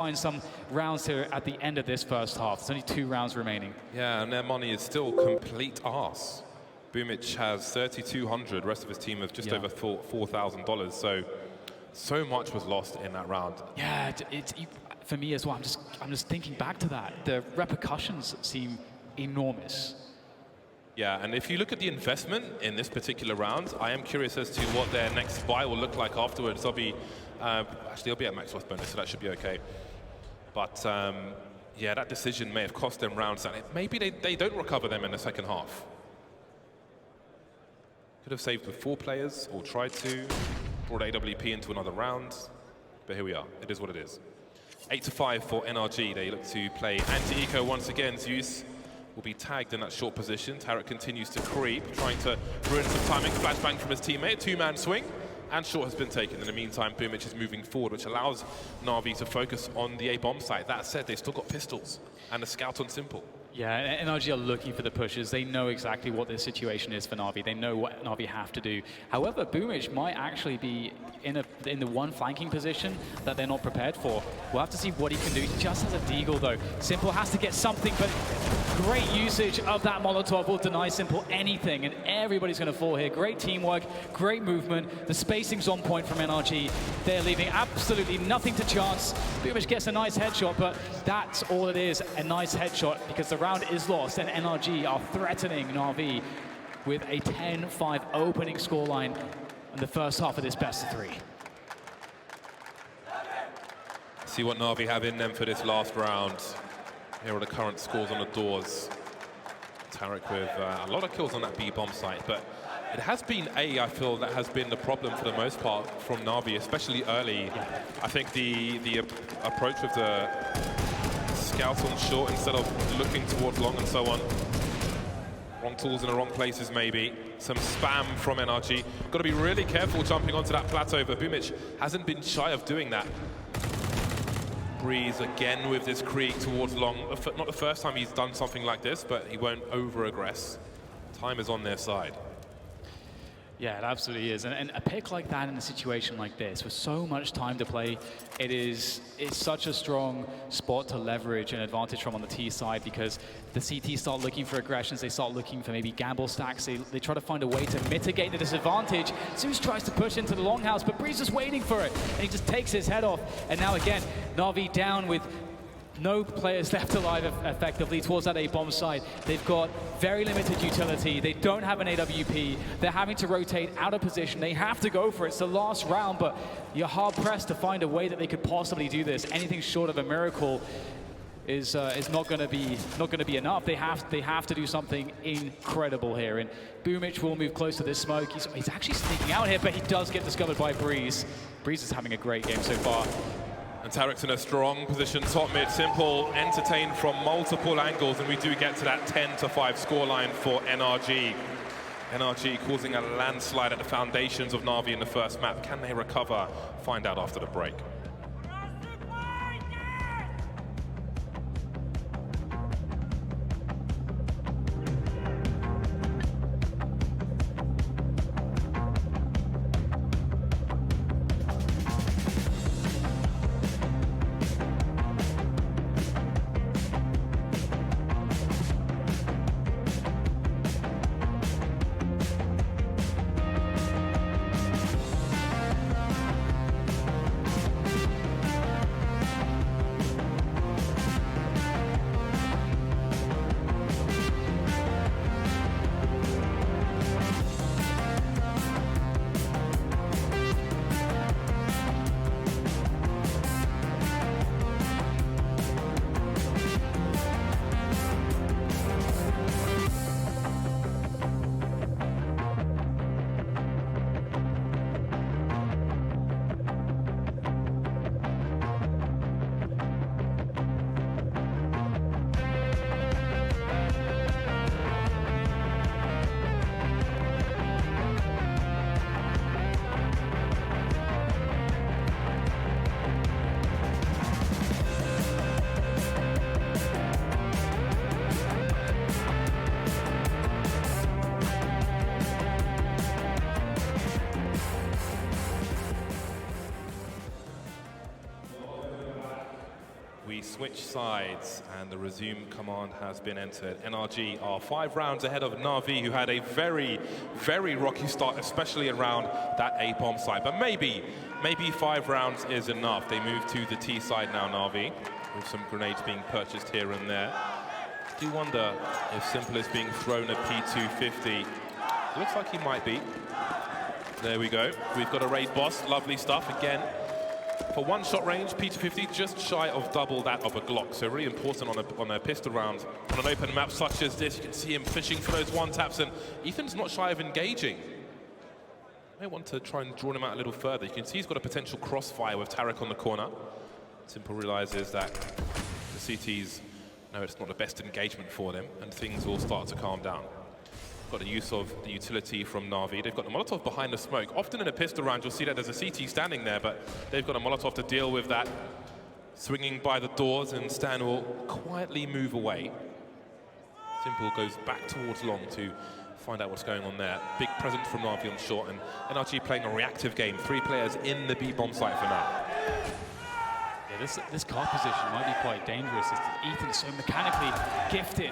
find some rounds here at the end of this first half. There's only 2 rounds remaining. Yeah, and their money is still complete arse. Boomic has 3,200. Rest of his team have just over $4,000. So much was lost in that round. Yeah, for me as well. I'm just thinking back to that. The repercussions seem enormous. Yeah, and if you look at the investment in this particular round, I am curious as to what their next buy will look like afterwards. Actually, they'll be at max loss bonus, so that should be okay. But yeah, that decision may have cost them rounds, and maybe they don't recover them in the second half. Could have saved with 4 players, or tried to, brought AWP into another round, but here we are. It is what it is. 8-5 for NRG. They look to play anti-eco once again. Zeus will be tagged in that short position. Tarek continues to creep, trying to ruin some timing. Flashbang from his teammate. 2-man swing. And short has been taken. In the meantime, Boomic is moving forward, which allows NAVI to focus on the A-bomb site. That said, they've still got pistols and a scout on Simple. Yeah, and NRG are looking for the pushes. They know exactly what their situation is for NAVI. They know what NAVI have to do. However, Boomic might actually be in the one flanking position that they're not prepared for. We'll have to see what he can do. He just has a deagle, though. Simple has to get something, but great usage of that Molotov will deny Simple anything, and everybody's going to fall here. Great teamwork, great movement. The spacing's on point from NRG. They're leaving absolutely nothing to chance. Boomic gets a nice headshot, but that's all it is, a nice headshot, because the round is lost, and NRG are threatening NAVI with a 10-5 opening scoreline in the first half of this best of 3. See what NAVI have in them for this last round. Here are the current scores on the doors. Tarek with a lot of kills on that B-bomb site, but it has been I feel that has been the problem for the most part from NAVI, especially early. I think the approach with the scout on short instead of looking towards long and so on. Wrong tools in the wrong places maybe. Some spam from NRG. Got to be really careful jumping onto that plateau, but Boomic hasn't been shy of doing that. Breeze again with this creek towards long. Not the first time he's done something like this, but he won't over-aggress. Time is on their side. Yeah, it absolutely is. And a pick like that in a situation like this, with so much time to play, it's such a strong spot to leverage an advantage from on the T side, because the CT start looking for aggressions, they start looking for maybe gamble stacks, they try to find a way to mitigate the disadvantage. Zeus tries to push into the longhouse, but Breeze is waiting for it, and he just takes his head off. And now again, NAVI down with no players left alive effectively towards that A-bomb side. They've got very limited utility. They don't have an AWP. They're having to rotate out of position. They have to go for it. It's the last round, but you're hard-pressed to find a way that they could possibly do this. Anything short of a miracle is not going to be enough. They have to do something incredible here. And Boomic will move close to this smoke. He's actually sneaking out here, but he does get discovered by Breeze. Breeze is having a great game so far. And Tarek's in a strong position, top mid. Simple, entertained from multiple angles, and we do get to that 10-5 scoreline for NRG. NRG causing a landslide at the foundations of NAVI in the first map. Can they recover? Find out after the break. we switch sides, and the resume command has been entered. NRG are 5 rounds ahead of NAVI, who had a very, very rocky start, especially around that A bomb site. But maybe 5 rounds is enough. They move to the T side now, NAVI, with some grenades being purchased here and there. I do wonder if Simple is being thrown a P250. Looks like he might be. There we go. We've got a raid boss. Lovely stuff again. For one-shot range, P250 just shy of double that of a Glock. So really important on a pistol round. On an open map such as this, you can see him fishing for those one-taps, and Ethan's not shy of engaging. May want to try and draw him out a little further. You can see he's got a potential crossfire with Tarek on the corner. Simple realizes that the CTs know it's not the best engagement for them, and things will start to calm down. Got the use of the utility from NAVI. They've got the Molotov behind the smoke. Often in a pistol round, you'll see that there's a CT standing there, but they've got a Molotov to deal with that. Swinging by the doors, and Stan will quietly move away. Simple goes back towards long to find out what's going on there. Big presence from NAVI on short, and NRG playing a reactive game. 3 players in the B-bomb site for now. Yeah, this car position might be quite dangerous. Ethan's so mechanically gifted.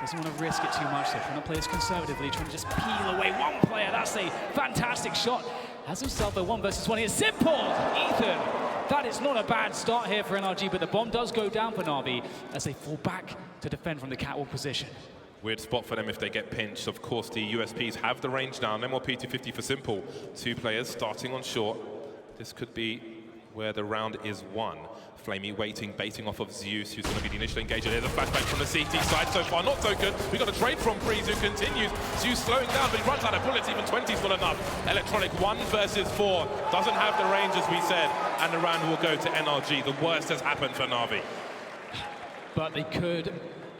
Doesn't want to risk it too much, so trying to play this conservatively, trying to just peel away one player. That's a fantastic shot. Has himself a 1 versus 1 here. Simple! Ethan! That is not a bad start here for NRG, but the bomb does go down for NAVI as they fall back to defend from the catwalk position. Weird spot for them if they get pinched. Of course, the USPs have the range down. No more P250 for Simple. 2 players starting on short. This could be where the round is won. Flamey waiting, baiting off of Zeus, who's going to be the initial engager. There's a flashback from the CT side. So far, not so good. We got a trade from Breeze, who continues. Zeus slowing down, but he runs out of bullets. Even 20's not enough. Electronic 1 versus 4. Doesn't have the range, as we said. And the round will go to NRG. The worst has happened for NAVI. But they could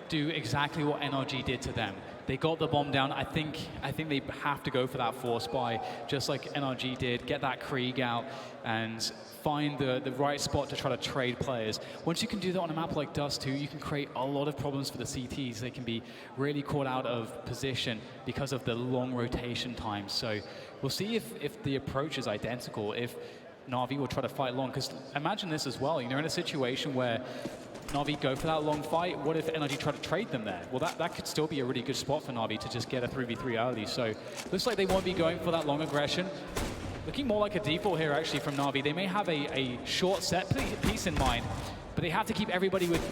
do exactly what NRG did to them. They got the bomb down. I think they have to go for that force buy, just like NRG did. Get that Krieg out and find the right spot to try to trade players. Once you can do that on a map like Dust 2, you can create a lot of problems for the CTs. They can be really caught out of position because of the long rotation time. So we'll see if the approach is identical, if NAVI will try to fight long. Because imagine this as well. You're in a situation where NAVI go for that long fight. What if NRG try to trade them there? Well, that could still be a really good spot for NAVI to just get a 3v3 early. So looks like they won't be going for that long aggression. Looking more like a default here, actually, from NAVI. They may have a short set piece in mind, but they have to keep everybody with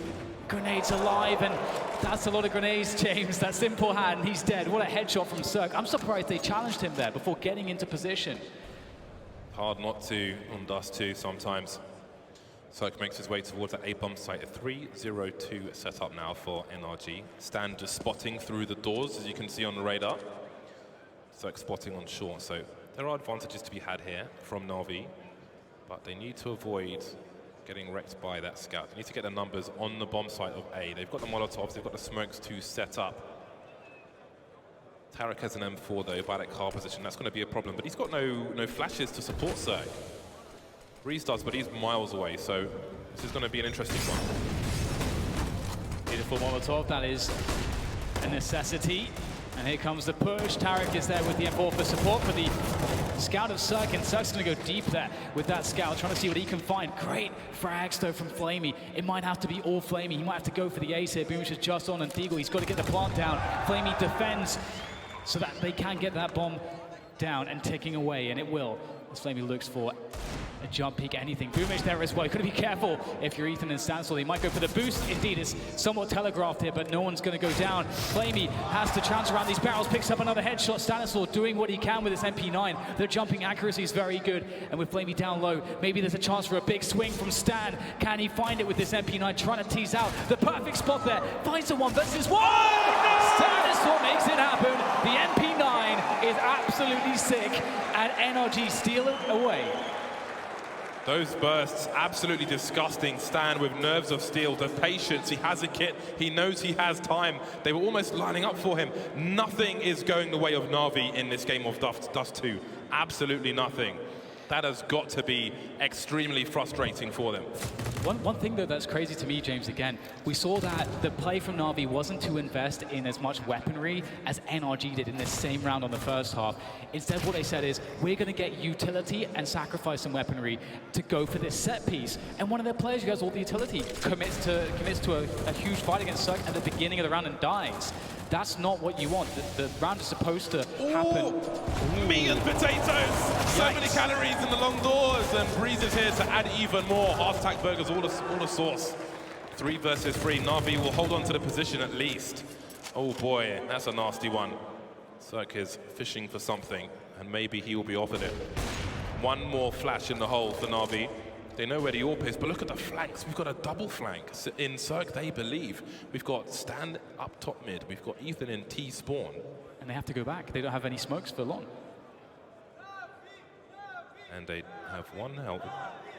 grenades alive, and that's a lot of grenades, James. That Simple had, and he's dead. What a headshot from Cirque. I'm surprised they challenged him there before getting into position. Hard not to on Dust 2 sometimes. Cirque makes his way towards that A-bomb site. A 3-0-2 set up now for NRG. Stan just spotting through the doors, as you can see on the radar. Cirque spotting on short, so there are advantages to be had here from NAVI, but they need to avoid getting wrecked by that scout. They need to get the numbers on the bomb site of A. They've got the Molotovs, they've got the smokes to set up. Tarek has an M4 though, by that car position. That's going to be a problem, but he's got no flashes to support Cirque. Breeze does, but he's miles away, so this is going to be an interesting one. Beautiful Molotov, that is a necessity. And here comes the push. Tarek is there with the M4 for support for the scout of Cirque, and Cirque's going to go deep there with that scout, trying to see what he can find. Great frags though from Flamey. It might have to be all Flamey. He might have to go for the ace here. Boomish is just on, and Deagle, he's got to get the plant down. Flamey defends so that they can get that bomb down and ticking away, and it will. As Flamey looks for a jump peek, anything. Boomish there as well. You've got to be careful if you're Ethan and Stansel. They might go for the boost. Indeed, it's somewhat telegraphed here, but no one's going to go down. Flamey has to chance around these barrels, picks up another headshot. Stanislau doing what he can with his MP9. The jumping accuracy is very good, and with Flamey down low, maybe there's a chance for a big swing from Stan. Can he find it with this MP9, trying to tease out the perfect spot there? Finds a 1 versus 1! Stanislau makes it happen. The MP9 is absolutely sick, and NRG steal it away. Those bursts, absolutely disgusting. Stan with nerves of steel, the patience. He has a kit. He knows he has time. They were almost lining up for him. Nothing is going the way of NAVI in this game of Dust 2. Absolutely nothing. That has got to be extremely frustrating for them. One thing, though, that's crazy to me, James, again, we saw that the play from Navi wasn't to invest in as much weaponry as NRG did in this same round on the first half. Instead, what they said is, we're going to get utility and sacrifice some weaponry to go for this set piece. And one of their players who has all the utility commits to a huge fight against Cirque at the beginning of the round and dies. That's not what you want. The round is supposed to happen. Meat and potatoes. So many calories in the long doors, and Breeze is here to add even more. Heart attack burgers, all the sauce. 3 versus 3. Navi will hold on to the position at least. Oh boy, that's a nasty one. Cirque is fishing for something, and maybe he will be offered it. One more flash in the hole for Navi. They know where the AWP is, but look at the flanks. We've got a double flank. In Cirque, they believe. We've got Stan up top mid. We've got Ethan in T spawn. And they have to go back. They don't have any smokes for long. And they have one helmet.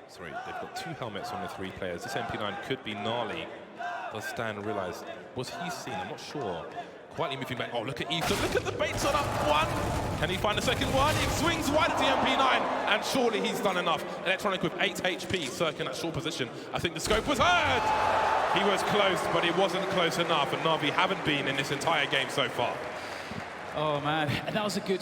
Sorry, they've got 2 helmets on the 3 players. This MP9 could be gnarly. Does Stan realize? Was he seen? I'm not sure. Quietly moving back. Oh, look at Ethan. Look at the baits on up 1. Can he find a second one? He swings wide at the MP9. And surely he's done enough. Electronic with 8 HP. Cirque in that short position. I think the scope was heard. He was close, but it wasn't close enough. And Navi haven't been in this entire game so far. Oh man, and that was a good,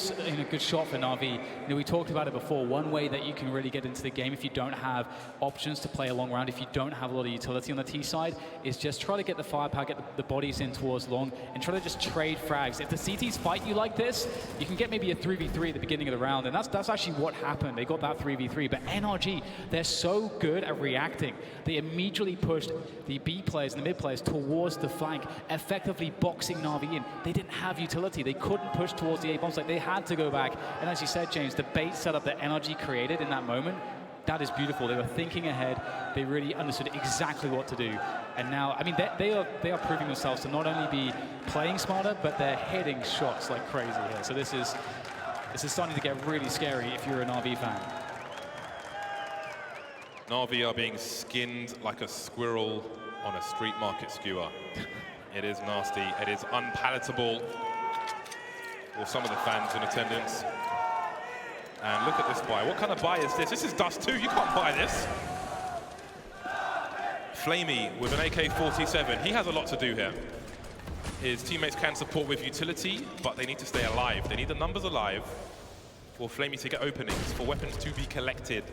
good shot for Navi. We talked about it before. One way that you can really get into the game if you don't have options to play a long round, if you don't have a lot of utility on the T side, is just try to get the firepower, get the bodies in towards long, and try to just trade frags. If the CTs fight you like this, you can get maybe a 3v3 at the beginning of the round, and that's actually what happened. They got that 3v3, but NRG, they're so good at reacting. They immediately pushed the B players and the mid players towards the flank, effectively boxing Navi in. They didn't have utility. They couldn't push towards the A bomb site. They had to go back. And as you said, James, the bait setup that NRG created in that moment, that is beautiful. They were thinking ahead. They really understood exactly what to do. And now, I mean, they are proving themselves to not only be playing smarter, but they're hitting shots like crazy here. So this is starting to get really scary if you're a Navi fan. Navi are being skinned like a squirrel on a street market skewer. It is nasty. It is unpalatable for some of the fans in attendance. And look at this buy. What kind of buy is this? This is Dust 2. You can't buy this. Flamey with an AK-47. He has a lot to do here. His teammates can support with utility, but they need to stay alive. They need the numbers alive for Flamey to get openings, for weapons to be collected.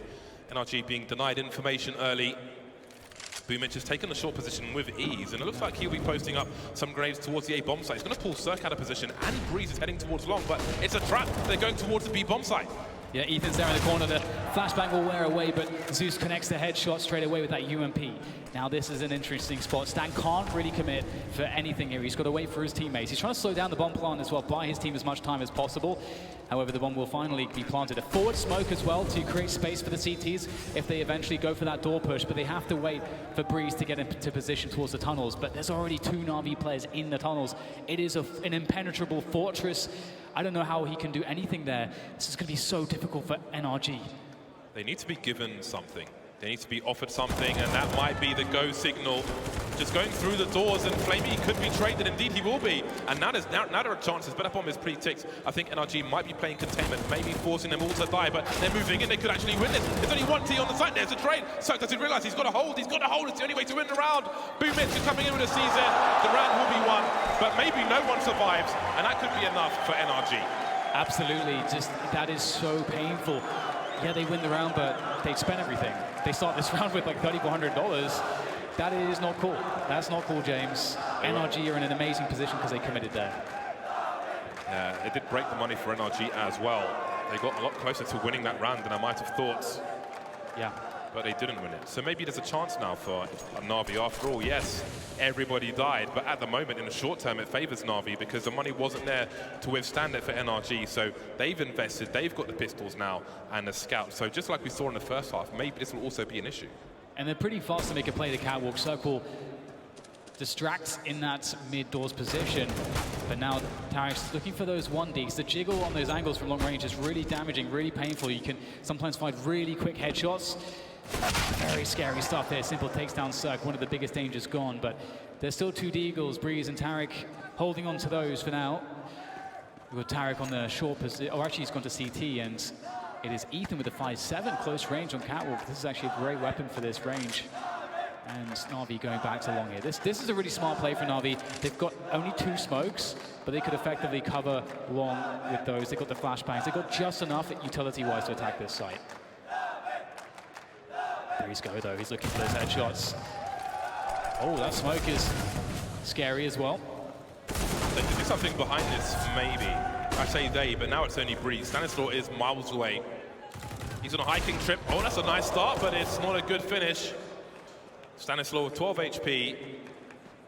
NRG being denied information early. Boomich has taken the short position with ease, and it looks like he'll be posting up some grenades towards the A bomb site. He's going to pull Cirque out of position, and Breeze is heading towards long, but it's a trap. They're going towards the B bomb site. Yeah, Ethan's there in the corner. The flashbang will wear away, but Zeus connects the headshot straight away with that UMP. Now this is an interesting spot. Stan can't really commit for anything here. He's got to wait for his teammates. He's trying to slow down the bomb plant as well, buy his team as much time as possible. However, the bomb will finally be planted. A forward smoke as well to create space for the CTs if they eventually go for that door push, but they have to wait for Breeze to get into position towards the tunnels. But there's already 2 Navi players in the tunnels. It is an impenetrable fortress. I don't know how he can do anything there. This is going to be so difficult for NRG. They need to be given something. They need to be offered something, and that might be the go signal. Just going through the doors, and Flamey could be traded. Indeed, he will be. And now there are chances. Better bomb is pretty ticks. I think NRG might be playing containment, maybe forcing them all to die, but they're moving in. They could actually win this. There's only 1 T on the site. There's a trade. Cirque doesn't realize he's got a hold. He's got a hold. It's the only way to win the round. Boomich is coming in with a CZ. The round will be won, but maybe no one survives, and that could be enough for NRG. Absolutely. Just that is so painful. Yeah, they win the round, but they'd spent everything. They start this round with like $3,400. That is not cool. That's not cool, James. NRG are in an amazing position because they committed there. Yeah, it did break the money for NRG as well. They got a lot closer to winning that round than I might have thought. Yeah. But they didn't win it. So maybe there's a chance now for Navi. After all, yes, everybody died, but at the moment, in the short term, it favors Navi because the money wasn't there to withstand it for NRG. So they've invested, they've got the pistols now and the scout. So just like we saw in the first half, maybe this will also be an issue. And they're pretty fast to make a play. The catwalk circle distracts in that mid-doors position. But now Tarek's looking for those 1Ds. The jiggle on those angles from long range is really damaging, really painful. You can sometimes find really quick headshots. Very scary stuff there. Simple takes down Cirque. One of the biggest dangers gone, but there's still 2 Deagles. Breeze and Tarek holding on to those for now. We've got Tarek on the short position. Oh, actually, he's gone to CT, and it is Ethan with a 5.7 close range on catwalk. This is actually a great weapon for this range. And NAVI going back to long here. This is a really smart play for NAVI. They've got only 2 smokes, but they could effectively cover long with those. They've got the flashbangs. They've got just enough utility-wise to attack this site. There he's go, though. He's looking for those headshots. Oh, that smoke is scary as well. They could do something behind this, maybe. I say they, but now it's only Breeze. Stanislaw is miles away. He's on a hiking trip. Oh, that's a nice start, but it's not a good finish. Stanislaw with 12 HP.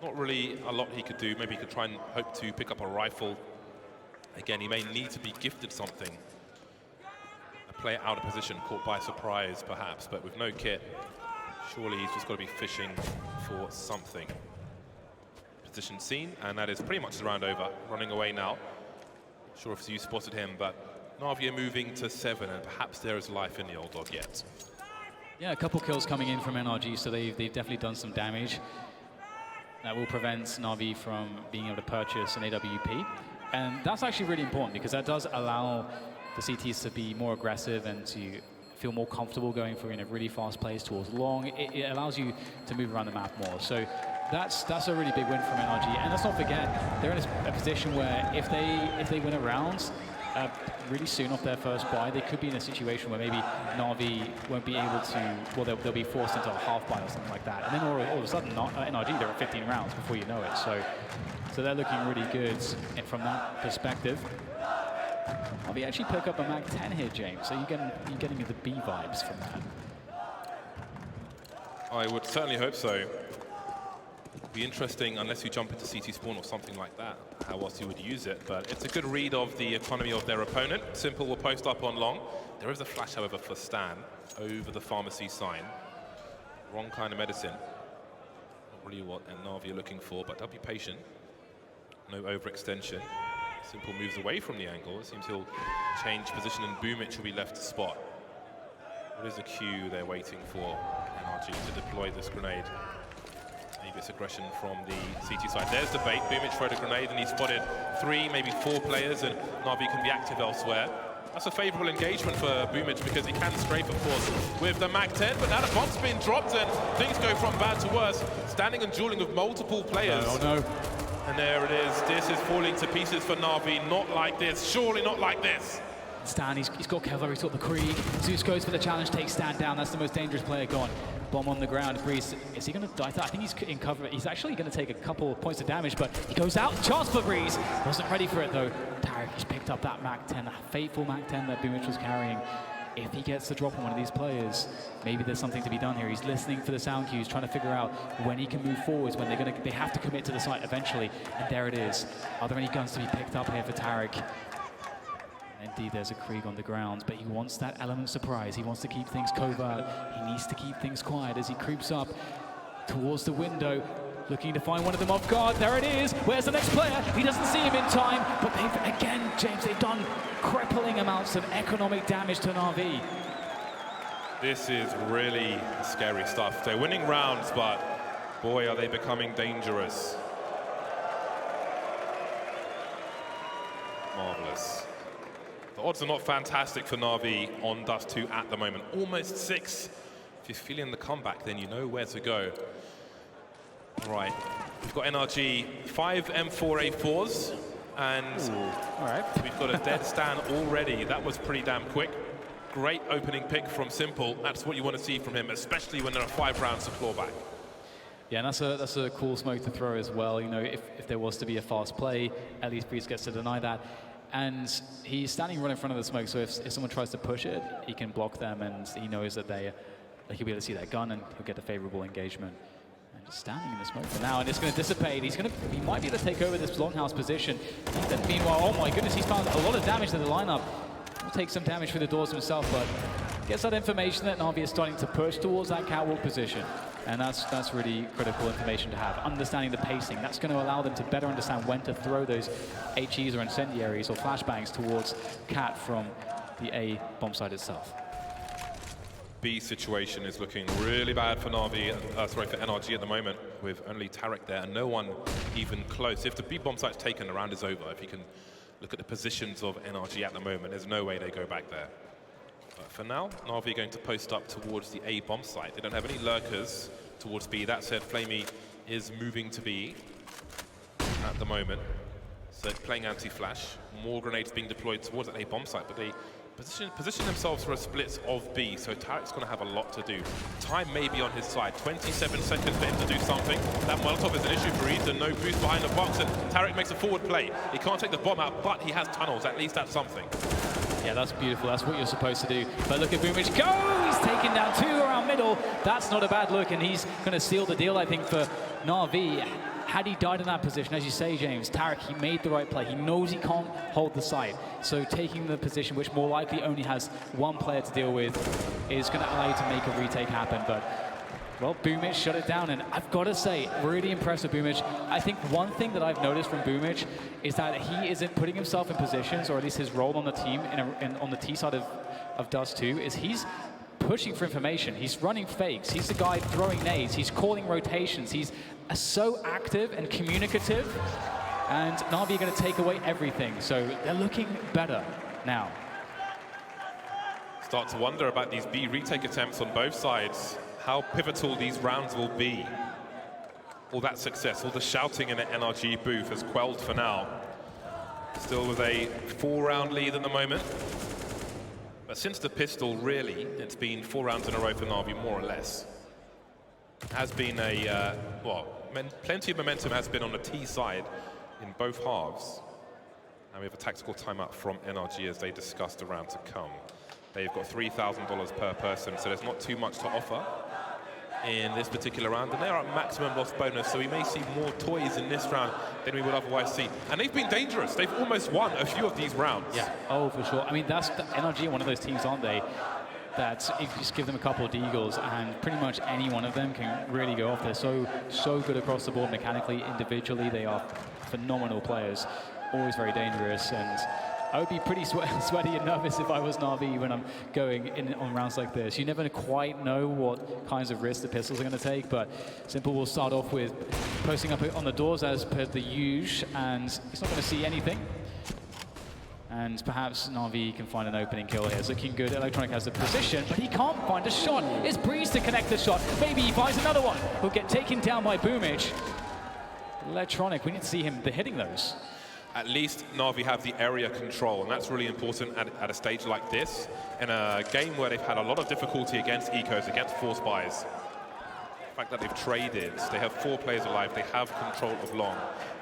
Not really a lot he could do. Maybe he could try and hope to pick up a rifle. Again, he may need to be gifted something. A player out of position, caught by surprise, perhaps, but with no kit. Surely he's just got to be fishing for something. Position seen, and that is pretty much his round over. Running away now. Not sure if you spotted him, but NAVI are moving to 7, and perhaps there is life in the old dog yet. Yeah, a couple kills coming in from NRG, so they've definitely done some damage. That will prevent NAVI from being able to purchase an AWP. And that's actually really important because that does allow the CTs to be more aggressive and to feel more comfortable going for really fast plays towards long. It allows you to move around the map more. So that's a really big win from NRG. And let's not forget, they're in a position where if they win a round, really soon off their first buy, they could be in a situation where maybe NAVI won't be able to, well, they'll be forced into a half buy or something like that. And then all of a sudden, NRG, they're at 15 rounds before you know it. So they're looking really good from that perspective. NAVI actually pick up a Mag 10 here, James. So you're getting the B vibes from that. I would certainly hope so. Be interesting unless you jump into CT spawn or something like that, how else you would use it, but it's a good read of the economy of their opponent. Simple will post up on long. There is a flash, however, for Stan over the pharmacy sign. Wrong kind of medicine. Not really what NAVI are looking for, but they'll be patient. No overextension. Simple moves away from the angle. It seems he'll change position and Boomich will be left to spot. What is the cue they're waiting for NRG to deploy this grenade? Maybe it's aggression from the CT side. There's the bait. Boomich throw the grenade and he spotted 3, maybe 4 players, and NAVI can be active elsewhere. That's a favourable engagement for Boomich because he can strafe, of course, with the Mag 10, but now the bomb's been dropped and things go from bad to worse. Standing and dueling with multiple players. Oh no. And there it is. This is falling to pieces for NAVI. Not like this. Surely not like this. Stan, he's got Kevlar, he's got the Krieg. Zeus goes for the challenge, takes Stan down. That's the most dangerous player gone. Bomb on the ground. Breeze, is he going to die? I think he's in cover. He's actually going to take a couple of points of damage, but he goes out. Chance for Breeze. Wasn't ready for it, though. Tarek, he's picked up that Mag 10, that fateful Mag 10 that Boomich was carrying. If he gets the drop on one of these players, maybe there's something to be done here. He's listening for the sound cues, trying to figure out when he can move forwards, when they have to commit to the site eventually. And there it is. Are there any guns to be picked up here for Tarek? Indeed, there's a Krieg on the ground, but he wants that element of surprise. He wants to keep things covert. He needs to keep things quiet as he creeps up towards the window, looking to find one of them off guard. There it is. Where's the next player? He doesn't see him in time, but they've, again, James, they've done crippling amounts of economic damage to NAVI. This is really scary stuff. They're winning rounds, but boy, are they becoming dangerous. Marvelous. The odds are not fantastic for NAVI on Dust 2 at the moment. Almost 6. If you're feeling the comeback, then you know where to go. All right, we've got NRG 5 M4A4s, and all right. We've got a dead Stan already. That was pretty damn quick. Great opening pick from Simple. That's what you want to see from him, especially when there are 5 rounds to claw back. Yeah, and that's a cool smoke to throw as well. You know, if there was to be a fast play, at least Breeze gets to deny that. And he's standing right in front of the smoke, so if someone tries to push it, he can block them, and he knows that he'll be able to see that gun, and he'll get a favorable engagement. And just standing in the smoke for now, and it's going to dissipate. He might be able to take over this longhouse position. Then meanwhile, oh my goodness, he's found a lot of damage to the lineup. He'll take some damage through the doors himself, but gets that information that NAVI is starting to push towards that catwalk position. And that's really critical information to have. Understanding the pacing, that's going to allow them to better understand when to throw those HEs or incendiaries or flashbangs towards Cat from the A bomb site itself. B situation is looking really bad for NAVI, for NRG at the moment, with only Tarek there and no one even close. If the B bomb site's taken, the round is over. If you can look at the positions of NRG at the moment, there's no way they go back there. But for now, NAVI are going to post up towards the A bomb site. They don't have any lurkers. towards B. That said, Flamey is moving to B at the moment. So playing anti-flash, more grenades being deployed towards that A bomb site, but they position themselves for a split of B, so Tarek's going to have a lot to do. Time may be on his side. 27 seconds for him to do something. That Molotov is an issue for Eden. No boost behind the box, and Tarek makes a forward play. He can't take the bomb out, but he has tunnels. At least that's something. Yeah, that's beautiful. That's what you're supposed to do. But look at Boomich go! He's taken down 2 around middle. That's not a bad look, and he's going to seal the deal, I think, for NAVI. Had he died in that position, as you say, James, Tarek, he made the right play. He knows he can't hold the site. So taking the position, which more likely only has one player to deal with, is going to allow you to make a retake happen. But, well, Boomich shut it down. And I've got to say, really impressive Boomich. I think one thing that I've noticed from Boomich is that he isn't putting himself in positions, or at least his role on the team, on the T side of Dust 2, is he's pushing for information. He's running fakes. He's the guy throwing nades. He's calling rotations. He's so active and communicative. And NAVI are going to take away everything. So they're looking better now. Start to wonder about these B retake attempts on both sides. How pivotal these rounds will be. All that success, all the shouting in the NRG booth has quelled for now. Still with a 4-round lead at the moment. But since the pistol, really, it's been 4 rounds in a row for NAVI, more or less. It has been a, plenty of momentum has been on the T side in both halves. And we have a tactical timeout from NRG as they discuss the round to come. They've got $3,000 per person, so there's not too much to offer in this particular round, and they are at maximum loss bonus, so we may see more toys in this round than we would otherwise see. And they've been dangerous. They've almost won a few of these rounds. Yeah, oh, for sure. I mean, that's the NRG, one of those teams, aren't they? That if you just give them a couple of deagles, and pretty much any one of them can really go off. They're so good across the board mechanically, individually. They are phenomenal players, always very dangerous. And I would be pretty sweaty and nervous if I was NAVI when I'm going in on rounds like this. You never quite know what kinds of risks the pistols are going to take, but Simple will start off with posting up on the doors as per the usual, and he's not going to see anything. And perhaps NAVI can find an opening kill here. It's looking good. Electronic has the position, but he can't find a shot. It's Breeze to connect the shot. Maybe he finds another one. He'll get taken down by Boomich. Electronic, we need to see him hitting those. At least NAVI have the area control, and that's really important at a stage like this, in a game where they've had a lot of difficulty against ecos, against force buys. The fact that they've traded, they have 4 players alive, they have control of long,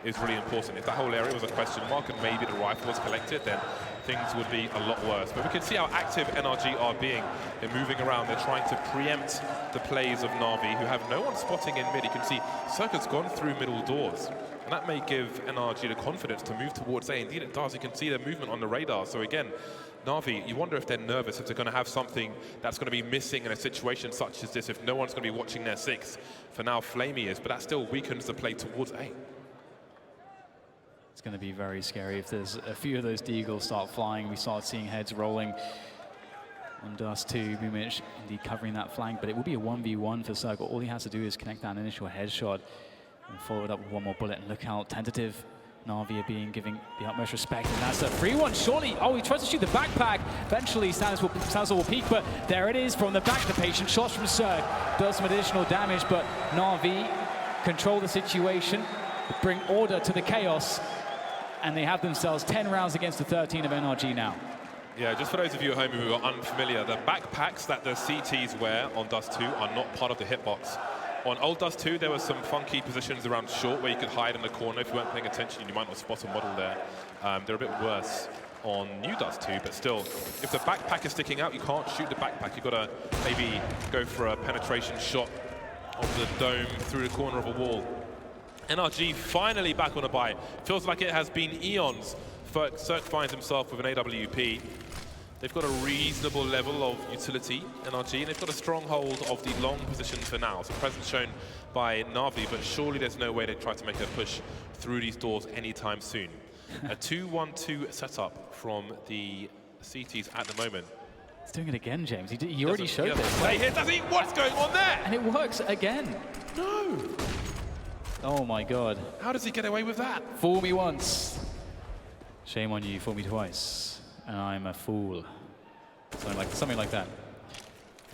is really important. If that whole area was a question mark and maybe the rifle was collected, then things would be a lot worse. But we can see how active NRG are being. They're moving around, they're trying to preempt the plays of NAVI, who have no one spotting in mid. You can see Circuit's gone through middle doors. And that may give NRG the confidence to move towards A. Indeed it does. You can see their movement on the radar. So again, NAVI, you wonder if they're nervous, if they're going to have something that's going to be missing in a situation such as this, if no one's going to be watching their 6. For now, Flamey is, but that still weakens the play towards A. It's going to be very scary if there's a few of those deagles start flying. We start seeing heads rolling on Dust 2. Boomich indeed covering that flank, but it will be a 1v1 for Circle. All he has to do is connect that initial headshot and follow it up with one more bullet. And look how tentative NAVI are giving the utmost respect. And that's a free one, surely. Oh, he tries to shoot the backpack. Eventually, Salazar will peek, but there it is from the back. The patient shots from Serg does some additional damage, but NAVI control the situation, bring order to the chaos, and they have themselves 10 rounds against the 13 of NRG now. Yeah, just for those of you at home who are unfamiliar, the backpacks that the CTs wear on Dust 2 are not part of the hitbox. On old Dust 2, there were some funky positions around short where you could hide in the corner. If you weren't paying attention, you might not spot a model there. They're a bit worse on new Dust 2, but still, if the backpack is sticking out, you can't shoot the backpack. You've got to maybe go for a penetration shot of the dome through the corner of a wall. NRG finally back on a buy. Feels like it has been eons. Cirque finds himself with an AWP. They've got a reasonable level of utility, NRG, and they've got a stronghold of the long position for now. So presence shown by NAVI, but surely there's no way they try to make a push through these doors anytime soon. A 2-1-2 setup from the CTs at the moment. He's doing it again, James. He already showed this. Play here, does he? What's going on there? And it works again. No. Oh my God. How does he get away with that? Fool me once. Shame on you, fool me twice. And I'm a fool. Something like that.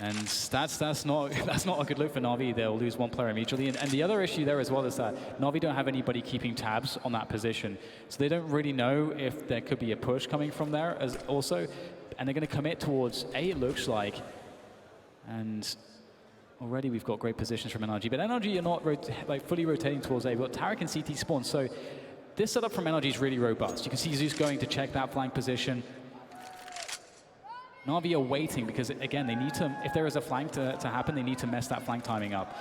And that's not a good look for Navi. They'll lose one player immediately. And the other issue there as well is that Navi don't have anybody keeping tabs on that position. So they don't really know if there could be a push coming from there as also. And they're going to commit towards A, it looks like. And already we've got great positions from NRG. But NRG are not fully rotating towards A. We've got Tarek and CT spawn. So this setup from NRG is really robust. You can see Zeus going to check that flank position. Navi are waiting because, again, they need to, if there is a flank to happen, they need to mess that flank timing up.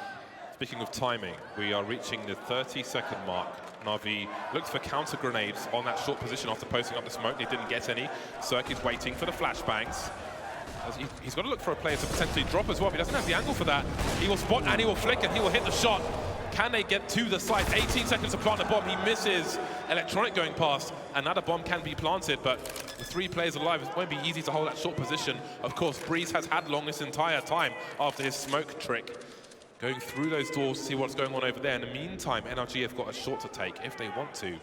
Speaking of timing, we are reaching the 30-second mark. Navi looks for counter grenades on that short position after posting up the smoke. They didn't get any. Cirque is waiting for the flashbangs. He's got to look for a player to potentially drop as well. If he doesn't have the angle for that, he will spot and he will flick and he will hit the shot. Can they get to the site? 18 seconds to plant the bomb. He misses. Electronic going past. Another bomb can be planted, but with 3 players alive, it won't be easy to hold that short position. Of course, Breeze has had long this entire time after his smoke trick. Going through those doors to see what's going on over there. In the meantime, NRG have got a shot to take if they want to.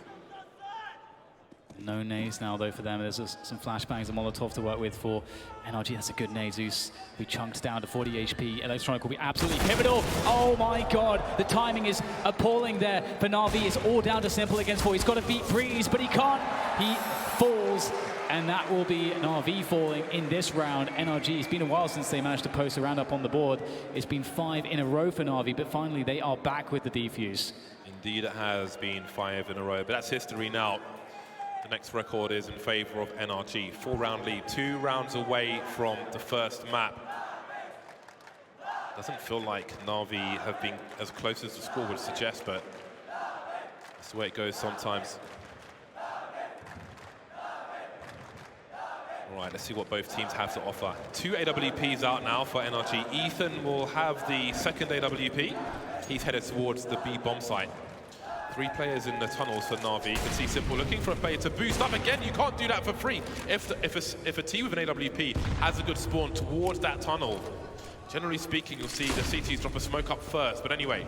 No nades now, though, for them. There's some flashbangs and Molotov to work with for NRG. That's a good nade. Zeus, we chunked down to 40 HP. Electronic will be absolutely pivotal. Oh, my God. The timing is appalling there for Navi. It's all down to Simple against 4. He's got to beat Breeze, but he can't. He falls, and that will be NAVI falling in this round. NRG, it's been a while since they managed to post a round up on the board. It's been 5 in a row for Navi, but finally they are back with the defuse. Indeed, it has been 5 in a row, but that's history now. The next record is in favor of NRG. 4-round lead, 2 rounds away from the first map. Doesn't feel like Navi have been as close as the score would suggest, but that's the way it goes sometimes. All right, let's see what both teams have to offer. 2 AWPs out now for NRG. Ethan will have the second AWP. He's headed towards the B bomb site. 3 players in the tunnels for Navi. You can see Simple looking for a player to boost up. Again, you can't do that for free. If a team with an AWP has a good spawn towards that tunnel, generally speaking, you'll see the CTs drop a smoke up first. But anyway,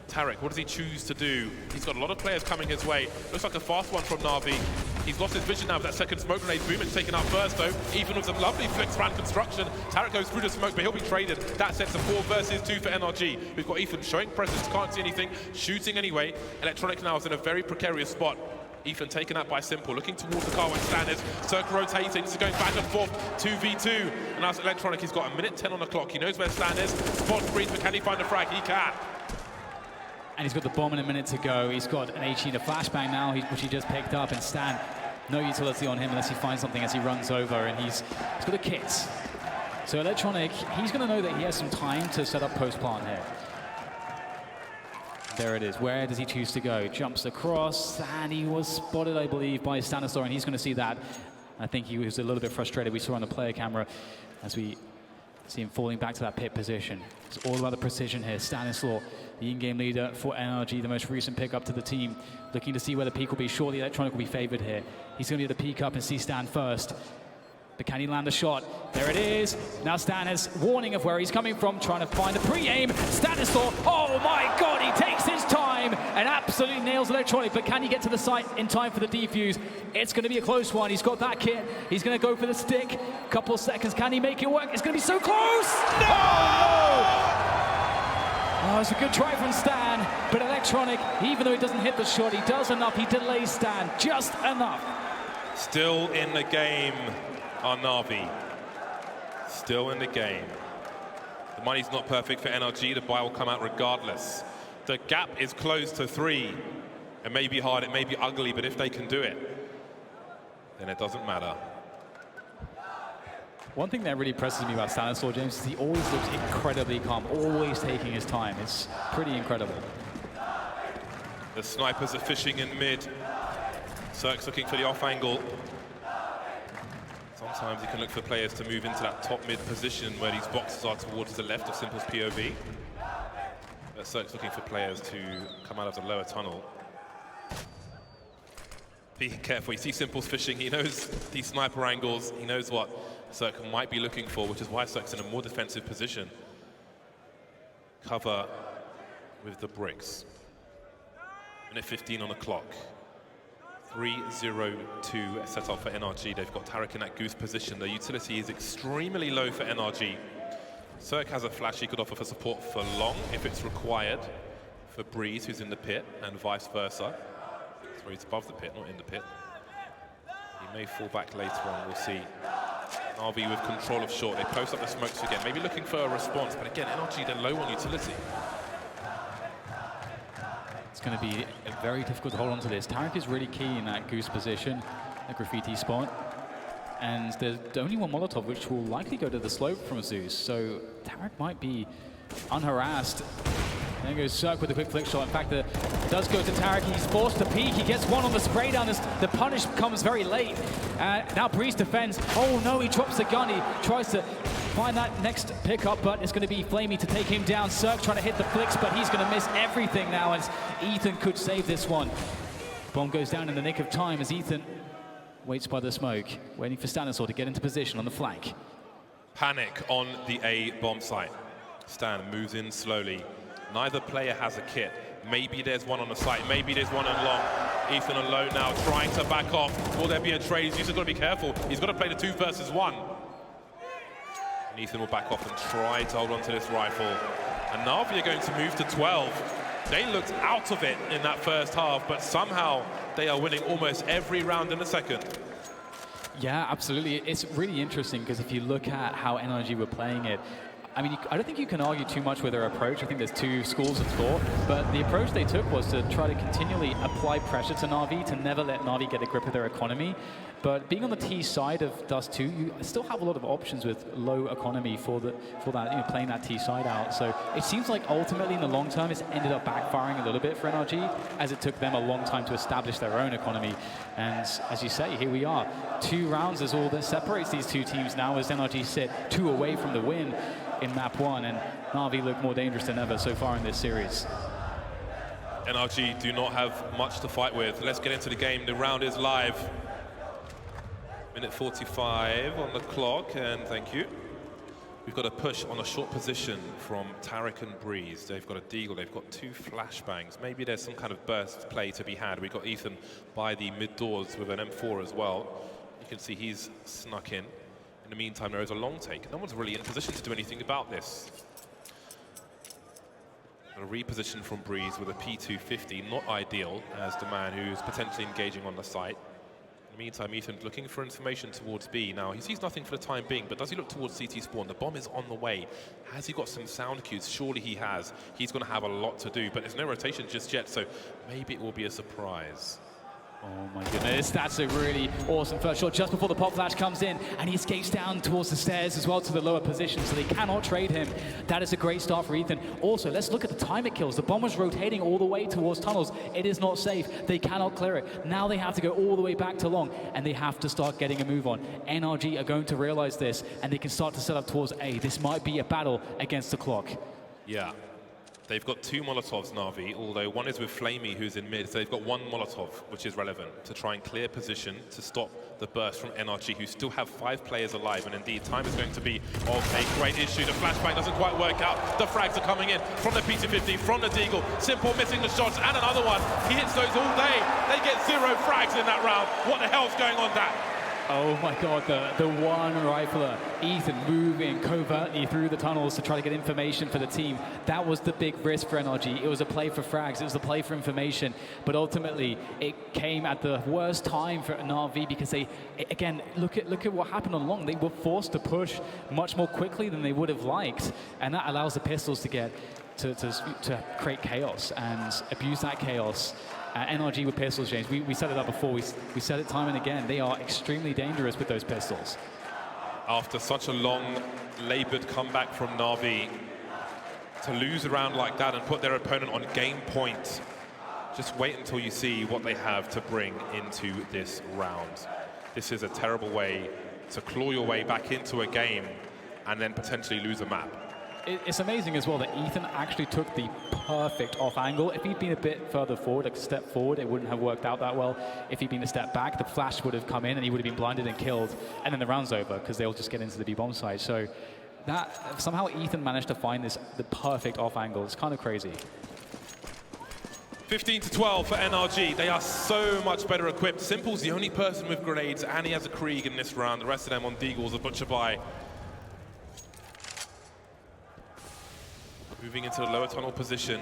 Tarek, what does he choose to do? He's got a lot of players coming his way. Looks like a fast one from Navi. He's lost his vision now with that second smoke grenade. Boom, it's taken out first, though. Even with some lovely flicks around construction. Tarek goes through the smoke, but he'll be traded. That sets a 4 versus 2 for NRG. We've got Ethan showing presence, can't see anything, shooting anyway. Electronic now is in a very precarious spot. Ethan taken out by Simple, looking towards the car when Stan is. Circle rotating, so going back and forth, 2v2. And now Electronic, he's got 1:10 on the clock. He knows where Stan is. Spots Breeze, but can he find the frag? He can. And he's got the bomb in a minute to go. He's got an HE and a flashbang now, which he just picked up. And Stan, no utility on him unless he finds something as he runs over. And he's got a kit. So Electronic, he's going to know that he has some time to set up post-plant here. There it is. Where does he choose to go? Jumps across, and he was spotted, I believe, by Stanislaw, and he's going to see that. I think he was a little bit frustrated. We saw on the player camera as we see him falling back to that pit position. It's all about the precision here. Stanislaw, the in-game leader for NRG, the most recent pick up to the team, looking to see where the peak will be. Surely Electronic will be favored here. He's going to get the peak up and see Stan first. But can he land a shot? There it is. Now Stan has warning of where he's coming from, trying to find a pre-aim. Stanislaw, oh my God, he takes his time and absolutely nails Electronic. But can he get to the site in time for the defuse? It's going to be a close one. He's got that kit. He's going to go for the stick. Couple of seconds. Can he make it work? It's going to be so close. No! Oh, it's a good try from Stan. But Electronic, even though he doesn't hit the shot, he does enough. He delays Stan just enough. Still in the game are Navi. Still in the game. The money's not perfect for NRG. The buy will come out regardless. The gap is close to 3. It may be hard, it may be ugly, but if they can do it, then it doesn't matter. One thing that really impresses me about Stanislaw, James, is he always looks incredibly calm, always taking his time. It's pretty incredible. The snipers are fishing in mid. Cirque's looking for the off angle. Sometimes you can look for players to move into that top mid position where these boxes are towards the left of Simple's POV. But Cirque's looking for players to come out of the lower tunnel. Be careful, you see Simple's fishing, he knows these sniper angles, he knows what Cirque might be looking for, which is why Cirque's in a more defensive position. Cover with the bricks. Minute 15 on the clock. 3-0-2 set up for NRG. They've got Tarek in that goose position. The utility is extremely low for NRG. Cirque has a flash he could offer for support for long if it's required for Breeze, who's in the pit, and vice versa. So he's above the pit, not in the pit. He may fall back later on, we'll see. NAVI with control of short. They post up the smokes again, maybe looking for a response, but again, NRG, they're low on utility. It's going to be very difficult to hold on to this. Tarek is really key in that goose position, the graffiti spot. And there's only one Molotov, which will likely go to the slope from Zeus. So Tarek might be unharassed. There goes Cirque with a quick flick shot. In fact, it does go to Tarek. He's forced to peek. He gets one on the spray down as the punish comes very late. Now Breeze defends. Oh no, he drops the gun. He tries to find that next pickup, but it's going to be Flamey to take him down. Cirque trying to hit the flicks, but he's going to miss everything now as Ethan could save this one. Bomb goes down in the nick of time as Ethan waits by the smoke, waiting for Stanislaw to get into position on the flank. Panic on the A bomb site. Stan moves in slowly. Neither player has a kit. Maybe there's one on the site, maybe there's one on long. Ethan alone now, trying to back off. Will there be a trade? He's just got to be careful. He's got to play the 2 versus 1. And Ethan will back off and try to hold on to this rifle. And NAVI are going to move to 12. They looked out of it in that first half, but somehow they are winning almost every round in the second. Yeah, absolutely. It's really interesting because if you look at how NRG were playing it, I mean, I don't think you can argue too much with their approach. I think there's 2 schools of thought, but the approach they took was to try to continually apply pressure to NAVI, to never let NAVI get a grip of their economy. But being on the T side of Dust 2, you still have a lot of options with low economy for that, playing that T side out. So it seems like ultimately in the long term, it's ended up backfiring a little bit for NRG, as it took them a long time to establish their own economy. And as you say, here we are. 2 rounds is all that separates these 2 teams now, as NRG sit 2 away from the win in map 1, and NAVI look more dangerous than ever so far in this series. NRG do not have much to fight with. Let's get into the game. The round is live. Minute 45 on the clock, and thank you. We've got a push on a short position from Tarek and Breeze. They've got a deagle, they've got 2 flashbangs. Maybe there's some kind of burst play to be had. We've got Ethan by the mid doors with an M4 as well. You can see he's snuck in. In the meantime, there is a long take. No one's really in position to do anything about this. A reposition from Breeze with a P250, not ideal as the man who's potentially engaging on the site. In the meantime, Ethan's looking for information towards B. Now, he sees nothing for the time being, but does he look towards CT spawn? The bomb is on the way. Has he got some sound cues? Surely he has. He's going to have a lot to do, but there's no rotation just yet, so maybe it will be a surprise. Oh my goodness, that's a really awesome first shot just before the pop flash comes in, and he escapes down towards the stairs as well to the lower position, so they cannot trade him. That is a great start for Ethan. Also, let's look at the time it kills. The bomb was rotating all the way towards tunnels. It is not safe. They cannot clear it. Now they have to go all the way back to long, and they have to start getting a move on. NRG are going to realize this, and they can start to set up towards A. This might be a battle against the clock. Yeah. They've got 2 Molotovs, NAVI, although one is with Flamey, who's in mid, so they've got 1 Molotov, which is relevant, to try and clear position to stop the burst from NRG, who still have 5 players alive, and indeed, time is going to be of a great issue. The flashbang doesn't quite work out. The frags are coming in from the P250, from the Deagle. Simple missing the shots, and another one. He hits those all day. They get 0 frags in that round. What the hell's going on, Dak? Oh my God, the one rifler, Ethan, moving covertly through the tunnels to try to get information for the team. That was the big risk for NRG. It was a play for frags, it was a play for information, but ultimately it came at the worst time for NAVI because they, again, look at what happened on long. They were forced to push much more quickly than they would have liked, and that allows the pistols to get to create chaos and abuse that chaos. NRG with pistols, James, we set it up before, we said it time and again, they are extremely dangerous with those pistols. After such a long, laboured comeback from NAVI, to lose a round like that and put their opponent on game point, just wait until you see what they have to bring into this round. This is a terrible way to claw your way back into a game and then potentially lose a map. It's amazing as well that Ethan actually took the perfect off angle. If he'd been a bit further forward, a step forward, it wouldn't have worked out that well. If he'd been a step back, the flash would have come in and he would have been blinded and killed, and then the round's over because they'll just get into the B-bomb side. So that somehow Ethan managed to find the perfect off angle. It's kind of crazy. 15-12 for NRG. They are so much better equipped. Simple's the only person with grenades, and he has a Krieg in this round. The rest of them on Deagles, a butcher by. Moving into the lower tunnel position.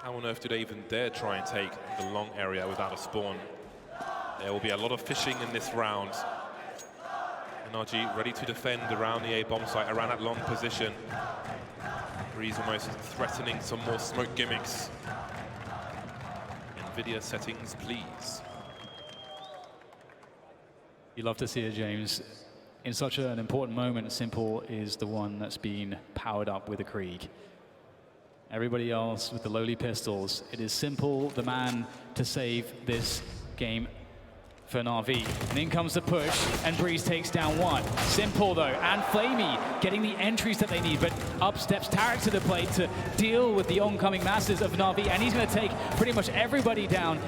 How on earth do they even dare try and take the long area without a spawn? There will be a lot of fishing in this round. NRG ready to defend around the A bomb site, around that long position. Breeze almost threatening some more smoke gimmicks. NVIDIA settings, please. You love to see it, James. In such an important moment, Simple is the one that's been powered up with a Krieg. Everybody else with the lowly pistols. It is Simple, the man to save this game for NAVI. And in comes the push, and Breeze takes down one. Simple though, and Flamey getting the entries that they need, but up steps Tarek to the plate to deal with the oncoming masses of NAVI, and he's going to take pretty much everybody down.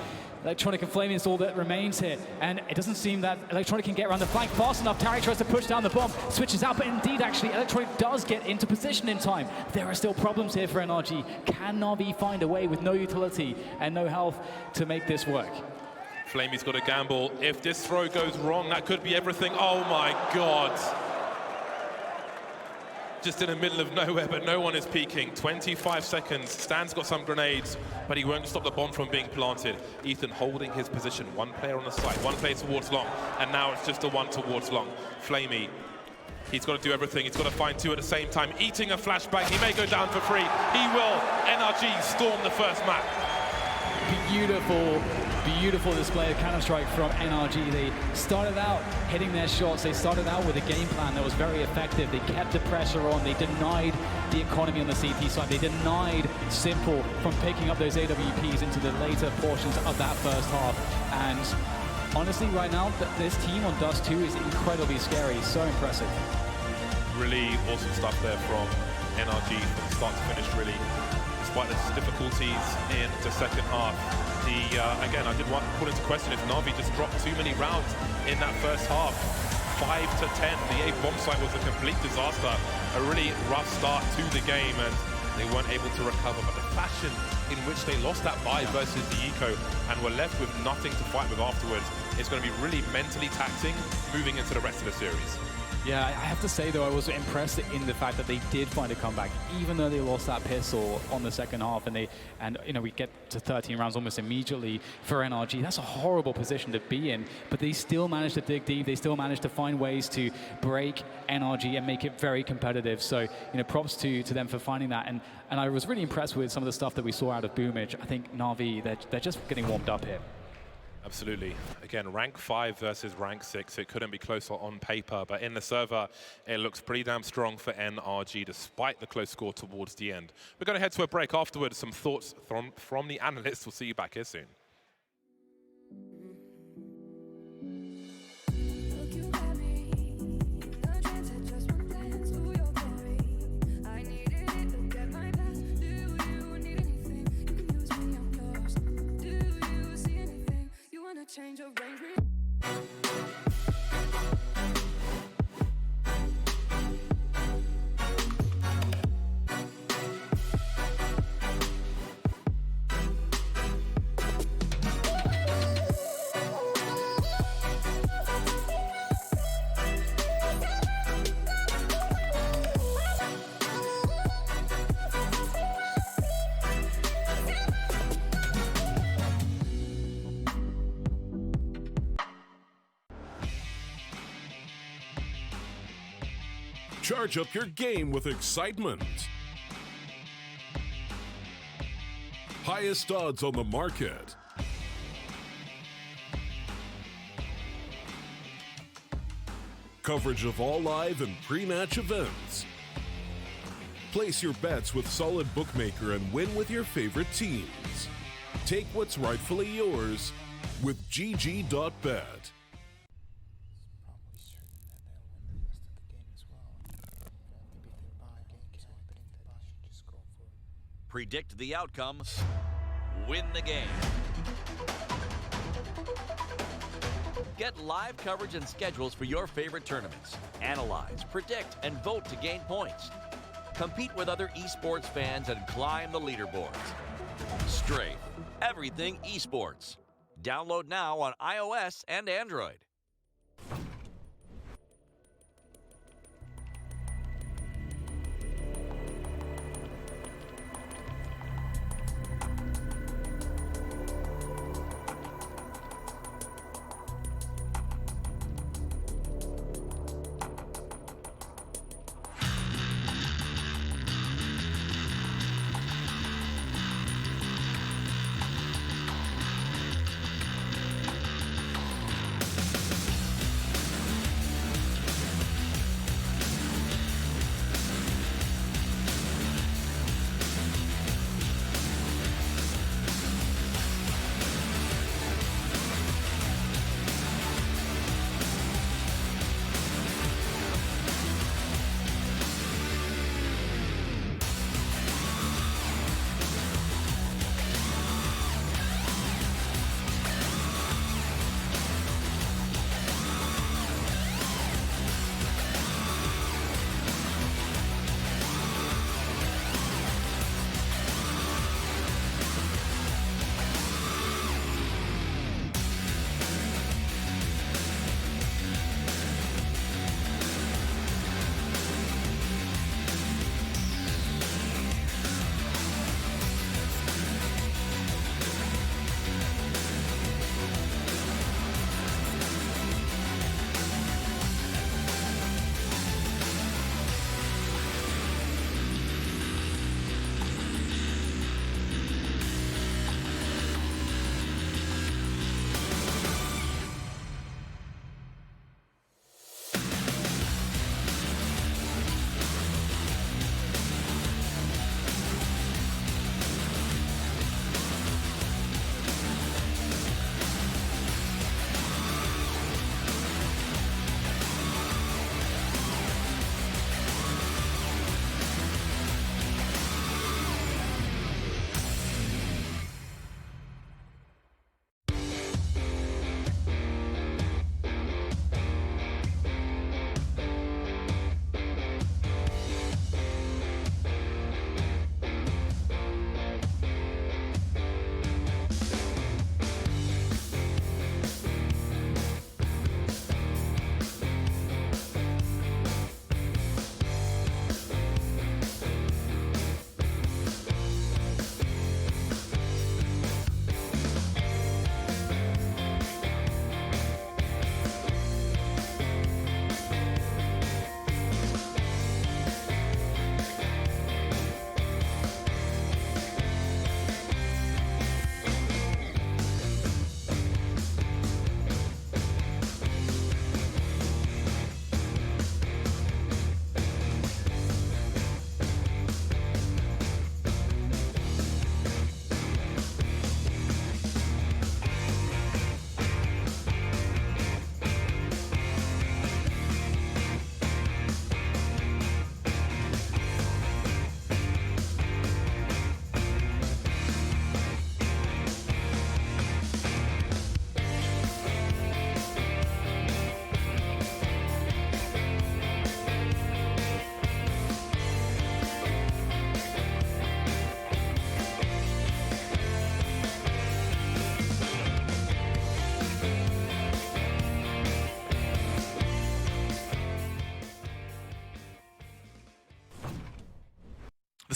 Electronic and Flamey is all that remains here, and it doesn't seem that Electronic can get around the flank fast enough. Tarek tries to push down the bomb, switches out, but indeed, actually, Electronic does get into position in time. There are still problems here for NRG. Can NAVI find a way with no utility and no health to make this work? Flamey's got a gamble. If this throw goes wrong, that could be everything. Oh my God. Just in the middle of nowhere, but no one is peeking. 25 seconds. Stan's got some grenades, but he won't stop the bomb from being planted. Ethan holding his position. One player on the side, one player towards long, and now it's just a one towards long. Flamey, he's got to do everything. He's got to find two at the same time. Eating a flashbang. He may go down for free. He will. NRG storm the first map. Beautiful, beautiful display of Counter-Strike from NRG. They started out hitting their shots. They started out with a game plan that was very effective. They kept the pressure on. They denied the economy on the CT side. They denied Simple from picking up those AWPs into the later portions of that first half. And honestly, right now, this team on Dust 2 is incredibly scary. So impressive. Really awesome stuff there from NRG from start to finish, really. Despite the difficulties in the second half. Again, I did want to put into question if NAVI just dropped too many rounds in that first half. 5 to 10. The A bomb site was a complete disaster. A really rough start to the game, and they weren't able to recover. But the fashion in which they lost that buy versus the Eco and were left with nothing to fight with afterwards is going to be really mentally taxing moving into the rest of the series. Yeah, I have to say, though, I was impressed in the fact that they did find a comeback, even though they lost that pistol on the second half, and you know, we get to 13 rounds almost immediately for NRG. That's a horrible position to be in, but they still managed to dig deep. They still managed to find ways to break NRG and make it very competitive. So, you know, props to them for finding that. And I was really impressed with some of the stuff that we saw out of Boomage. I think NAVI, they're just getting warmed up here. Absolutely. Again, rank 5 versus rank 6. It couldn't be closer on paper, but in the server, it looks pretty damn strong for NRG, despite the close score towards the end. We're going to head to a break afterwards. Some thoughts from the analysts. We'll see you back here soon. Change of range. Charge up your game with excitement. Highest odds on the market. Coverage of all live and pre-match events. Place your bets with Solid Bookmaker and win with your favorite teams. Take what's rightfully yours with GG.bet. Predict the outcome, win the game. Get live coverage and schedules for your favorite tournaments. Analyze, predict, and vote to gain points. Compete with other esports fans and climb the leaderboards. Strafe, everything esports. Download now on iOS and Android.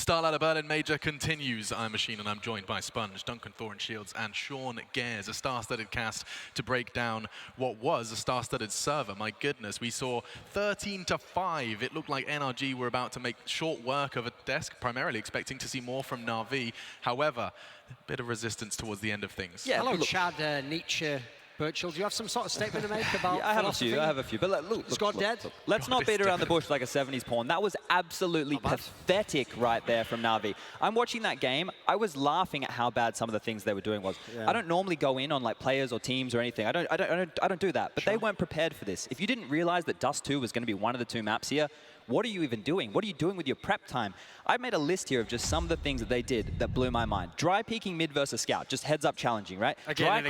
StarLadder Berlin Major continues. I'm Machine and I'm joined by Sponge, Duncan Thorin Shields and Sean Gares. A star-studded cast to break down what was a star-studded server. My goodness, we saw 13-5. It looked like NRG were about to make short work of a desk, primarily expecting to see more from NAVI. However, a bit of resistance towards the end of things. Yeah, hello, Chad, Nietzsche, Birchall. Do you have some sort of statement to make about I have a few. But look, Scott dead? Let's not beat around the bush like a 70s porn. That was absolutely pathetic right there from NAVI. I'm watching that game. I was laughing at how bad some of the things they were doing was. Yeah. I don't normally go in on like players or teams or anything. I don't do that. But they weren't prepared for this. If you didn't realize that Dust 2 was going to be one of the two maps here, what are you even doing? What are you doing with your prep time? I made a list here of just some of the things that they did that blew my mind. Dry peeking mid versus scout, just heads up challenging, right? Dry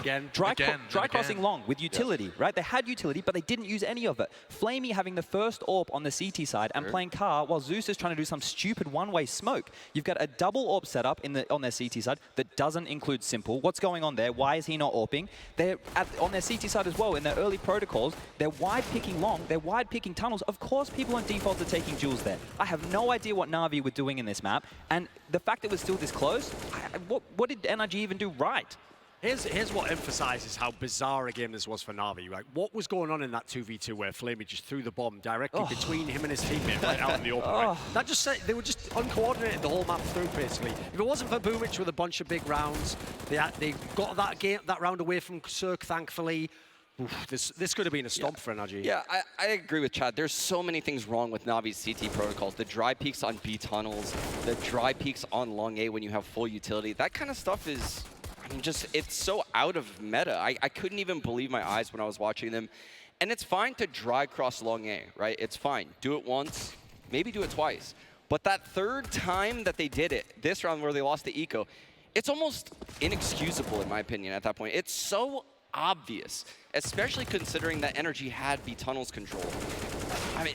crossing long with utility, right? They had utility, but they didn't use any of it. Flamey having the first AWP on the CT side and playing car while Zeus is trying to do some stupid one-way smoke. You've got a double AWP setup on their CT side that doesn't include Simple. What's going on there? Why is he not AWPing? They're on their CT side as well, in their early protocols, they're wide picking long, they're wide picking tunnels. Of course, people on default are taking duels there. I have no idea what NAVI were doing in this map, and the fact that it was still this close, what did NRG even do right? Here's what emphasizes how bizarre a game this was for NAVI. Right? What was going on in that 2v2 where Flamey just threw the bomb directly between him and his teammate right out in the open? Right? That just said they were just uncoordinated the whole map through, basically. If it wasn't for Boomich with a bunch of big rounds, they got that round away from Cirque, thankfully. Oof, this could have been a stomp for NRG. Yeah, I agree with Chad. There's so many things wrong with Navi's CT protocols. The dry peaks on B tunnels, the dry peaks on long A when you have full utility. That kind of stuff is, I mean, it's so out of meta. I couldn't even believe my eyes when I was watching them. And it's fine to dry cross long A, right? It's fine. Do it once, maybe do it twice. But that third time that they did it, this round where they lost the eco, it's almost inexcusable in my opinion at that point. It's so obvious, especially considering that NRG had B tunnels control. I mean,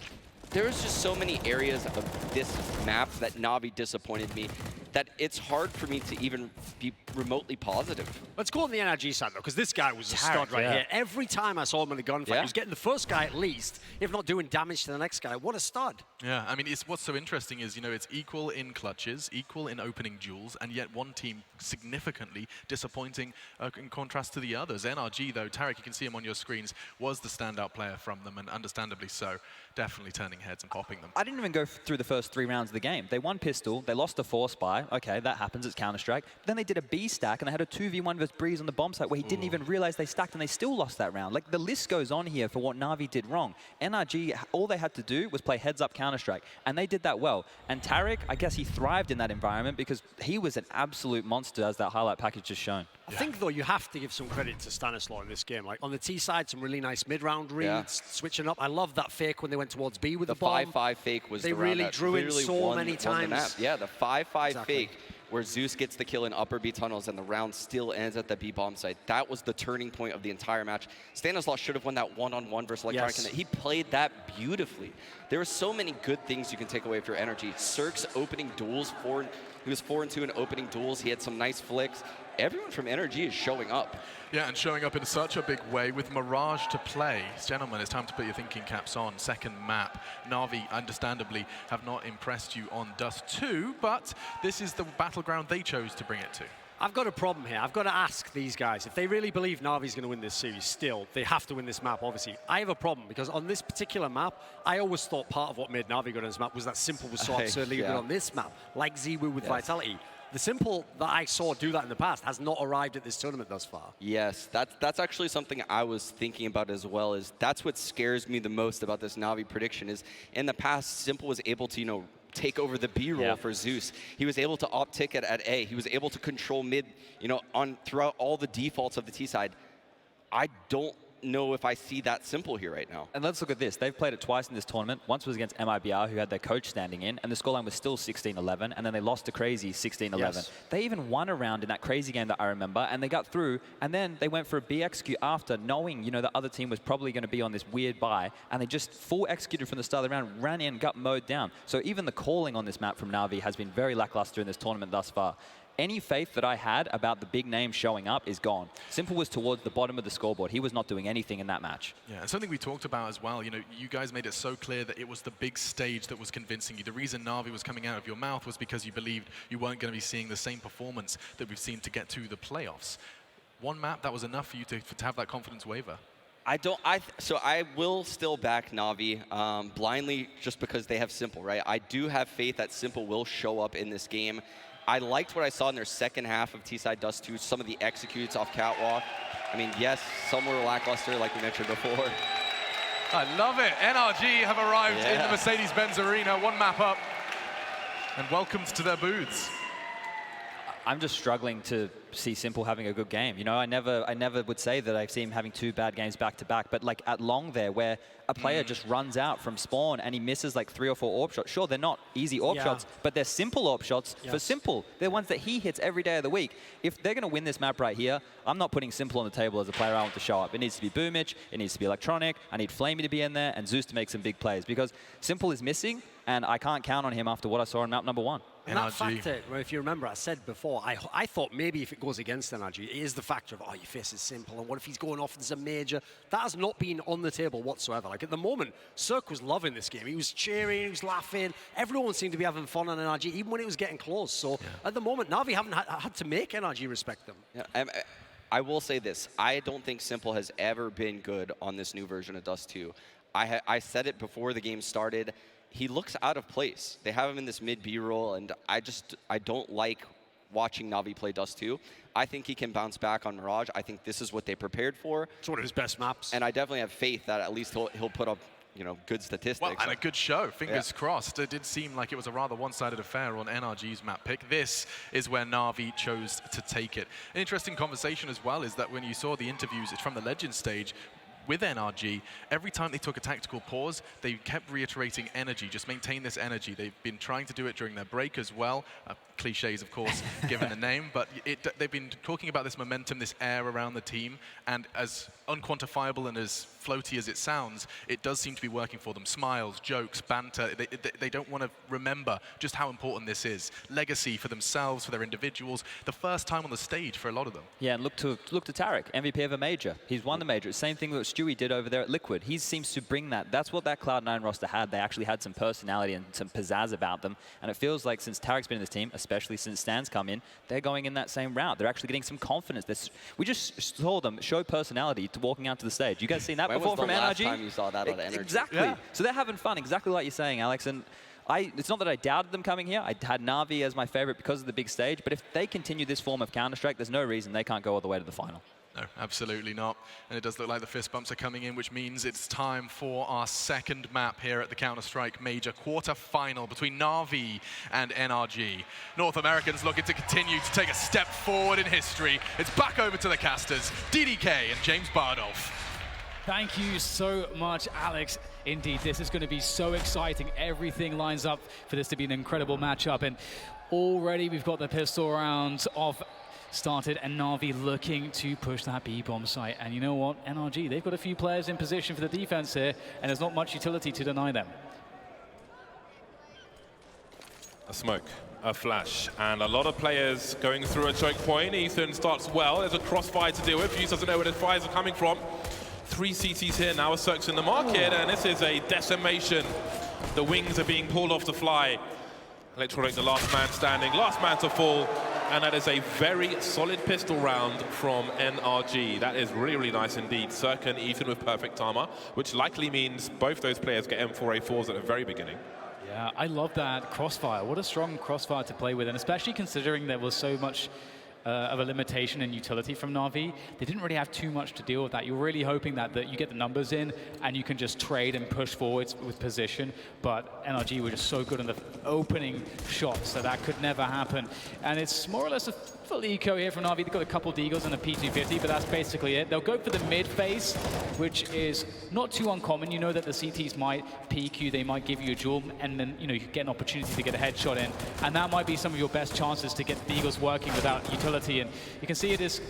there's just so many areas of this map that Navi disappointed me that it's hard for me to even be remotely positive. Let's go on the NRG side, though, because this guy was a stud right here. Every time I saw him in the gunfight, he was getting the first guy at least, if not doing damage to the next guy. What a stud. Yeah, I mean, what's so interesting is, you know, it's equal in clutches, equal in opening duels, and yet one team significantly disappointing in contrast to the others. NRG, though, Tarek, you can see him on your screens, was the standout player from them, and understandably so, definitely turning heads and popping them. I didn't even go through the first 3 rounds of the game. They won pistol, they lost a 4 spy. Okay, that happens, it's Counter-Strike. Then they did a B stack, and they had a 2v1 versus Breeze on the bomb site where he didn't even realize they stacked, and they still lost that round. Like, the list goes on here for what Navi did wrong. NRG, all they had to do was play heads-up Counter-Strike, and they did that well. And Tarek, I guess he thrived in that environment because he was an absolute monster, as that highlight package has shown. I think, though, you have to give some credit to Stanislaw in this game. Like, on the T side, some really nice mid-round reads, switching up. I love that fake when they went towards B with the bomb. 5-5 fake was they the round really that drew in so many won the times. map. Yeah, the 5-5 fake where Zeus gets the kill in upper B tunnels and the round still ends at the B bomb site. That was the turning point of the entire match. Stanislaw should have won that one-on-one versus Electronic. Yes. He played that beautifully. There are so many good things you can take away for NRG. Cirque's opening duels, he was 4-2 in opening duels. He had some nice flicks. Everyone from NRG is showing up. Yeah, and showing up in such a big way with Mirage to play. Gentlemen, it's time to put your thinking caps on. Second map. Navi, understandably, have not impressed you on Dust 2, but this is the battleground they chose to bring it to. I've got a problem here. I've got to ask these guys, if they really believe Navi's going to win this series, still, they have to win this map, obviously. I have a problem, because on this particular map, I always thought part of what made Navi good on this map was that Simple was so absurdly good on this map, like Ziwu with Vitality. The Simple that I saw do that in the past has not arrived at this tournament thus far. Yes, that's actually something I was thinking about as well. Is that's what scares me the most about this Navi prediction. Is in the past, Simple was able to, you know, take over the B role for Zeus. He was able to op ticket at A. He was able to control mid, you know, throughout all the defaults of the T side. I don't know if I see that Simple here right now. And let's look at this. They've played it twice in this tournament. Once was against MIBR, who had their coach standing in, and the scoreline was still 16-11, and then they lost to Crazy 16-11. Yes. They even won a round in that Crazy game that I remember, and they got through, and then they went for a B execute after, knowing, you know, the other team was probably going to be on this weird buy, and they just full executed from the start of the round, ran in, got mowed down. So even the calling on this map from Navi has been very lackluster in this tournament thus far. any faith that I had about the big name showing up is gone. Simple was towards the bottom of the scoreboard. He was not doing anything in that match. Yeah, and something we talked about as well, you know, you guys made it so clear that it was the big stage that was convincing you. The reason Navi was coming out of your mouth was because you believed you weren't going to be seeing the same performance that we've seen to get to the playoffs. One map, that was enough for you to have that confidence waver. So I will still back Navi blindly just because they have Simple, right? I do have faith that Simple will show up in this game. I liked what I saw in their second half of T-Side Dust 2, some of the executes off Catwalk. I mean, yes, some were lackluster, like we mentioned before. I love it. NRG have arrived in the Mercedes-Benz Arena, one map up, and welcomes to their booths. I'm just struggling to see Simple having a good game. You know, I never would say that I've seen him having 2 bad games back to back, but like at Long there, where a player just runs out from spawn and he misses like 3 or 4 AWP shots. Sure, they're not easy AWP shots, but they're Simple AWP shots for Simple. They're ones that he hits every day of the week. If they're going to win this map right here, I'm not putting Simple on the table as a player I want to show up. It needs to be Boomich, it needs to be Electronic, I need Flamey to be in there, and Zeus to make some big plays, because Simple is missing, and I can't count on him after what I saw on map number 1. And that factor, if you remember, I said before, I thought maybe if it goes against NRG, it is the factor of, oh, your face is Simple, and what if he's going off as a major? That has not been on the table whatsoever. Like, at the moment, Cirque was loving this game. He was cheering, he was laughing. Everyone seemed to be having fun on NRG, even when it was getting close. So, at the moment, Navi haven't had to make NRG respect them. Yeah, I will say this. I don't think Simple has ever been good on this new version of Dust 2. I said it before the game started. He looks out of place. They have him in this mid-B role, and I don't like watching Navi play Dust 2. I think he can bounce back on Mirage. I think this is what they prepared for. It's one of his best maps. And I definitely have faith that at least he'll put up, you know, good statistics. Well, and a good show. Fingers crossed. It did seem like it was a rather one-sided affair on NRG's map pick. This is where Navi chose to take it. An interesting conversation as well is that when you saw the interviews, it's from the Legends stage, with NRG, every time they took a tactical pause, they kept reiterating energy, just maintain this energy. They've been trying to do it during their break as well. Cliches, of course, given the name, but they've been talking about this momentum, this air around the team, and as unquantifiable and as floaty as it sounds, it does seem to be working for them. Smiles, jokes, banter. They don't want to remember just how important this is. Legacy for themselves, for their individuals. The first time on the stage for a lot of them. Yeah, and look to Tarek, MVP of a major. He's won the major. Same thing that Stewie did over there at Liquid. He seems to bring that. That's what that Cloud9 roster had. They actually had some personality and some pizzazz about them. And it feels like since Tarek's been in this team, especially since Stan's come in, they're going in that same route. They're actually getting some confidence. We just saw them show personality to walking out to the stage. You guys seen that before from NRG? When was the last time you saw that on NRG? Exactly. Yeah. So they're having fun, exactly like you're saying, Alex. And it's not that I doubted them coming here. I had Navi as my favorite because of the big stage. But if they continue this form of Counter-Strike, there's no reason they can't go all the way to the final. No, absolutely not. And it does look like the fist bumps are coming in, which means it's time for our second map here at the Counter-Strike Major quarter-final between Navi and NRG. North Americans looking to continue to take a step forward in history. It's back over to the casters, DDK and James Bardolph. Thank you so much, Alex. Indeed, this is going to be so exciting. Everything lines up for this to be an incredible matchup. And already we've got the pistol rounds off started, and Navi looking to push that B-bomb site. And you know what? NRG, they've got a few players in position for the defense here, and there's not much utility to deny them. A smoke, a flash, and a lot of players going through a choke point. Ethan starts well. There's a crossfire to deal with. Fuse doesn't know where the fires are coming from. 3 CTs here now. A Cirque's in the market, and this is a decimation. The wings are being pulled off the fly. Electronic, the last man standing, last man to fall. And that is a very solid pistol round from NRG. That is really, really nice indeed. Cirque and Ethan with perfect armor, which likely means both those players get M4A4s at the very beginning. Yeah, I love that crossfire. What a strong crossfire to play with, and especially considering there was so much of a limitation in utility from Navi. They didn't really have too much to deal with that. You're really hoping that you get the numbers in and you can just trade and push forwards with position, but NRG were just so good in the opening shots, so that could never happen. And it's more or less a full eco here from Navi. They've got a couple Deagles and a P250, but that's basically it. They'll go for the mid phase, which is not too uncommon. You know that the CTs might peek you, they might give you a jewel, and then you get an opportunity to get a headshot in, and that might be some of your best chances to get the Deagles working without utility. And you can see it is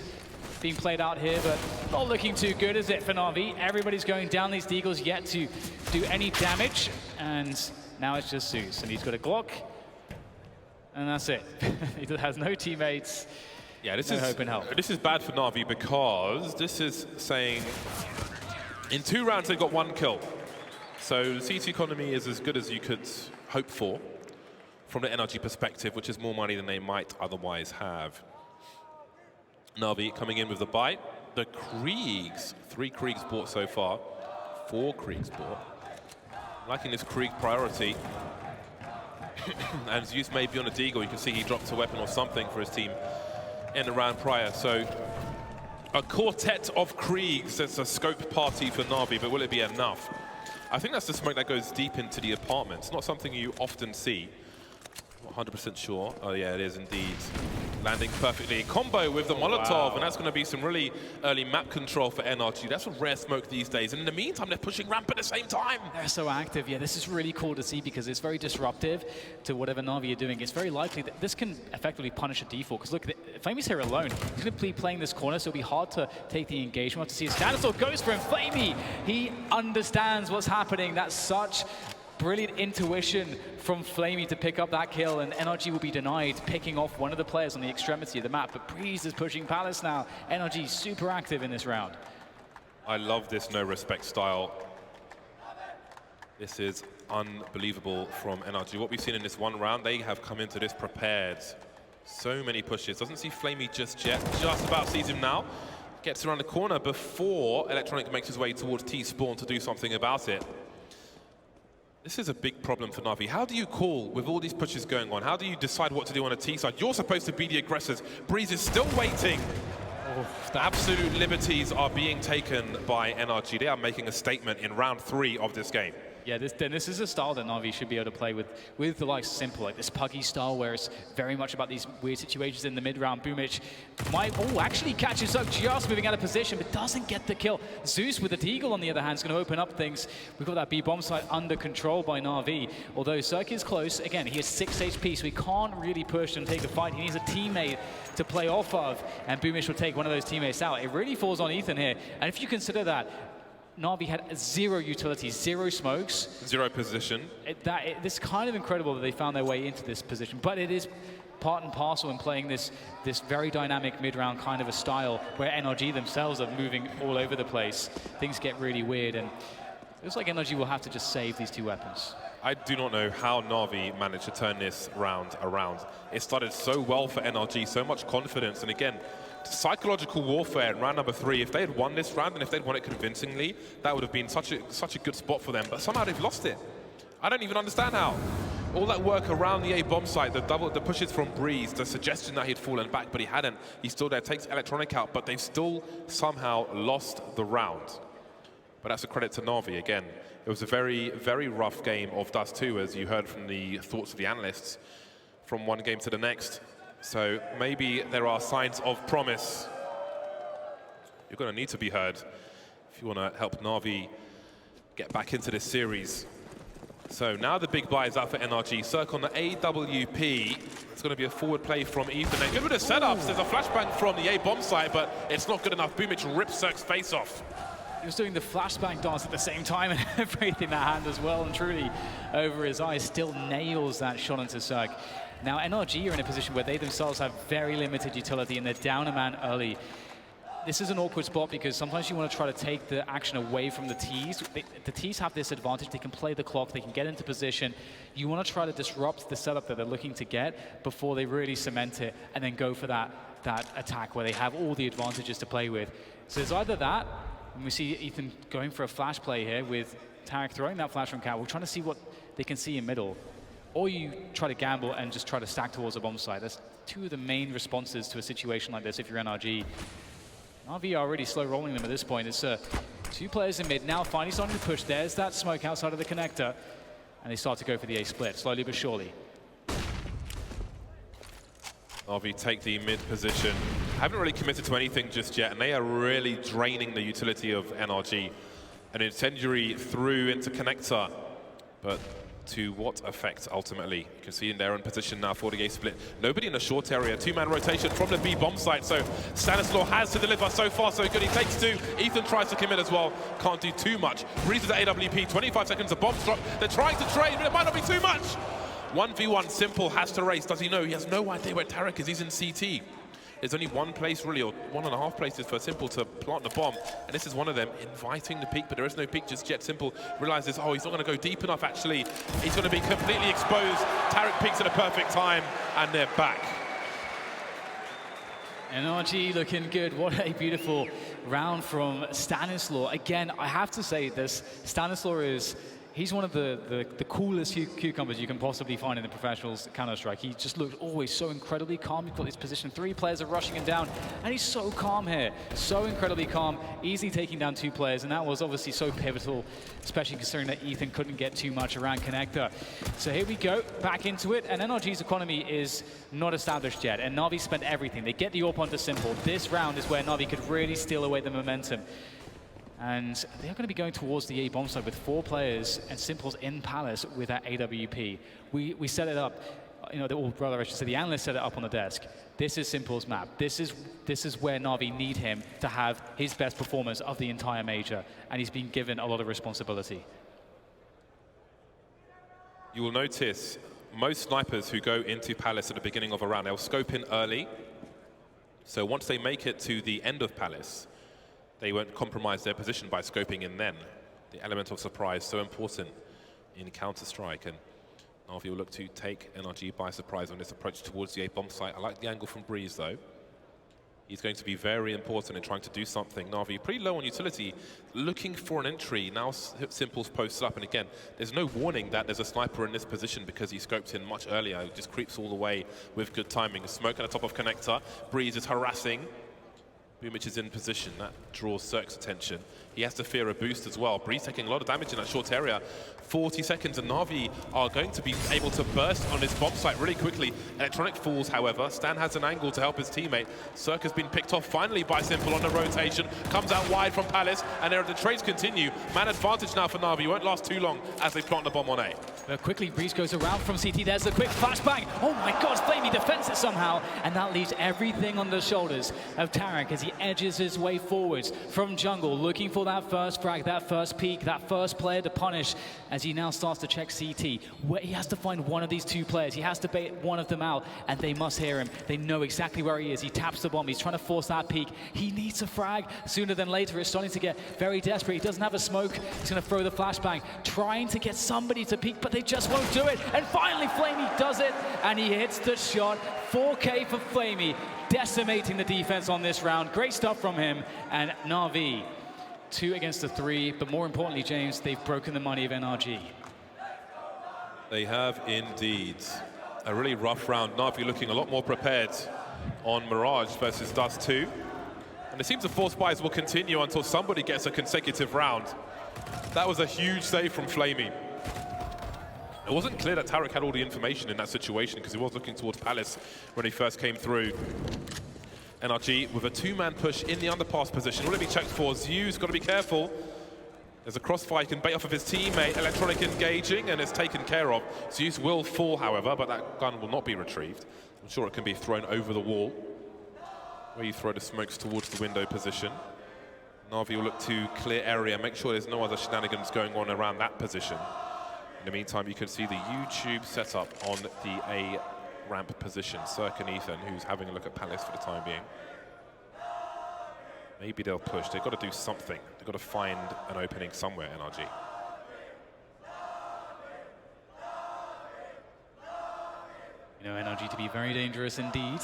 being played out here, but not looking too good, is it, for Navi? Everybody's going down these Deagles yet to do any damage, and now it's just Zeus, and he's got a Glock. And that's it. He has no teammates. Yeah, this no is hope in hell. This is bad for Navi because this is saying in 2 rounds they got 1 kill. So the CT economy is as good as you could hope for from the NRG perspective, which is more money than they might otherwise have. Navi coming in with the bite. The Kriegs, 3 Kriegs bought so far, 4 Kriegs bought. Liking this Krieg priority. And Zeus may be on a deagle. You can see he dropped a weapon or something for his team in the round prior. So a quartet of Kriegs. It's a scope party for Navi, but will it be enough? I think that's the smoke that goes deep into the apartments. Not something you often see. Not 100% sure. Oh yeah, it is indeed. Landing perfectly. Combo with the Molotov, wow. And that's going to be some really early map control for NRG. That's a rare smoke these days. And in the meantime, they're pushing ramp at the same time. They're so active. Yeah, this is really cool to see because it's very disruptive to whatever Navi are doing. It's very likely that this can effectively punish a default. Because look, Flamey's here alone. He's going to be playing this corner, so it'll be hard to take the engagement. We'll have to see his status or goes for him. Flamey, he understands what's happening. That's such brilliant intuition from Flamey to pick up that kill, and NRG will be denied picking off one of the players on the extremity of the map. But Breeze is pushing Palace now. NRG super active in this round. I love this no respect style. This is unbelievable from NRG. What we've seen in this 1 round, they have come into this prepared. So many pushes. Doesn't see Flamey just yet. Just about sees him now. Gets around the corner before Electronic makes his way towards T-Spawn to do something about it. This is a big problem for Navi. How do you call with all these pushes going on? How do you decide what to do on a T side? You're supposed to be the aggressors. Breeze is still waiting. The absolute liberties are being taken by NRG. They are making a statement in round 3 of this game. Yeah, this is a style that Navi should be able to play with the like simple, like this puggy style where it's very much about these weird situations in the mid-round. Boomich might, actually catches up just moving out of position, but doesn't get the kill. Zeus with the Deagle, on the other hand, is going to open up things. We've got that B-bomb site under control by Navi. Although Cirque is close, again, he has 6 HP, so he can't really push and take the fight. He needs a teammate to play off of, and Boomich will take one of those teammates out. It really falls on Ethan here. And if you consider that, Navi had 0 utility, 0 smokes. 0 position. This is kind of incredible that they found their way into this position, but it is part and parcel in playing this very dynamic mid-round kind of a style where NRG themselves are moving all over the place. Things get really weird, and it looks like NRG will have to just save these 2 weapons. I do not know how Navi managed to turn this round around. It started so well for NRG, so much confidence, and again, psychological warfare in round number 3. If they had won this round and if they'd won it convincingly, that would have been such a good spot for them. But somehow they've lost it. I don't even understand how. All that work around the A bomb site, the pushes from Breeze, the suggestion that he'd fallen back, but he hadn't. He's still there, takes Electronic out, but they've still somehow lost the round. But that's a credit to Navi again. It was a very, very rough game of Dust 2, as you heard from the thoughts of the analysts, from one game to the next. So maybe there are signs of promise. You're going to need to be heard if you want to help Navi get back into this series. So now the big buy is out for NRG. Cirque on the AWP. It's going to be a forward play from Ethan. And good with the setups. There's a flashbang from the A bomb site, but it's not good enough. Boomich rips Cirque's face off. He was doing the flashbang dance at the same time and everything that hand as well, and truly over his eyes still nails that shot into Cirque. Now NRG are in a position where they themselves have very limited utility and they're down a man early. This is an awkward spot because sometimes you want to try to take the action away from the Ts. The Ts have this advantage. They can play the clock. They can get into position. You want to try to disrupt the setup that they're looking to get before they really cement it and then go for that attack where they have all the advantages to play with. So it's either that, and we see Ethan going for a flash play here with Tarek throwing that flash from Cat. We're trying to see what they can see in middle. Or you try to gamble and just try to stack towards a bomb site. That's 2 of the main responses to a situation like this if you're NRG. NAVI are already slow rolling them at this point. It's 2 players in mid, now finally starting to push. There's that smoke outside of the connector. And they start to go for the A split, slowly but surely. NAVI take the mid position. Haven't really committed to anything just yet, and they are really draining the utility of NRG. An incendiary through into connector, but to what effect ultimately? You can see in their own position now for the A split. Nobody in the short area. 2-man rotation from the B bomb site. So Stanislaw has to deliver. So far so good. He takes 2. Ethan tries to commit as well. Can't do too much. Breeze to AWP. 25 seconds. A bomb drop. They're trying to trade, but it might not be too much. 1v1, Simple has to race. Does he know? He has no idea where Tarek is. He's in CT. There's only one place really, or 1.5 places for Simple to plant the bomb, and this is one of them, inviting the peek, but there is no peek just yet. Simple realizes, oh, he's not going to go deep enough actually. He's going to be completely exposed. Tarek peeks at a perfect time, and they're back. NRG looking good. What a beautiful round from Stanislaw. Again, I have to say this, Stanislaw he's one of the coolest cucumbers you can possibly find in the professionals Counter-Strike. He just looks always so incredibly calm. He's got his position. 3 players are rushing him down, and he's so calm here. So incredibly calm, easily taking down 2 players, and that was obviously so pivotal, especially considering that Ethan couldn't get too much around Connector. So here we go, back into it, and NRG's economy is not established yet, and Navi spent everything. They get the AWP onto Simple. This round is where Navi could really steal away the momentum. And they're going to be going towards the A bomb side with 4 players, and Simple's in Palace with that AWP. We set it up, you know, I should say the analyst set it up on the desk. This is Simple's map. This is where Navi need him to have his best performance of the entire major, and he's been given a lot of responsibility. You will notice most snipers who go into Palace at the beginning of a round, they'll scope in early. So once they make it to the end of Palace, they won't compromise their position by scoping in then. The element of surprise so important in Counter-Strike, and Navi will look to take NRG by surprise on this approach towards the A bomb site. I like the angle from Breeze though. He's going to be very important in trying to do something. Navi pretty low on utility, looking for an entry. Now Simple's posted up, and again, there's no warning that there's a sniper in this position because he scoped in much earlier. He just creeps all the way with good timing. Smoke at the top of Connector. Breeze is harassing. Boomich is in position. That draws Cirque's attention. He has to fear a boost as well. Breeze taking a lot of damage in that short area. 40 seconds, and Navi are going to be able to burst on this bomb site really quickly. Electronic falls, however. Stan has an angle to help his teammate. Cirque has been picked off finally by Simple on the rotation. Comes out wide from Palace, and there the trades continue. Man advantage now for Navi. Won't last too long as they plant the bomb on A. Quickly, Breeze goes around from CT. There's the quick flashbang. Oh my God, Flamey defends it somehow, and that leaves everything on the shoulders of Tarek as he edges his way forwards from jungle, looking for that first frag, that first peek, that first player to punish, as he now starts to check CT. Where he has to find one of these 2 players. He has to bait one of them out, and they must hear him. They know exactly where he is. He taps the bomb. He's trying to force that peek. He needs a frag sooner than later. It's starting to get very desperate. He doesn't have a smoke. He's going to throw the flashbang, trying to get somebody to peek, but they just won't do it. And finally, Flamey does it, and he hits the shot. 4K for Flamey, decimating the defense on this round. Great stuff from him. And Navi, 2 against the 3, but more importantly, James, they've broken the money of NRG. They have indeed. A really rough round. Navi looking a lot more prepared on Mirage versus Dust 2. And it seems the force buys will continue until somebody gets a consecutive round. That was a huge save from Flamey. It wasn't clear that Tarek had all the information in that situation because he was looking towards Palace when he first came through. NRG with a 2-man push in the underpass position. Will it be checked for? Zew's got to be careful. There's a crossfire, he can bait off of his teammate. Electronic engaging, and it's taken care of. Zeus will fall, however, but that gun will not be retrieved. I'm sure it can be thrown over the wall, where you throw the smokes towards the window position. Navi will look to clear area, make sure there's no other shenanigans going on around that position. In the meantime, you can see the YouTube setup on the A ramp position. Cirque and Ethan, who's having a look at Palace for the time being. Maybe they'll push. They've got to do something. They've got to find an opening somewhere, NRG. You know, NRG to be very dangerous indeed.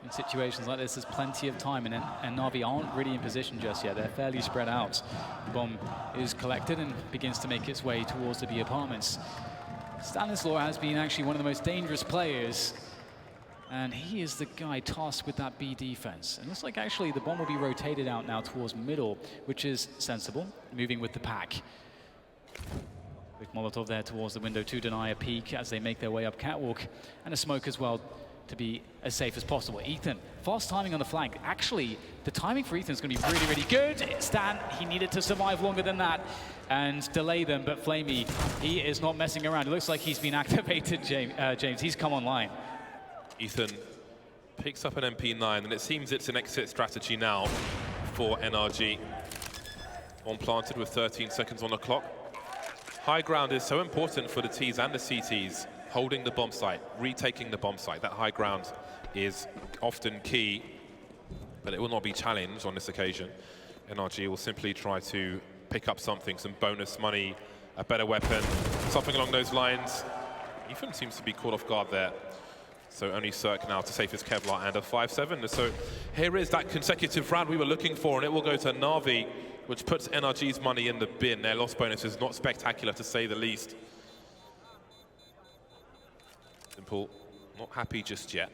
In situations like this, there's plenty of time, and Navi aren't really in position just yet. They're fairly spread out. The bomb is collected and begins to make its way towards the B apartments. Stanislaw has been actually one of the most dangerous players, and he is the guy tasked with that B defense. And it looks like actually the bomb will be rotated out now towards middle, which is sensible, moving with the pack. With Molotov there towards the window to deny a peek as they make their way up catwalk, and a smoke as well to be as safe as possible. Ethan, fast timing on the flank. Actually, the timing for Ethan is going to be really, really good. Stan, he needed to survive longer than that and delay them, but Flamey, he is not messing around. It looks like he's been activated, James. He's come online. Ethan picks up an MP9, and it seems it's an exit strategy now for NRG. One planted with 13 seconds on the clock. High ground is so important for the Ts and the CTs. holding the bomb site, retaking the bomb site. That high ground is often key, but it will not be challenged on this occasion. NRG will simply try to pick up something, some bonus money, a better weapon, something along those lines. Ethan seems to be caught off guard there. So only Cirque now to save his Kevlar and a 5-7. So here is that consecutive round we were looking for, and it will go to NAVI, which puts NRG's money in the bin. Their loss bonus is not spectacular, to say the least. Simple, not happy just yet,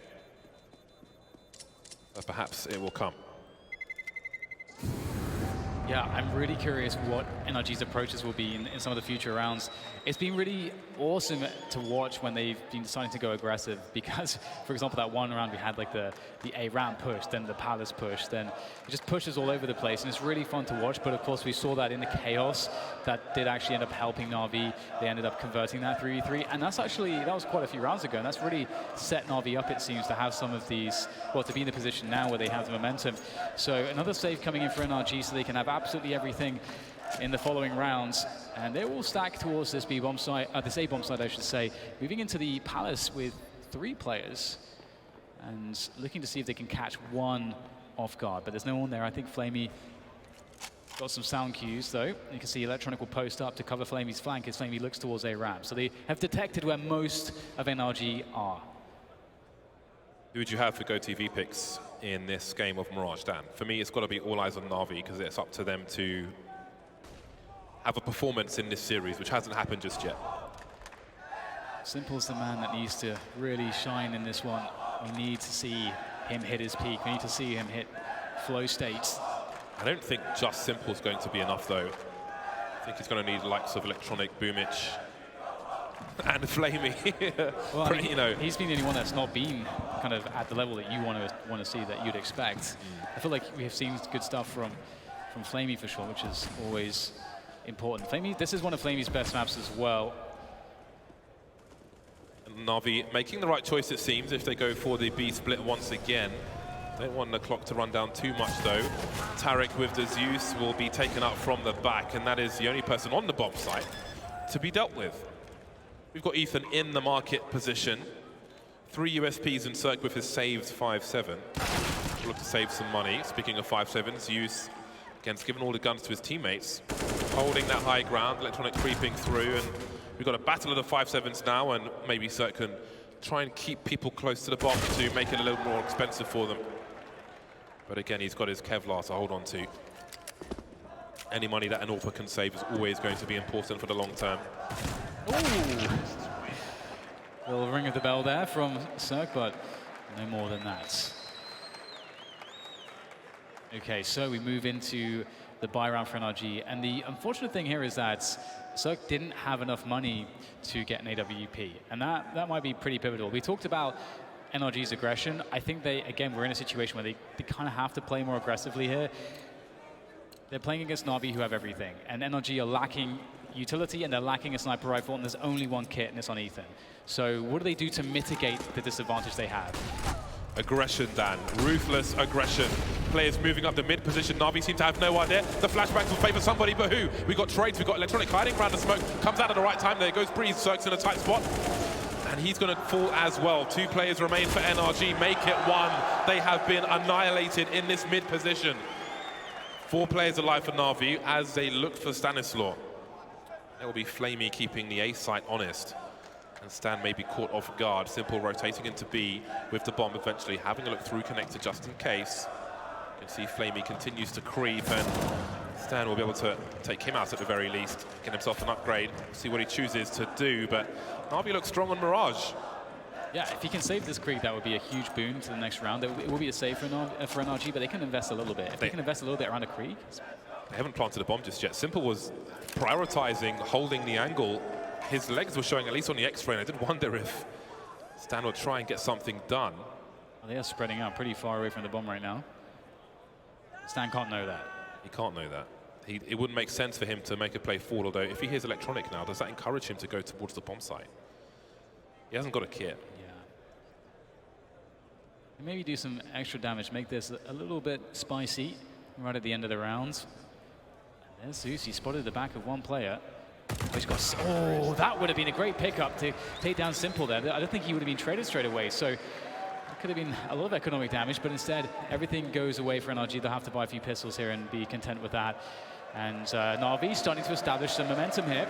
but perhaps it will come. Yeah, I'm really curious what NRG's approaches will be in some of the future rounds. It's been really awesome to watch when they've been deciding to go aggressive because, for example, that one round we had like the A ramp push, then the Palace push, then it just pushes all over the place, and it's really fun to watch. But of course, we saw that in the chaos that did actually end up helping NAVI. They ended up converting that 3v3, and that was quite a few rounds ago, and that's really set NAVI up, it seems, to have some of these, well, to be in the position now where they have the momentum. So another save coming in for NRG so they can have absolutely everything in the following rounds, and they will stack towards this B-bomb site, this A-bomb site, I should say, moving into the Palace with 3 players and looking to see if they can catch one off guard, but there's no one there. I think Flamey got some sound cues, though. You can see Electronic will post up to cover Flamey's flank as Flamey looks towards A ramp. So they have detected where most of NRG are. Who would you have for GoTV picks in this game of Mirage, Dan? For me, it's got to be all eyes on NAVI, because it's up to them to have a performance in this series, which hasn't happened just yet. Simple's the man that needs to really shine in this one. We need to see him hit his peak. We need to see him hit flow states. I don't think just Simple's going to be enough, though. I think he's going to need the likes of Electronic, Boomich, and Flamey. Well, I mean, he's been the only one that's not been kind of at the level that you want to see, that you'd expect. I feel like we have seen good stuff from Flamey for sure, which is always important. Flamey, this is one of Flamey's best maps as well. NAVI making the right choice, it seems, if they go for the B split once again. Don't want the clock to run down too much, though. Tarek with the Zeus will be taken up from the back, and that is the only person on the bomb site to be dealt with. We've got Ethan in the market position. 3 USPs and Cirque with his saved 5-7. We'll look to save some money. Speaking of 5-7, Zeus, again, giving all the guns to his teammates. Holding that high ground, Electronic creeping through, and we've got a battle of the 5-7s now, and maybe Cirque can try and keep people close to the bomb to make it a little more expensive for them. But again, he's got his Kevlar to hold on to. Any money that an AWPer can save is always going to be important for the long term. Ooh. Little ring of the bell there from Cirque, but no more than that. Okay, so we move into the buy round for NRG, and the unfortunate thing here is that Cirque didn't have enough money to get an AWP, and that might be pretty pivotal. We talked about NRG's aggression. I think we're in a situation where they kind of have to play more aggressively here. They're playing against NAVI, who have everything, and NRG are lacking utility, and they're lacking a sniper rifle, and there's only one kit, and it's on Ethan. So what do they do to mitigate the disadvantage they have? Aggression, Dan. Ruthless aggression. Players moving up the mid position. NAVI seem to have no idea. The flashbacks will favor somebody, but who? We got trades, we got Electronic hiding around the smoke. Comes out at the right time. There goes Breeze. Cirque's in a tight spot. And he's going to fall as well. 2 players remain for NRG. Make it 1. They have been annihilated in this mid position. 4 players alive for NAVI as they look for Stanislaw. It will be Flamey keeping the A site honest. And Stan may be caught off guard. Simple rotating into B with the bomb eventually. Having a look through connector just in case. You can see Flamey continues to creep, and Stan will be able to take him out at the very least. Get himself an upgrade. See what he chooses to do, but NAVI looks strong on Mirage. Yeah, if he can save this creep, that would be a huge boon to the next round. It will be a save for NRG, but they can invest a little bit. If they can invest a little bit around a creep. They haven't planted a bomb just yet. Simple was prioritizing holding the angle. His legs were showing at least on the X-ray, and I did wonder if Stan would try and get something done. Well, they are spreading out pretty far away from the bomb right now. Stan can't know that. He can't know that. It wouldn't make sense for him to make a play forward, although if he hears Electronic now, does that encourage him to go towards the bomb site? He hasn't got a kit. Yeah. And maybe do some extra damage, make this a little bit spicy right at the end of the round. And there's Zeus. He spotted the back of one player. He's got, oh, that would have been a great pickup to take down Simple there. I don't think he would have been traded straight away. So it could have been a lot of economic damage, but instead everything goes away for NRG. They'll have to buy a few pistols here and be content with that. And NAVI starting to establish some momentum here.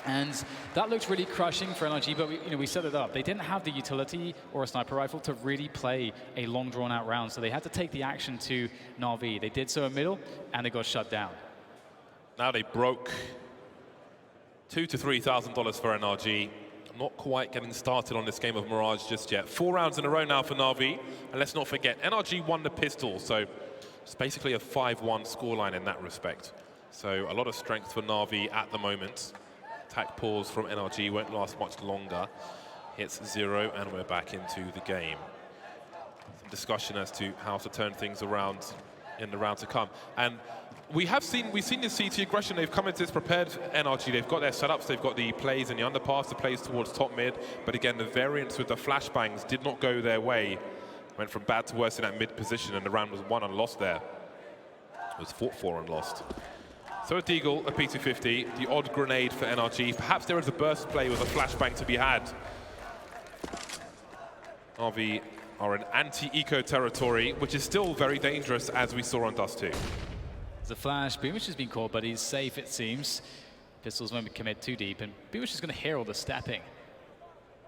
And that looks really crushing for NRG, but we set it up. They didn't have the utility or a sniper rifle to really play a long, drawn-out round, so they had to take the action to NAVI. They did so in middle, and they got shut down. Now they broke $2,000 to $3,000 for NRG. Not quite getting started on this game of Mirage just yet. 4 rounds in a row now for NAVI, and let's not forget, NRG won the pistol, so it's basically a 5-1 scoreline in that respect. So a lot of strength for NAVI at the moment. Attack pause from NRG won't last much longer. Hits 0, and we're back into the game. Some discussion as to how to turn things around in the round to come. And we've seen this CT aggression. They've come into this prepared NRG. They've got their setups. They've got the plays in the underpass, the plays towards top mid. But again, the variance with the flashbangs did not go their way. Went from bad to worse in that mid position, and the round was won and lost there. It was fought for and lost. So a Deagle, a P250, the odd grenade for NRG. Perhaps there is a burst play with a flashbang to be had. NAVI are in anti-eco territory, which is still very dangerous, as we saw on Dust 2. There's a flash. Boomich has been caught, but he's safe, it seems. Pistols won't commit too deep, and Boomich is going to hear all the stepping.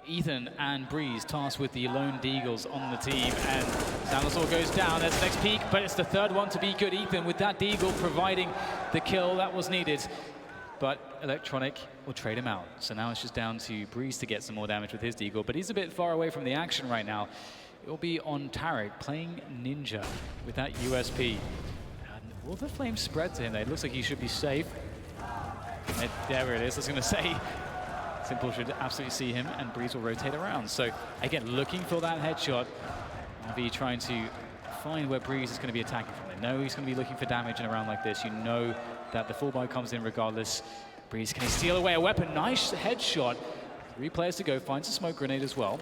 Ethan and Breeze tasked with the lone Deagles on the team, and Salazar goes down. There's the next peak, but it's the third one to be good. Ethan with that Deagle providing the kill that was needed, but Electronic will trade him out. So now it's just down to Breeze to get some more damage with his Deagle, but he's a bit far away from the action right now. It will be on Tarek playing Ninja with that USP. And will the flame spread to him? It looks like he should be safe. And there it is. I was going to say, Simple should absolutely see him, and Breeze will rotate around. So again, looking for that headshot. NAVI trying to find where Breeze is going to be attacking from. They know he's going to be looking for damage in a round like this. You know that the full buy comes in regardless. Breeze, can he steal away a weapon? Nice headshot. 3 players to go. Finds a smoke grenade as well.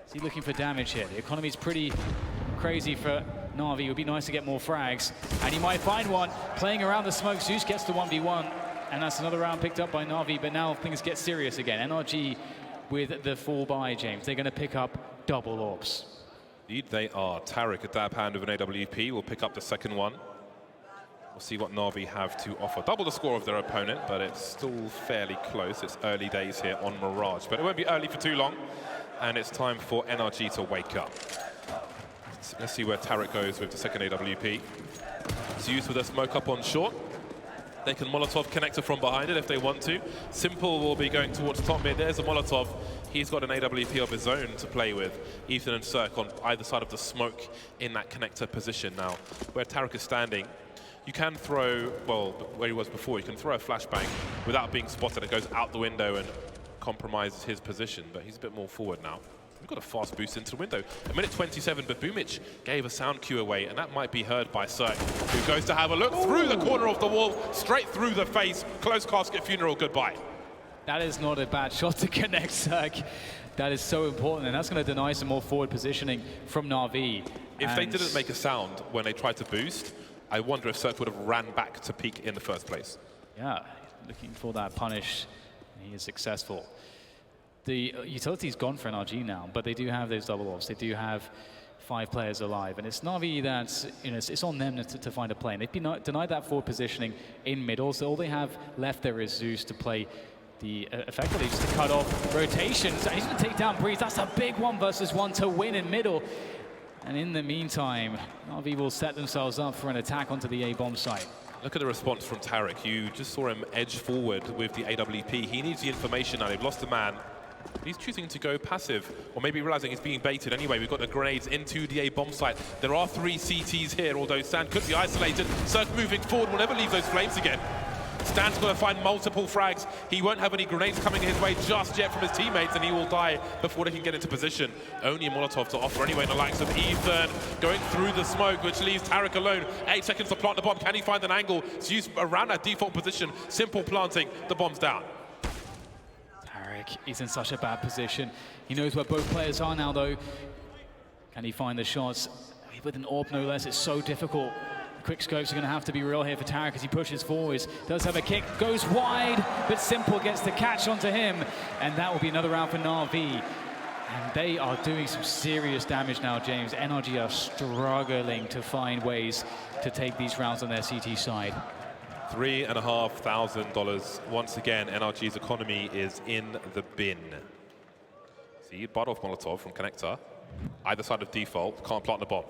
Is he looking for damage here? The economy's pretty crazy for NAVI. It would be nice to get more frags, and he might find one. Playing around the smoke, Zeus gets the 1v1. And that's another round picked up by NAVI, but now things get serious again. NRG with the full buy, James. They're going to pick up double orbs. Indeed they are. Tarek, a dab hand of an AWP, will pick up the second one. We'll see what NAVI have to offer. Double the score of their opponent, but it's still fairly close. It's early days here on Mirage, but it won't be early for too long. And it's time for NRG to wake up. Let's see where Tarek goes with the second AWP. Zeus with a smoke up on short. They can Molotov connector from behind it if they want to. Simple will be going towards top mid. There's a Molotov. He's got an AWP of his own to play with. Ethan and Cirque on either side of the smoke in that connector position. Now, where Tarek is standing, you can throw, well, where he was before, you can throw a flashbang without being spotted. It goes out the window and compromises his position, but he's a bit more forward now. We've got a fast boost into the window. 1:27, but Boomich gave a sound cue away, and that might be heard by Cirque, who goes to have a look through the corner of the wall, straight through the face. Close casket funeral, goodbye. That is not a bad shot to connect, Cirque. That is so important, and that's going to deny some more forward positioning from NAVI. If they didn't make a sound when they tried to boost, I wonder if Cirque would have ran back to peek in the first place. Yeah, looking for that punish. He is successful. The utility's gone for NRG now, but they do have those double offs. They do have 5 players alive, and it's NAVI that's, it's on them to find a play. And they've been denied that forward positioning in middle, so all they have left there is Zeus to play the effectively just to cut off rotations. And he's going to take down Breeze. That's a big 1v1 to win in middle. And in the meantime, NAVI will set themselves up for an attack onto the A-bomb site. Look at the response from Tarek. You just saw him edge forward with the AWP. He needs the information now. They've lost a man. He's choosing to go passive, or maybe realizing he's being baited. Anyway, we've got the grenades into the A-bomb site. There are 3 CTs here, although Stan could be isolated. Cirque moving forward will never leave those flames again. Stan's going to find multiple frags. He won't have any grenades coming his way just yet from his teammates, and he will die before they can get into position. Only a Molotov to offer anyway, the likes of Ethan going through the smoke, which leaves Tarek alone. 8 seconds to plant the bomb. Can he find an angle? It's used around that default position. Simple planting. The bomb's down. He's in such a bad position. He knows where both players are now, though. Can he find the shots? With an AWP, no less, it's so difficult. quick scopes are going to have to be real here for Tarek as he pushes forwards. Does have a kick, goes wide, but Simple gets the catch onto him. And that will be another round for NAVI. And they are doing some serious damage now, James. NRG are struggling to find ways to take these rounds on their CT side. $3,500. Once again, NRG's economy is in the bin. See, butt off Molotov from Connector. Either side of default, can't plant the bomb.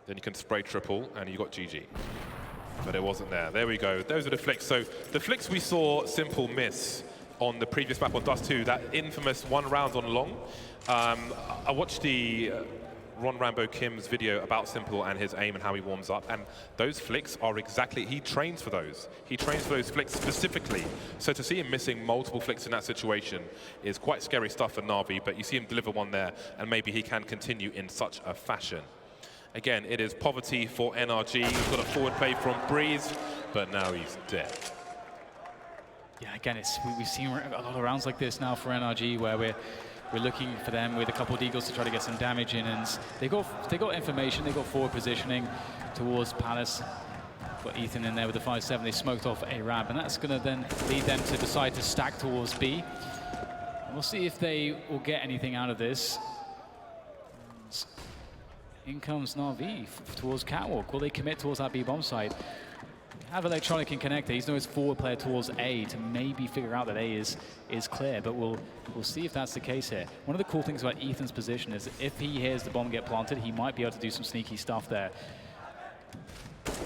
Then you can spray triple, and you got GG. But it wasn't there. There we go. Those are the flicks. So the flicks we saw Simple miss on the previous map on Dust 2, that infamous 1 round on long. I watched the Ron Rambo Kim's video about Simple and his aim and how he warms up, and those flicks are exactly, he trains for those. He trains for those flicks specifically. So to see him missing multiple flicks in that situation is quite scary stuff for NAVI, but you see him deliver one there, and maybe he can continue in such a fashion. Again, it is poverty for NRG. He's got a forward play from Breeze, but now he's dead. Yeah, again, we've seen a lot of rounds like this now for NRG where we're looking for them with a couple of deagles to try to get some damage in, and they got information, they got forward positioning towards Palace. Got Ethan in there with the 5-7, they smoked off a ramp, and that's going to then lead them to decide to stack towards B. And we'll see if they will get anything out of this. In comes NAVI towards Catwalk. Will they commit towards that B bomb site? Have Electronic and Connector. He's no his forward player towards A to maybe figure out that A is clear, but we'll see if that's the case here. One of the cool things about Ethan's position is if he hears the bomb get planted, he might be able to do some sneaky stuff there.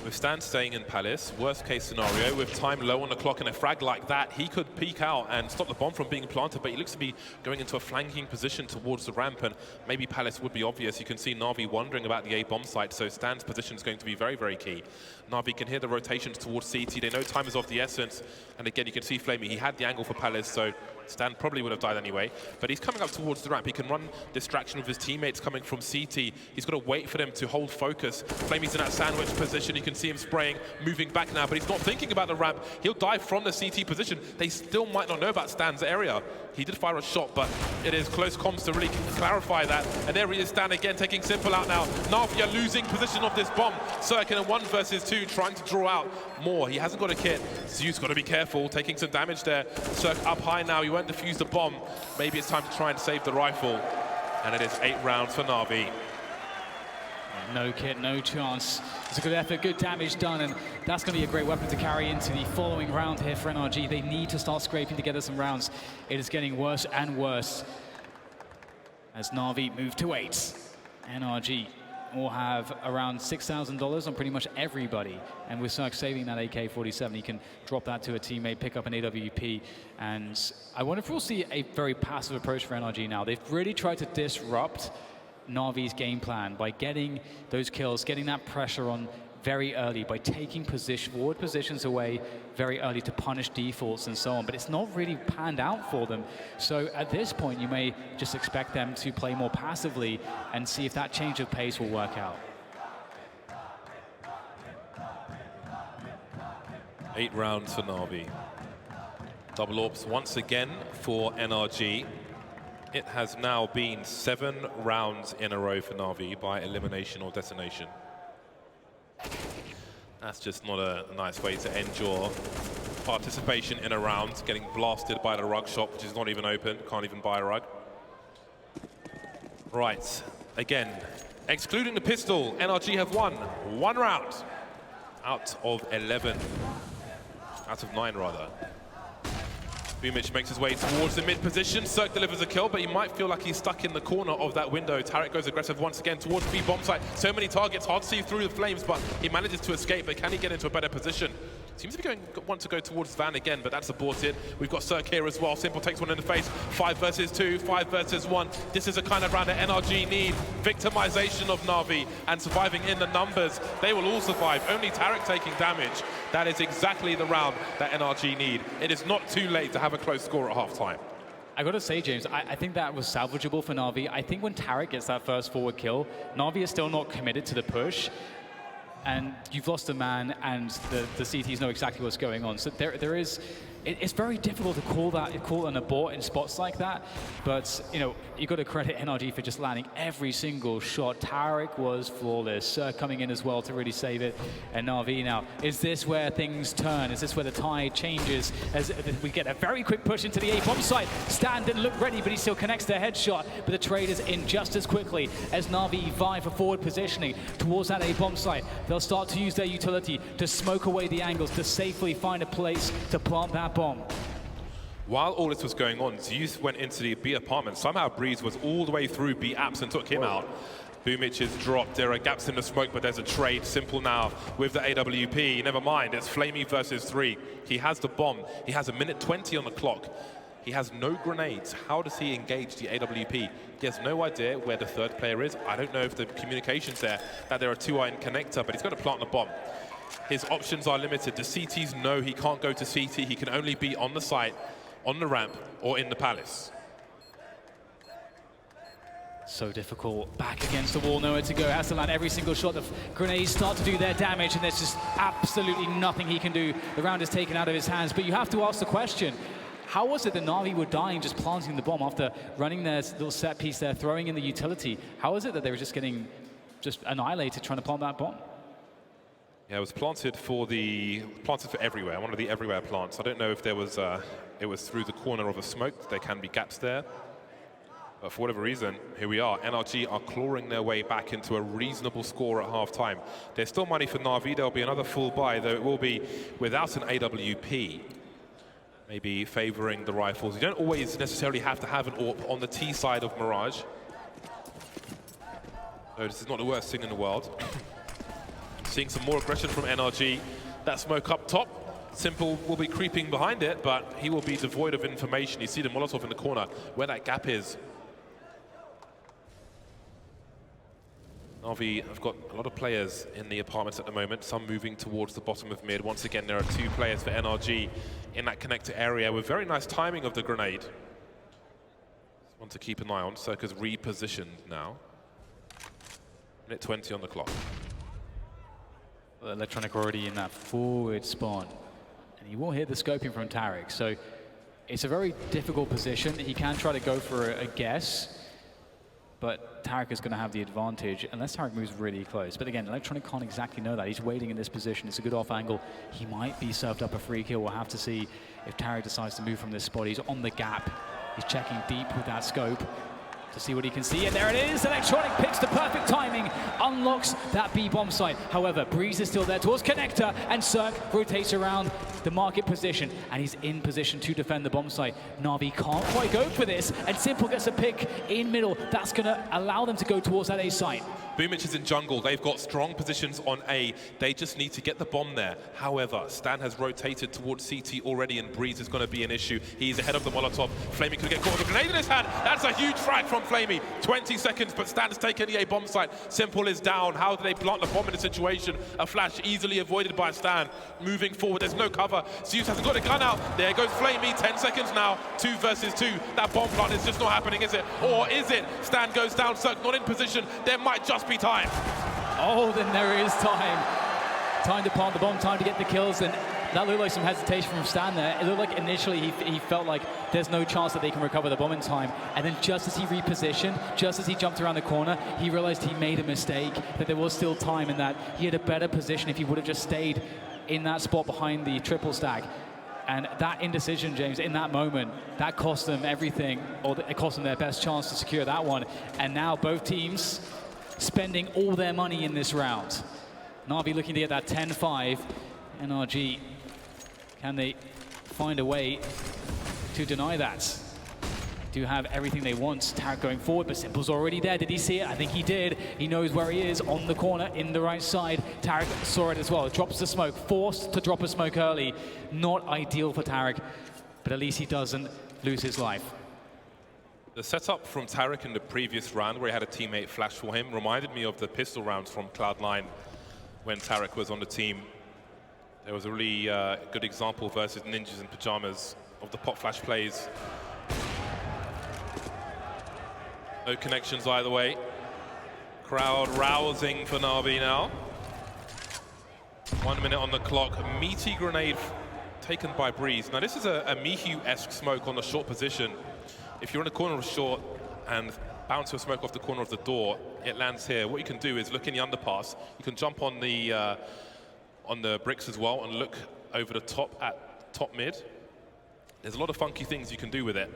With Stan staying in Palace, worst case scenario, with time low on the clock and a frag like that, he could peek out and stop the bomb from being planted, but he looks to be going into a flanking position towards the ramp, and maybe Palace would be obvious. You can see NAVI wondering about the A bomb site, so Stan's position is going to be very, very key. NAVI can hear the rotations towards CT. They know time is of the essence, and again, you can see Flamey. He had the angle for Palace, so Stan probably would have died anyway, but he's coming up towards the ramp. He can run distraction with his teammates coming from CT. He's got to wait for them to hold focus. Flamey's in that sandwich position. You can see him spraying, moving back now, but he's not thinking about the ramp. He'll die from the CT position. They still might not know about Stan's area. He did fire a shot, but it is close comms to really clarify that. And there he is, Stan again, taking Simple out now. NAVI are losing position of this bomb. Circ in a 1 versus 2, trying to draw out more. He hasn't got a kit. Zeus got to be careful, taking some damage there. Circ up high now. He won't defuse the bomb. Maybe it's time to try and save the rifle. And it is 8 rounds for NAVI. No kit, no chance. It's a good effort, good damage done, and that's going to be a great weapon to carry into the following round here for NRG. They need to start scraping together some rounds. It is getting worse and worse as NAVI move to 8. NRG will have around $6,000 on pretty much everybody, and with Cirque saving that AK-47, he can drop that to a teammate, pick up an AWP, and I wonder if we'll see a very passive approach for NRG now. They've really tried to disrupt NAVI's game plan by getting those kills, getting that pressure on very early, by taking forward positions away very early to punish defaults and so on, but it's not really panned out for them. So at this point, you may just expect them to play more passively and see if that change of pace will work out. 8 rounds for NAVI. Double ops once again for NRG. It has now been 7 rounds in a row for NAVI by elimination or detonation. That's just not a nice way to end your participation in a round, getting blasted by the rug shop, which is not even open, can't even buy a rug. Right, again, excluding the pistol, NRG have won 1 round out of 11. Out of 9, rather. Bumich makes his way towards the mid position. Cirque delivers a kill, but he might feel like he's stuck in the corner of that window. Tarek goes aggressive once again towards B bomb site. So many targets, hard to see through the flames, but he manages to escape. But can he get into a better position? Seems to be want to go towards Van again, but that's aborted. We've got Cirque here as well. Simple takes one in the face. 5 versus 2, 5 versus 1. This is a kind of round that NRG need. Victimization of NAVI and surviving in the numbers. They will all survive. Only Tarek taking damage. That is exactly the round that NRG need. It is not too late to have a close score at halftime. I got to say, James, I think that was salvageable for NAVI. I think when Tarek gets that first forward kill, NAVI is still not committed to the push. And you've lost a man, and the CTs know exactly what's going on. So there is it's very difficult to call an abort in spots like that. But you know, you got to credit NRG for just landing every single shot. Tarek was flawless, coming in as well to really save it. And NAVI now, is this where things turn? Is this where the tide changes? As we get a very quick push into the A bomb site. Stan didn't look ready, but he still connects the headshot. But the trade is in just as quickly as NAVI vie for forward positioning towards that A bomb site. They'll start to use their utility to smoke away the angles, to safely find a place to plant that bomb. While all this was going on, Zeus went into the B apartment. Somehow Breeze was all the way through B apps and took him out. Boomich is dropped. There are gaps in the smoke, but there's a trade. Simple now with the AWP. Never mind, it's Flamey versus 3. He has the bomb. He has 1:20 on the clock. He has no grenades. How does he engage the AWP? He has no idea where the third player is. I don't know if the communication's there, that there are 2 iron connector, but he's got to plant the bomb. His options are limited. The CTs know he can't go to CT. He can only be on the site, on the ramp, or in the palace. So difficult, back against the wall, nowhere to go. Has to land every single shot. The grenades start to do their damage, and there's just absolutely nothing he can do. The round is taken out of his hands, but you have to ask the question, how was it that NAVI were dying just planting the bomb after running their little set piece there, throwing in the utility? How is it that they were just getting annihilated trying to plant that bomb? Yeah, it was planted for everywhere, one of the everywhere plants. I don't know if there was, it was through the corner of a smoke. There can be gaps there. But for whatever reason, here we are. NRG are clawing their way back into a reasonable score at half-time. There's still money for NAVI. There'll be another full buy, though it will be without an AWP. Maybe favoring the rifles. You don't always necessarily have to have an AWP on the T side of Mirage. So this is not the worst thing in the world. Seeing some more aggression from NRG. That smoke up top. Simple will be creeping behind it, but he will be devoid of information. You see the Molotov in the corner, where that gap is. NAVI have got a lot of players in the apartments at the moment, some moving towards the bottom of mid. Once again, there are 2 players for NRG in that connector area with very nice timing of the grenade. One to keep an eye on. Circa's repositioned now. 1:20 on the clock. Well, Electronic already in that forward spawn. And he will hit the scoping from Tarek. So it's a very difficult position. He can try to go for a guess, but Tarek is going to have the advantage unless Tarek moves really close. But again, Electronic can't exactly know that. He's waiting in this position. It's a good off angle. He might be served up a free kill. We'll have to see if Tarek decides to move from this spot. He's on the gap. He's checking deep with that scope to see what he can see, and there it is. Electronic picks the perfect timing, unlocks that B bomb site. However, Breeze is still there towards connector, and Cirque rotates around the market position, and he's in position to defend the bomb site. NAVI can't quite go for this, and Simple gets a pick in middle. That's going to allow them to go towards that A site. Boomich is in jungle. They've got strong positions on A. They just need to get the bomb there. However, Stan has rotated towards CT already, and Breeze is going to be an issue. He's ahead of the Molotov. Flamey could get caught with a grenade in his hand. That's a huge frag from Flamey. 20 seconds, but Stan's taken the A bomb site. Simple is down. How do they plant the bomb in a situation? A flash easily avoided by Stan. Moving forward, there's no cover. Zeus hasn't got a gun out. There goes Flamey. 10 seconds now. 2 versus 2. That bomb plant is just not happening, is it? Or is it? Stan goes down. Cirque not in position. There might just be time. Oh, then there is time. Time to plant the bomb, time to get the kills, and that looked like some hesitation from Stan there. It looked like initially he felt like there's no chance that they can recover the bomb in time, and then just as he repositioned, just as he jumped around the corner, he realized he made a mistake, that there was still time, and that he had a better position if he would have just stayed in that spot behind the triple stack. And that indecision, James, in that moment, that cost them everything, or it cost them their best chance to secure that one. And now both teams spending all their money in this round. NAVI looking to get that 10-5. NRG, can they find a way to deny that? Do have everything they want. Tarek going forward, but Simple's already there. Did he see it? I think he did. He knows where he is, on the corner, in the right side. Tarek saw it as well. Drops the smoke, forced to drop a smoke early. Not ideal for Tarek, but at least he doesn't lose his life. The setup from Tarek in the previous round, where he had a teammate flash for him, reminded me of the pistol rounds from Cloud9 when Tarek was on the team. There was a really good example versus Ninjas in Pajamas of the pop flash plays. No connections either way. Crowd rousing for NAVI now. 1 minute on the clock. A meaty grenade taken by Breeze. Now this is a Mihu-esque smoke on the short position. If you're in the corner of short and bounce your smoke off the corner of the door, it lands here. What you can do is look in the underpass. You can jump on the bricks as well and look over the top at top mid. There's a lot of funky things you can do with it.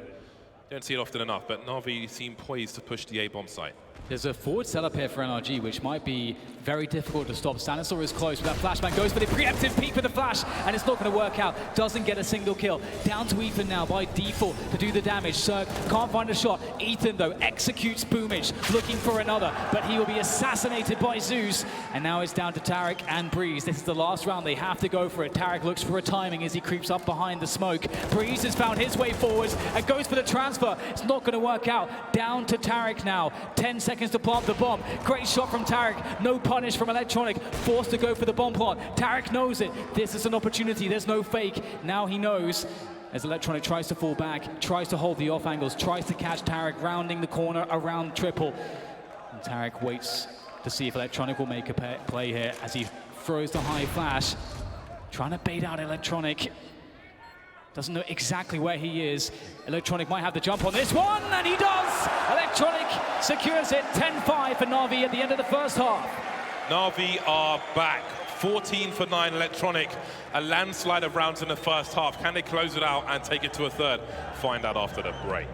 Don't see it often enough, but NAVI seem poised to push the A-bomb site. There's a forward setup here for NRG, which might be very difficult to stop. Stanislaw is close, but that flashbang goes for the preemptive peek with the flash, and it's not going to work out. Doesn't get a single kill. Down to Ethan now by default to do the damage. Cirque can't find a shot. Ethan, though, executes Boomage, looking for another, but he will be assassinated by Zeus. And now it's down to Tarek and Breeze. This is the last round. They have to go for it. Tarek looks for a timing as he creeps up behind the smoke. Breeze has found his way forwards and goes for the transfer. It's not going to work out. Down to Tarek now. 10 seconds to plant the bomb. Great shot from Tarek. No punish from Electronic. Forced to go for the bomb plant. Tarek knows it. This is an opportunity. There's no fake. Now he knows. As Electronic tries to fall back, tries to hold the off angles, tries to catch Tarek, rounding the corner around triple. And Tarek waits to see if Electronic will make a play here as he throws the high flash. Trying to bait out Electronic. Doesn't know exactly where he is. Electronic might have the jump on this one, and he does! Electronic secures it, 10-5 for NAVI at the end of the first half. NAVI are back, 14 for 9 Electronic. A landslide of rounds in the first half. Can they close it out and take it to a third? Find out after the break.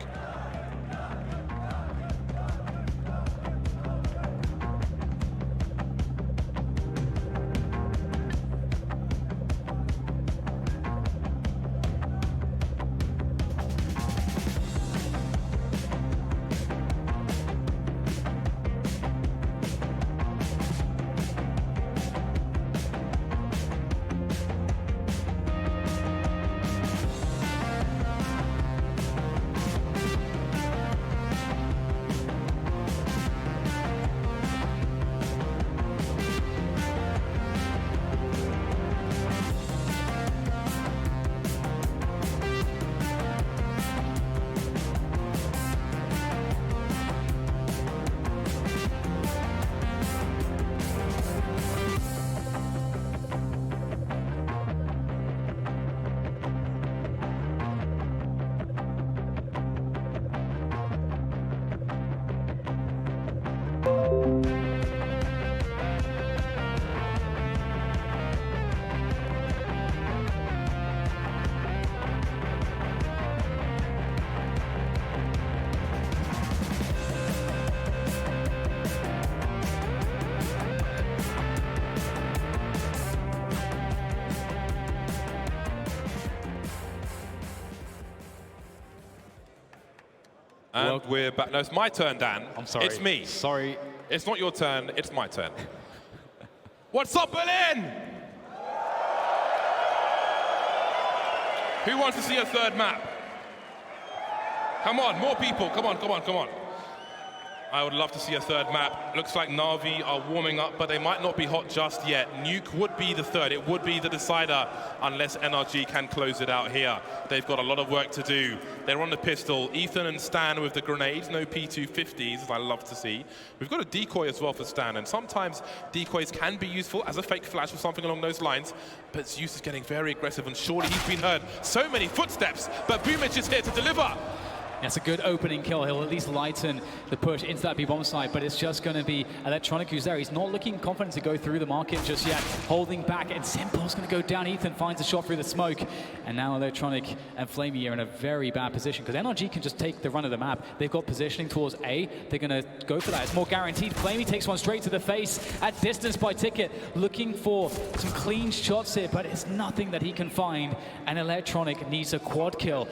And we're back. No, it's my turn, Dan. I'm sorry. It's me. Sorry. It's not your turn, it's my turn. What's up, Berlin? Who wants to see a third map? Come on, more people. Come on, come on, come on. I would love to see a third map. Looks like NAVI are warming up, but they might not be hot just yet. Nuke would be the third. It would be the decider unless NRG can close it out here. They've got a lot of work to do. They're on the pistol. Ethan and Stan with the grenades. No P250s, as I love to see. We've got a decoy as well for Stan, and sometimes decoys can be useful as a fake flash or something along those lines, but Zeus is getting very aggressive, and surely he's been heard. So many footsteps, but Boomage is here to deliver. That's a good opening kill. He'll at least lighten the push into that B-bomb site, but it's just going to be Electronic who's there. He's not looking confident to go through the market just yet, holding back, and Simple's going to go down. Ethan finds a shot through the smoke, and now Electronic and Flamey are in a very bad position because NRG can just take the run of the map. They've got positioning towards A. They're going to go for that. It's more guaranteed. Flamey takes one straight to the face at distance by Ticket, looking for some clean shots here, but it's nothing that he can find, and Electronic needs a quad kill.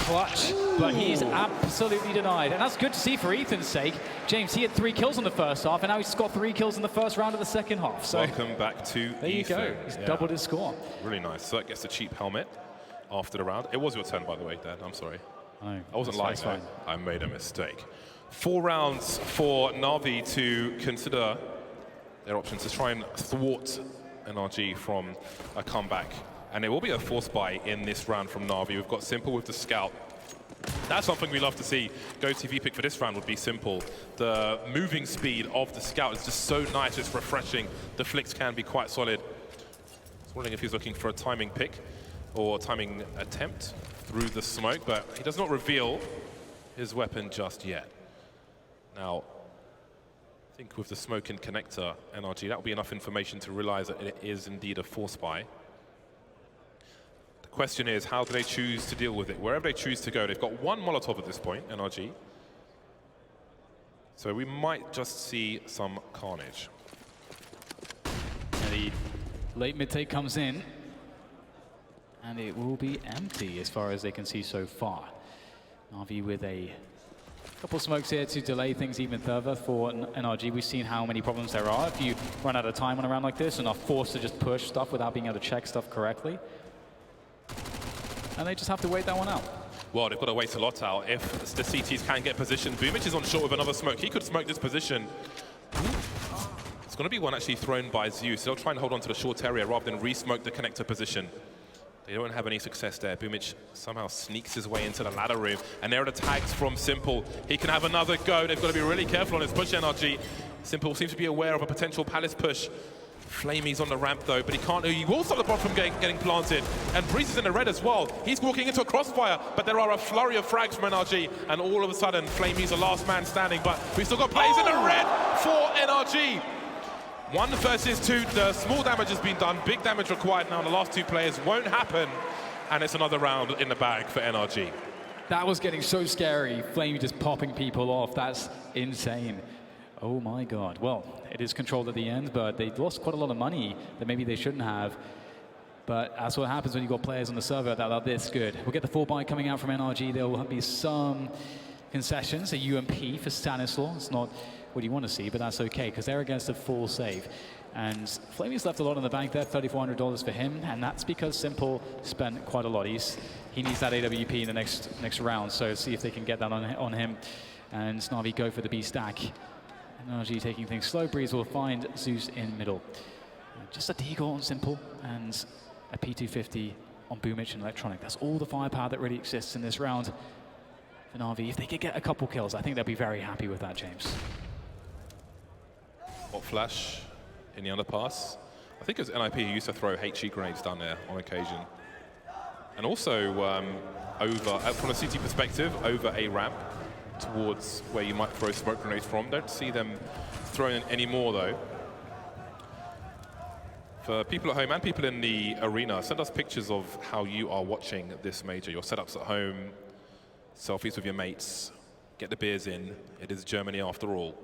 Clutch, but he's absolutely denied, and that's good to see for Ethan's sake. James, he had 3 kills in the first half, and now he's got 3 kills in the first round of the second half. So welcome back to there you go. He's doubled his score. Really nice. So that gets the cheap helmet after the round. It was your turn, by the way, Dad. I'm sorry. I wasn't lying. I made a mistake. 4 rounds for NAVI to consider their options to try and thwart NRG from a comeback. And it will be a force buy in this round from NAVI. We've got Simple with the scout. That's something we love to see. Go-TV pick for this round would be Simple. The moving speed of the scout is just so nice, it's refreshing. The flicks can be quite solid. I was wondering if he's looking for a timing pick. or timing attempt through the smoke, but he does not reveal his weapon just yet. Now, I think with the smoke and connector, NRG, that will be enough information to realize that it is indeed a force buy. The question is, how do they choose to deal with it? Wherever they choose to go, they've got one Molotov at this point, NRG. So we might just see some carnage. And the late mid-take comes in, and it will be empty as far as they can see so far. NAVI with a couple smokes here to delay things even further for NRG. We've seen how many problems there are if you run out of time on a round like this and are forced to just push stuff without being able to check stuff correctly. And they just have to wait that one out. Well, they've got to wait a lot out. If the CTs can get positioned, Boomich is on short with another smoke. He could smoke this position. It's going to be one actually thrown by Zeus. They'll try and hold on to the short area rather than re-smoke the connector position. They don't have any success there. Boomich somehow sneaks his way into the ladder room, and there are the tags from Simple. He can have another go. They've got to be really careful on his push, NRG. Simple seems to be aware of a potential Palace push. Flamey's on the ramp though, but he can't. He will stop the bomb from getting planted. And Breeze is in the red as well. He's walking into a crossfire, but there are a flurry of frags from NRG, and all of a sudden, Flamey's the last man standing. But we've still got players in the red for NRG. 1 versus 2, the small damage has been done, big damage required now. The last 2 players won't happen, and it's another round in the bag for NRG. That was getting so scary. Flame just popping people off. That's insane. Oh my God. Well, it is controlled at the end, but they lost quite a lot of money that maybe they shouldn't have. But that's what happens when you've got players on the server that are this good. We'll get the 4-buy coming out from NRG. There will be some concessions, a UMP for Stanislaw. It's not what you want to see, but that's okay, because they're against a full save. And Flamey's left a lot in the bank there, $3,400 for him, and that's because Simple spent quite a lot. He needs that AWP in the next round, so see if they can get that on him. And Navi go for the B stack. NRG taking things slow. Breeze will find Zeus in middle. Just a deagle on Simple and a P250 on Boomich and Electronic. That's all the firepower that really exists in this round for Navi. If they could get a couple kills, I think they'll be very happy with that, James. Hot flash in the underpass. I think it was NIP who used to throw HE grenades down there on occasion. And also from a CT perspective, over a ramp towards where you might throw smoke grenades from. Don't see them throwing any more though. For people at home and people in the arena, send us pictures of how you are watching this major. Your setups at home, selfies with your mates, get the beers in. It is Germany after all.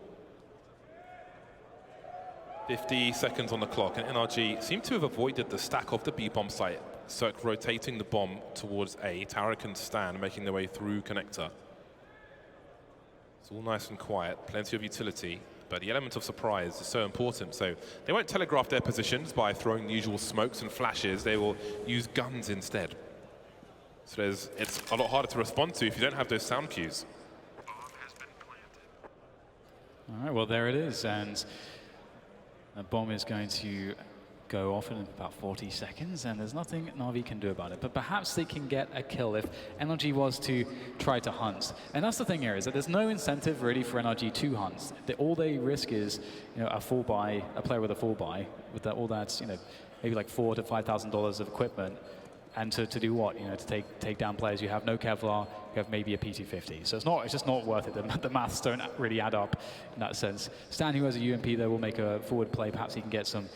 50 seconds on the clock, and NRG seem to have avoided the stack of the B-bomb site. Cirque rotating the bomb towards A. Tower can stand, making their way through connector. It's all nice and quiet, plenty of utility, but the element of surprise is so important. So they won't telegraph their positions by throwing the usual smokes and flashes. They will use guns instead. So it's a lot harder to respond to if you don't have those sound cues. All right, well, there it is. And the bomb is going to go off in about 40 seconds, and there's nothing Navi can do about it. But perhaps they can get a kill if NRG was to try to hunt. And that's the thing here, is that there's no incentive really for NRG to hunt. All they risk is, a full buy, a player with a full buy, with all that, maybe like $4,000 to $5,000 of equipment. And to do what? To take down players. You have no Kevlar, you have maybe a P250. So it's just not worth it. The maths don't really add up in that sense. Stan, who has a UMP there, will make a forward play. Perhaps he can get some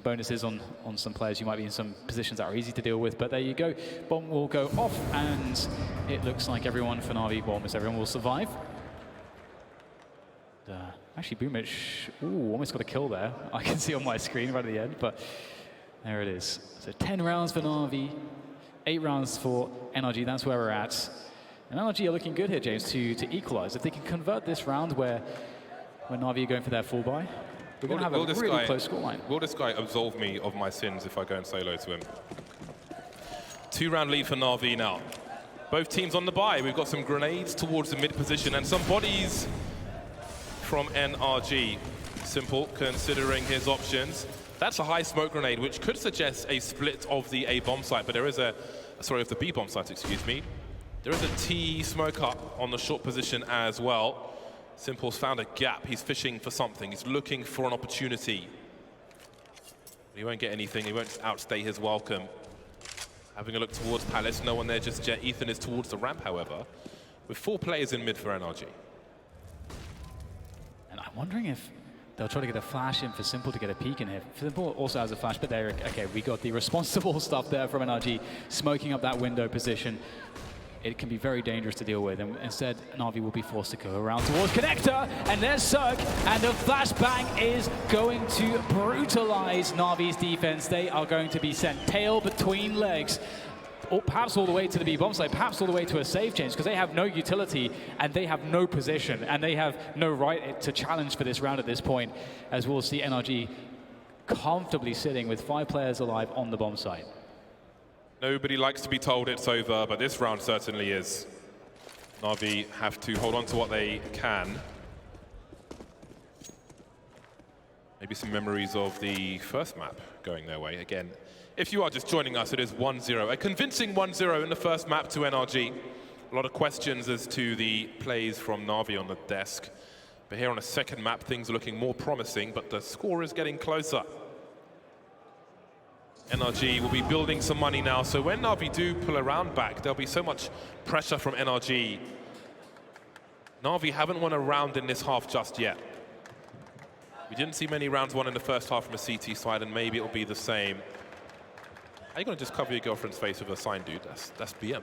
bonuses on some players. You might be in some positions that are easy to deal with. But there you go. Bomb will go off, and it looks like everyone for Navi Bombers, everyone will survive. Actually, Boomich, almost got a kill there. I can see on my screen right at the end, but there it is. So 10 rounds for Navi. 8 rounds for NRG, that's where we're at. And NRG are looking good here, James, to equalize. If they can convert this round where Navi are going for their full buy, we're going to have a really close scoreline. Will this guy absolve me of my sins if I go and solo to him? 2-round lead for Navi now. Both teams on the buy. We've got some grenades towards the mid position and some bodies from NRG. Simple, considering his options. That's a high smoke grenade, which could suggest a split of the A bomb site, but there is of the B bomb site, excuse me. There is a T smoke up on the short position as well. Simple's found a gap. He's fishing for something. He's looking for an opportunity. He won't get anything. He won't outstay his welcome. Having a look towards Palace, no one there just yet. Ethan is towards the ramp, however, with 4 players in mid for NRG. And I'm wondering if they'll try to get a flash in for Simple to get a peek in here. Simple also has a flash, but there, okay, we got the responsible stuff there from NRG, smoking up that window position. It can be very dangerous to deal with, and instead, NAVI will be forced to go around towards Connector, and there's Cirque, and the flashbang is going to brutalize NAVI's defense. They are going to be sent tail between legs, or perhaps all the way to the B bomb site, perhaps all the way to a save change, because they have no utility, and they have no position, and they have no right to challenge for this round at this point, as we'll see NRG comfortably sitting with 5 players alive on the bomb site. Nobody likes to be told it's over, but this round certainly is. NAVI have to hold on to what they can. Maybe some memories of the first map going their way. Again, if you are just joining us, it is 1-0. A convincing 1-0 in the first map to NRG. A lot of questions as to the plays from NAVI on the desk. But here on a second map, things are looking more promising, but the score is getting closer. NRG will be building some money now, so when NAVI do pull a round back, there'll be so much pressure from NRG. NAVI haven't won a round in this half just yet. We didn't see many rounds won in the first half from a CT side, and maybe it'll be the same. Are you going to just cover your girlfriend's face with a sign, dude? That's BM.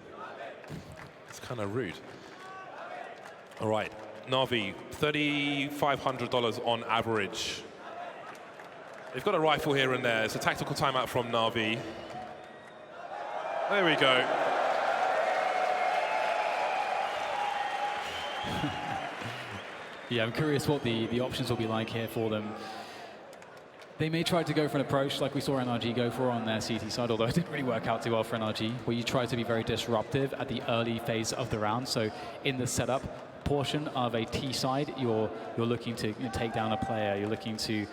It's kind of rude. All right, NAVI, $3,500 on average. They've got a rifle here and there. It's a tactical timeout from NAVI. There we go. Yeah, I'm curious what the options will be like here for them. They may try to go for an approach like we saw NRG go for on their CT side, although it didn't really work out too well for NRG, where you try to be very disruptive at the early phase of the round. So in the setup portion of a T side, you're looking to take down a player. You're looking to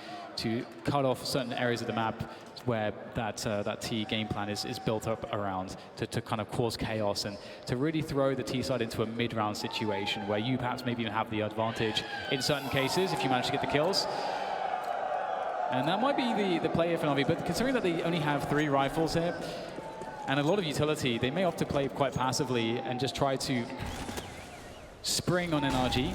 cut off certain areas of the map where that T game plan is built up around to kind of cause chaos and to really throw the T side into a mid-round situation where you perhaps maybe even have the advantage in certain cases if you manage to get the kills. And that might be the play here for NAVI, but considering that they only have 3 rifles here and a lot of utility, they may opt to play quite passively and just try to spring on NRG.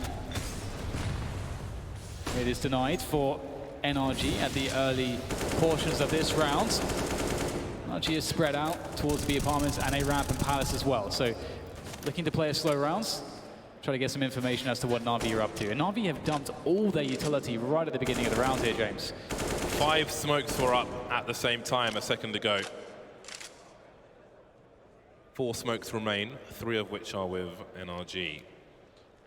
It is denied for NRG at the early portions of this round. NRG is spread out towards the apartments and a ramp and Palace as well. So looking to play a slow rounds, try to get some information as to what NAVI are up to. And NAVI have dumped all their utility right at the beginning of the round here, James. 5 smokes were up at the same time a second ago. 4 smokes remain, 3 of which are with NRG.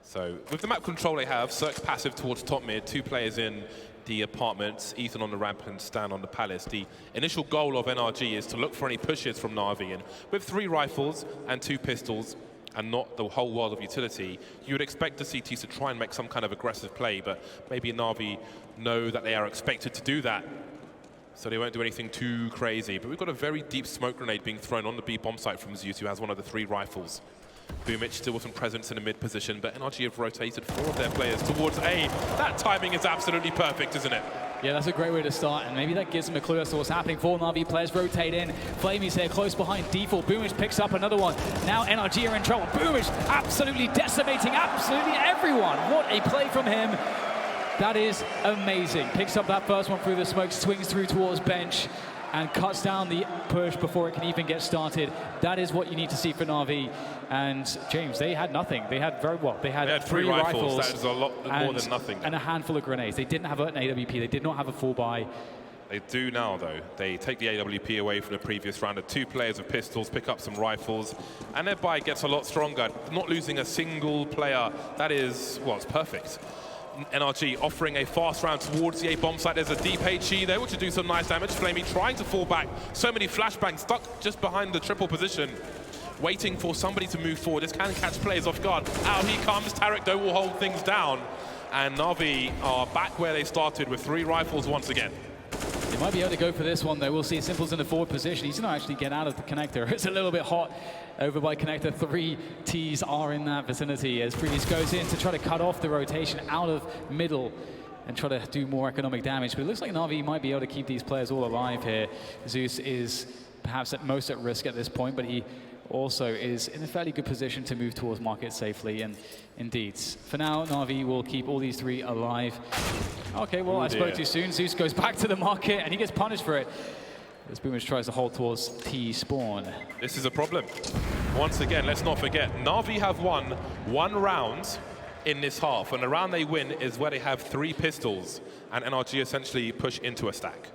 So with the map control they have, Cirque passive towards top mid, 2 players in the apartments, Ethan on the ramp and Stan on the Palace. The initial goal of NRG is to look for any pushes from NAVI, and with 3 rifles and 2 pistols and not the whole world of utility, you would expect the CTs to try and make some kind of aggressive play, but maybe NAVI know that they are expected to do that, so they won't do anything too crazy. But we've got a very deep smoke grenade being thrown on the B bomb site from Zeus, who has one of the 3 rifles. Boomich still with some presence in the mid position, but NRG have rotated 4 of their players towards A. That timing is absolutely perfect, isn't it? Yeah, that's a great way to start, and maybe that gives them a clue as to what's happening. 4 NAVI players rotate in. Flamey's here close behind default. Boomich picks up another one. Now NRG are in trouble. Boomich absolutely decimating absolutely everyone. What a play from him. That is amazing. Picks up that first one through the smoke, swings through towards bench, and cuts down the push before it can even get started. That is what you need to see for NAVI. And James, they had nothing. They had they had 3 rifles. That is a lot more than nothing. And a handful of grenades. They didn't have an AWP. They did not have a full buy. They do now, though. They take the AWP away from the previous round. The 2 players with pistols pick up some rifles, and their buy gets a lot stronger. Not losing a single player. That is, well, it's perfect. NRG offering a fast round towards the A bomb site. There's a deep HE there, which will do some nice damage. Flamey trying to fall back. So many flashbangs stuck just behind the triple position, waiting for somebody to move forward. This can catch players off guard. Out he comes. Tarek, though, will hold things down. And NAVI are back where they started with 3 rifles once again. They might be able to go for this one, though. We'll see Simple's in the forward position. He's going to actually get out of the connector. It's a little bit hot over by connector. 3 Ts are in that vicinity as Previous goes in to try to cut off the rotation out of middle and try to do more economic damage. But it looks like NAVI might be able to keep these players all alive here. Zeus is perhaps at most at risk at this point, but he also is in a fairly good position to move towards market safely. And indeed, for now, Na'Vi will keep all these three alive. Okay, well, I spoke too soon. Zeus goes back to the market, and he gets punished for it. As Boomage tries to hold towards T spawn. This is a problem. Once again, let's not forget, Na'Vi have won 1 round in this half, and the round they win is where they have 3 pistols, and NRG essentially push into a stack.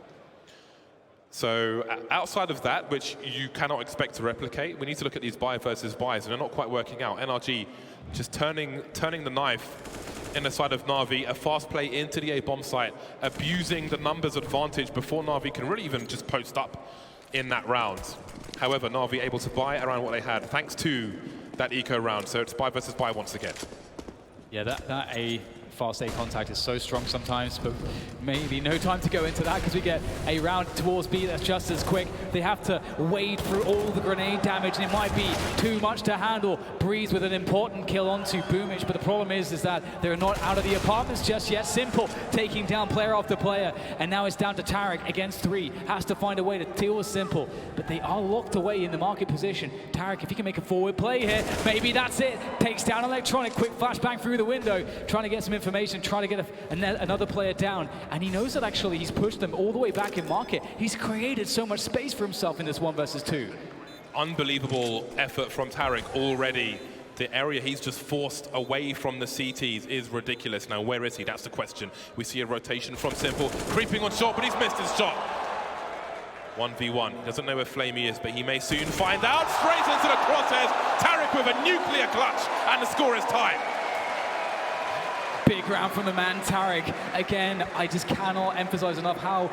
So outside of that, which you cannot expect to replicate, we need to look at these buy versus buys, and they're not quite working out. NRG just turning the knife in the side of Na'Vi, a fast play into the A bomb site, abusing the numbers advantage before Na'Vi can really even just post up in that round. However, Na'Vi able to buy around what they had thanks to that eco round. So it's buy versus buy once again. Yeah, that A fast A contact is so strong sometimes, but maybe no time to go into that because we get a round towards B that's just as quick. They have to wade through all the grenade damage, and it might be too much to handle. Breeze with an important kill onto Boomage, but the problem is that they're not out of the apartments just yet. Simple taking down player after player, and now it's down to Tarek against 3. Has to find a way to deal with Simple, but they are locked away in the market position. Tarek, if he can make a forward play here, maybe that's it. Takes down Electronic, quick flashbang through the window, trying to get some information, trying to get another player down, and he knows that actually he's pushed them all the way back in market. He's created so much space for himself in this 1 versus 2. Unbelievable effort from Tarek already. The area he's just forced away from the CTs is ridiculous. Now, where is he? That's the question. We see a rotation from Simple, creeping on shot, but he's missed his shot. 1v1. He doesn't know where Flamey is, but he may soon find out. Straight into the crosshairs. Tarek with a nuclear clutch, and the score is tied. Big round from the man Tarek. Again, I just cannot emphasize enough how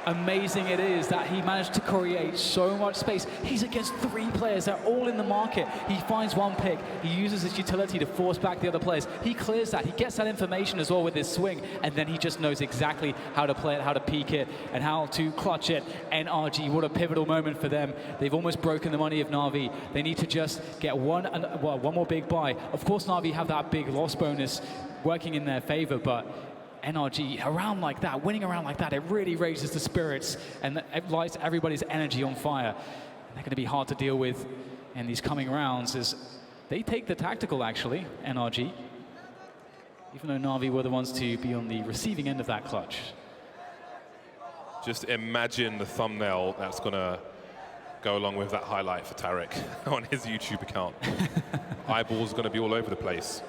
amazing it is that he managed to create so much space. He's against 3 players, they're all in the market. He finds 1 pick, he uses his utility to force back the other players. He clears that, he gets that information as well with his swing, and then he just knows exactly how to play it, how to peek it, and how to clutch it. NRG, what a pivotal moment for them. They've almost broken the money of Na'Vi. They need to just get one more big buy. Of course, Na'Vi have that big loss bonus working in their favor, but NRG, around like that, winning around like that, it really raises the spirits and it lights everybody's energy on fire. And they're going to be hard to deal with in these coming rounds as they take the tactical, actually, NRG, even though Na'Vi were the ones to be on the receiving end of that clutch. Just imagine the thumbnail that's going to go along with that highlight for Tarek on his YouTube account. Eyeballs going to be all over the place.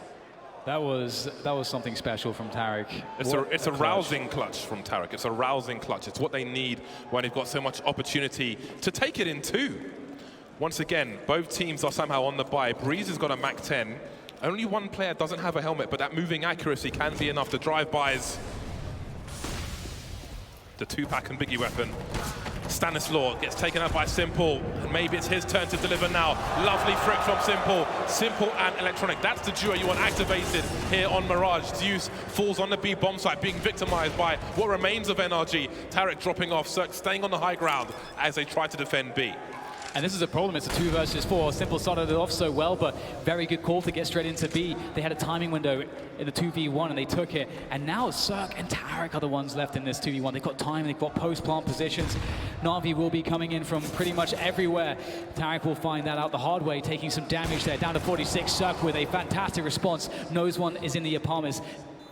That was something special from Tarek. It's a rousing clutch from Tarek. It's a rousing clutch. It's what they need when they've got so much opportunity to take it in 2. Once again, both teams are somehow on the buy. Breeze has got a Mach 10. Only 1 player doesn't have a helmet, but that moving accuracy can be enough to drive bys. The 2-pack and biggie weapon. Stanislaw gets taken out by Simple, and maybe it's his turn to deliver now. Lovely frick from Simple. Simple and Electronic. That's the duo you want activated here on Mirage. Zeus falls on the B bomb site, being victimized by what remains of NRG. Tarek dropping off, Cirque staying on the high ground as they try to defend B. And this is a problem, it's a 2 versus 4. Simple started it off so well, but very good call to get straight into B. They had a timing window in the 2v1 and they took it. And now Cirque and Tarek are the ones left in this 2v1. They've got time, they've got post-plant positions. Na'Vi will be coming in from pretty much everywhere. Tarek will find that out the hard way, taking some damage there. Down to 46, Cirque with a fantastic response. Knows one is in the apartments.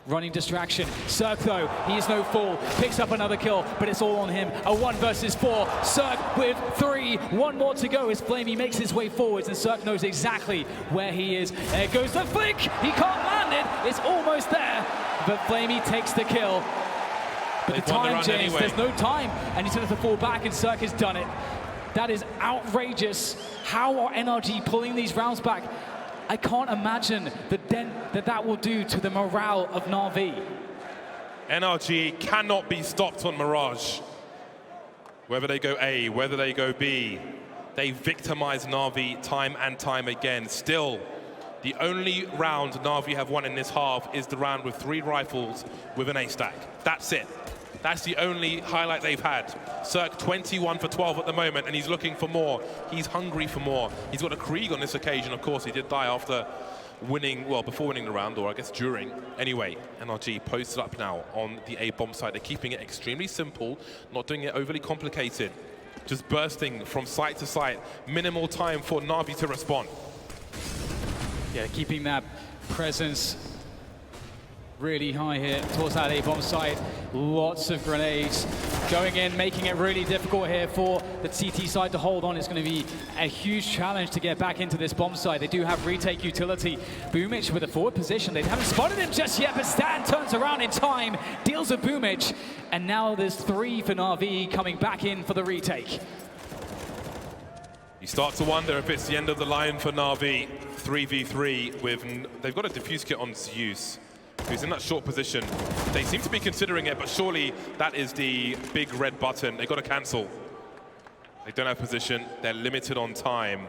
Running distraction. Cirque, though, he is no fool. Picks up another kill, but it's all on him. A 1 versus 4. Cirque with 3. 1 more to go as Flamey makes his way forwards, and Cirque knows exactly where he is. There goes the flick. He can't land it. It's almost there, but Flamey takes the kill. But the time, James, there's no time, and he's going to fall back, and Cirque has done it. That is outrageous. How are NRG pulling these rounds back? I can't imagine the dent that will do to the morale of Na'Vi. NRG cannot be stopped on Mirage. Whether they go A, whether they go B, they victimize Na'Vi time and time again. Still, the only round Na'Vi have won in this half is the round with 3 rifles with an A stack. That's it. That's the only highlight they've had. Cirque 21 for 12 at the moment, and he's looking for more. He's hungry for more. He's got a Krieg on this occasion, of course. He did die after winning, well, before winning the round, or I guess during. Anyway, NRG posted up now on the A bomb site. They're keeping it extremely simple, not doing it overly complicated. just bursting from site to site. Minimal time for NAVI to respond. Yeah, keeping that presence really high here towards that A-bomb site. Lots of grenades going in, making it really difficult here for the CT side to hold on. It's going to be a huge challenge to get back into this bomb site. They do have retake utility. Boomic with a forward position. They haven't spotted him just yet, but Stan turns around in time, deals with Boomic, and now there's 3 for NAVI coming back in for the retake. You start to wonder if it's the end of the line for NAVI. 3v3 with, they've got a diffuse kit on Zeus, who's in that short position. They seem to be considering it, but surely that is the big red button. They've got to cancel. They don't have position. They're limited on time.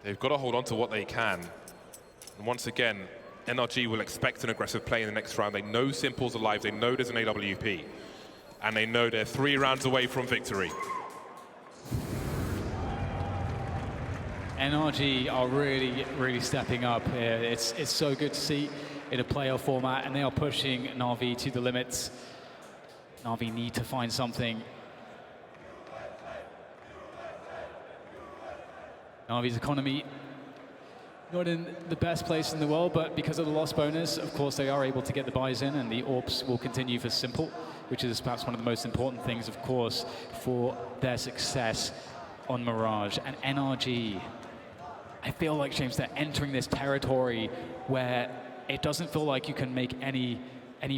They've got to hold on to what they can. And once again, NRG will expect an aggressive play in the next round. They know Simple's alive. They know there's an AWP. And they know they're 3 rounds away from victory. NRG are really stepping up here. It's so good to see in a playoff format, and they are pushing NAVI to the limits. NAVI need to find something. NAVI's economy not in the best place in the world, but because of the loss bonus, of course, they are able to get the buys in, and the AWPs will continue for Simple, which is perhaps one of the most important things, of course, for their success on Mirage. And NRG, I feel like, James, they're entering this territory where it doesn't feel like you can make any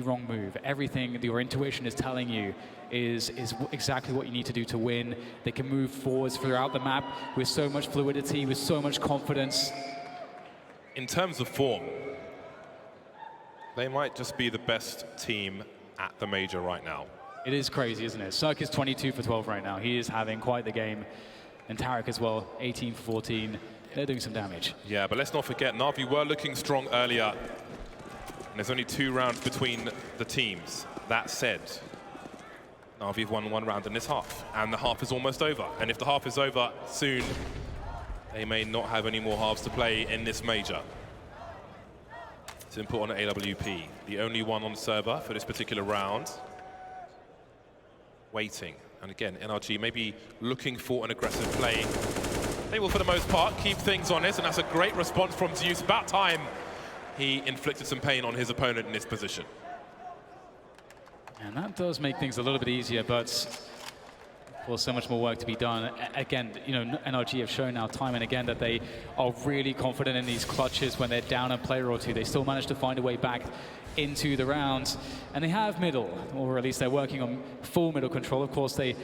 wrong move. Everything your intuition is telling you is exactly what you need to do to win. They can move forwards throughout the map with so much fluidity, with so much confidence. In terms of form, they might just be the best team at the major right now. It is crazy, isn't it? Cirque is 22 for 12 right now. He is having quite the game. And Tarek as well, 18 for 14. They're doing some damage. Yeah, but let's not forget, NAVI were looking strong earlier. And there's only 2 rounds between the teams. That said, NAVI have won 1 round in this half. And the half is almost over. And if the half is over soon, they may not have any more halves to play in this major. Simple on an AWP. The only one on server for this particular round. Waiting. And again, NRG may be looking for an aggressive play. They will, for the most part, keep things honest, and that's a great response from Zeus. About time he inflicted some pain on his opponent in this position. And that does make things a little bit easier, but of course, so much more work to be done. Again, you know, NRG have shown now time and again that they are really confident in these clutches when they're down a player or two. They still manage to find a way back into the rounds, and they have middle, or at least they're working on full middle control. Of course, they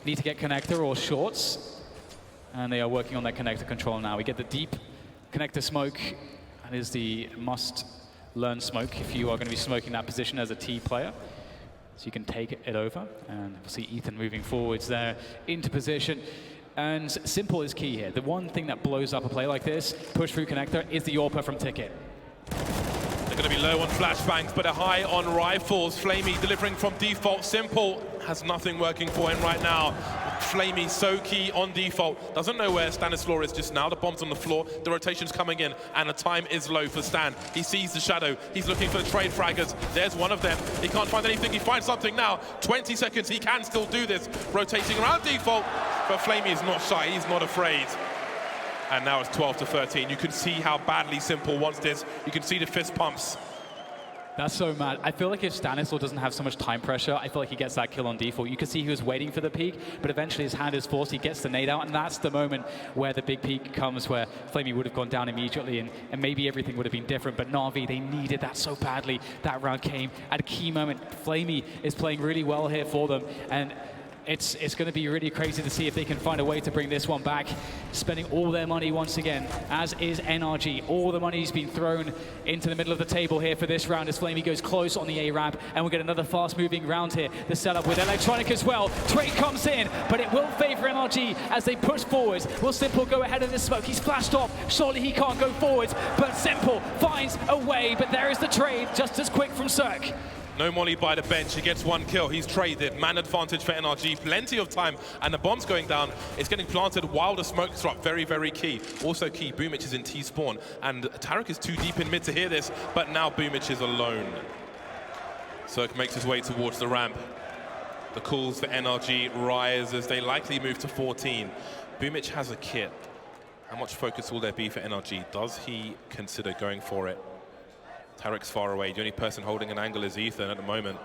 need to get connector or shorts, and they are working on that connector control now. We get the deep connector smoke. That is the must-learn smoke if you are going to be smoking that position as a T player. So you can take it over, and we'll see Ethan moving forwards there into position. And Simple is key here. The one thing that blows up a play like this, push through connector, is the AWP from Ticket. They're going to be low on flashbangs, but they're high on rifles. Flamey delivering from default. Simple has nothing working for him right now. Flamey so key on default. Doesn't know where Stanislaw is just now. The bomb's on the floor. The rotation's coming in, and the time is low for Stan. He sees the shadow. He's looking for the trade fraggers. There's one of them. He can't find anything. He finds something now. 20 seconds. He can still do this. Rotating around default, but Flamey is not shy. He's not afraid. And now it's 12 to 13. You can see how badly Simple wants this. You can see the fist pumps. That's so mad. I feel like if Stanislaw doesn't have so much time pressure, I feel like he gets that kill on default. You can see he was waiting for the peak, but eventually his hand is forced. He gets the nade out, and that's the moment where the big peak comes, where Flamey would have gone down immediately, and maybe everything would have been different. But NAVI, they needed that so badly. That round came at a key moment. Flamey is playing really well here for them, and it's going to be really crazy to see if they can find a way to bring this one back. Spending all their money once again, as is NRG. All the money's been thrown into the middle of the table here for this round as Flamey goes close on the A-ramp, and we'll get another fast-moving round here. The setup with Electronic as well. Trade comes in, but it will favor NRG as they push forwards. Will Simple go ahead of the smoke? He's flashed off. Surely he can't go forwards, but Simple finds a way. But there is the trade, just as quick from Cirque. No molly by the bench. He gets 1 kill. He's traded. Man advantage for NRG. Plenty of time. And the bomb's going down. It's getting planted while the smoke's dropped. Very, very key. Also key, Boomic is in T-spawn. And Tarek is too deep in mid to hear this. But now Boomic is alone. Cirque makes his way towards the ramp. The calls for NRG rise as they likely move to 14. Boomic has a kit. How much focus will there be for NRG? Does he consider going for it? Tarek's far away. The only person holding an angle is Ethan at the moment.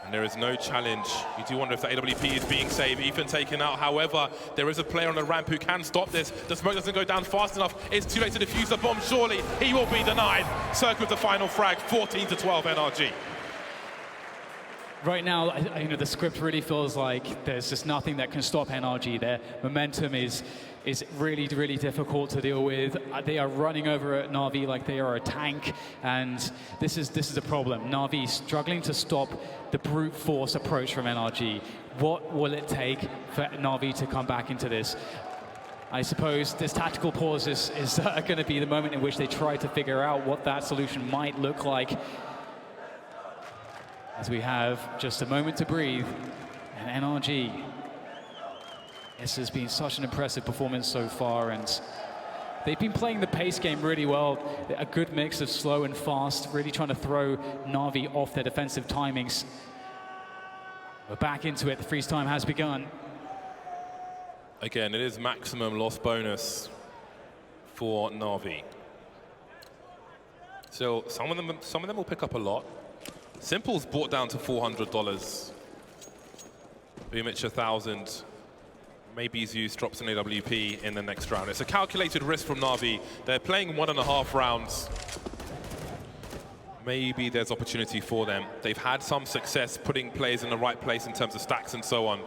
And there is no challenge. You do wonder if the AWP is being saved. Ethan taken out. However, there is a player on the ramp who can stop this. The smoke doesn't go down fast enough. It's too late to defuse the bomb, surely. He will be denied. Cirque with the final frag, 14-12 NRG. Right now, you know, the script really feels like there's just nothing that can stop NRG. Their momentum is really, really difficult to deal with. They are running over at NAVI like they are a tank, and this is a problem. NAVI struggling to stop the brute force approach from NRG. What will it take for NAVI to come back into this? I suppose this tactical pause is going to be the moment in which they try to figure out what that solution might look like. As we have just a moment to breathe, and NRG. This has been such an impressive performance so far, and they've been playing the pace game really well. A good mix of slow and fast, really trying to throw NAVI off their defensive timings. We're back into it. The freeze time has begun. Again, it is maximum loss bonus for NAVI. So some of them will pick up a lot. Simple's brought down to $400. Boomic 1,000. Maybe Zeus drops an AWP in the next round. It's a calculated risk from NAVI. They're playing 1.5 rounds. Maybe there's opportunity for them. They've had some success putting players in the right place in terms of stacks and so on.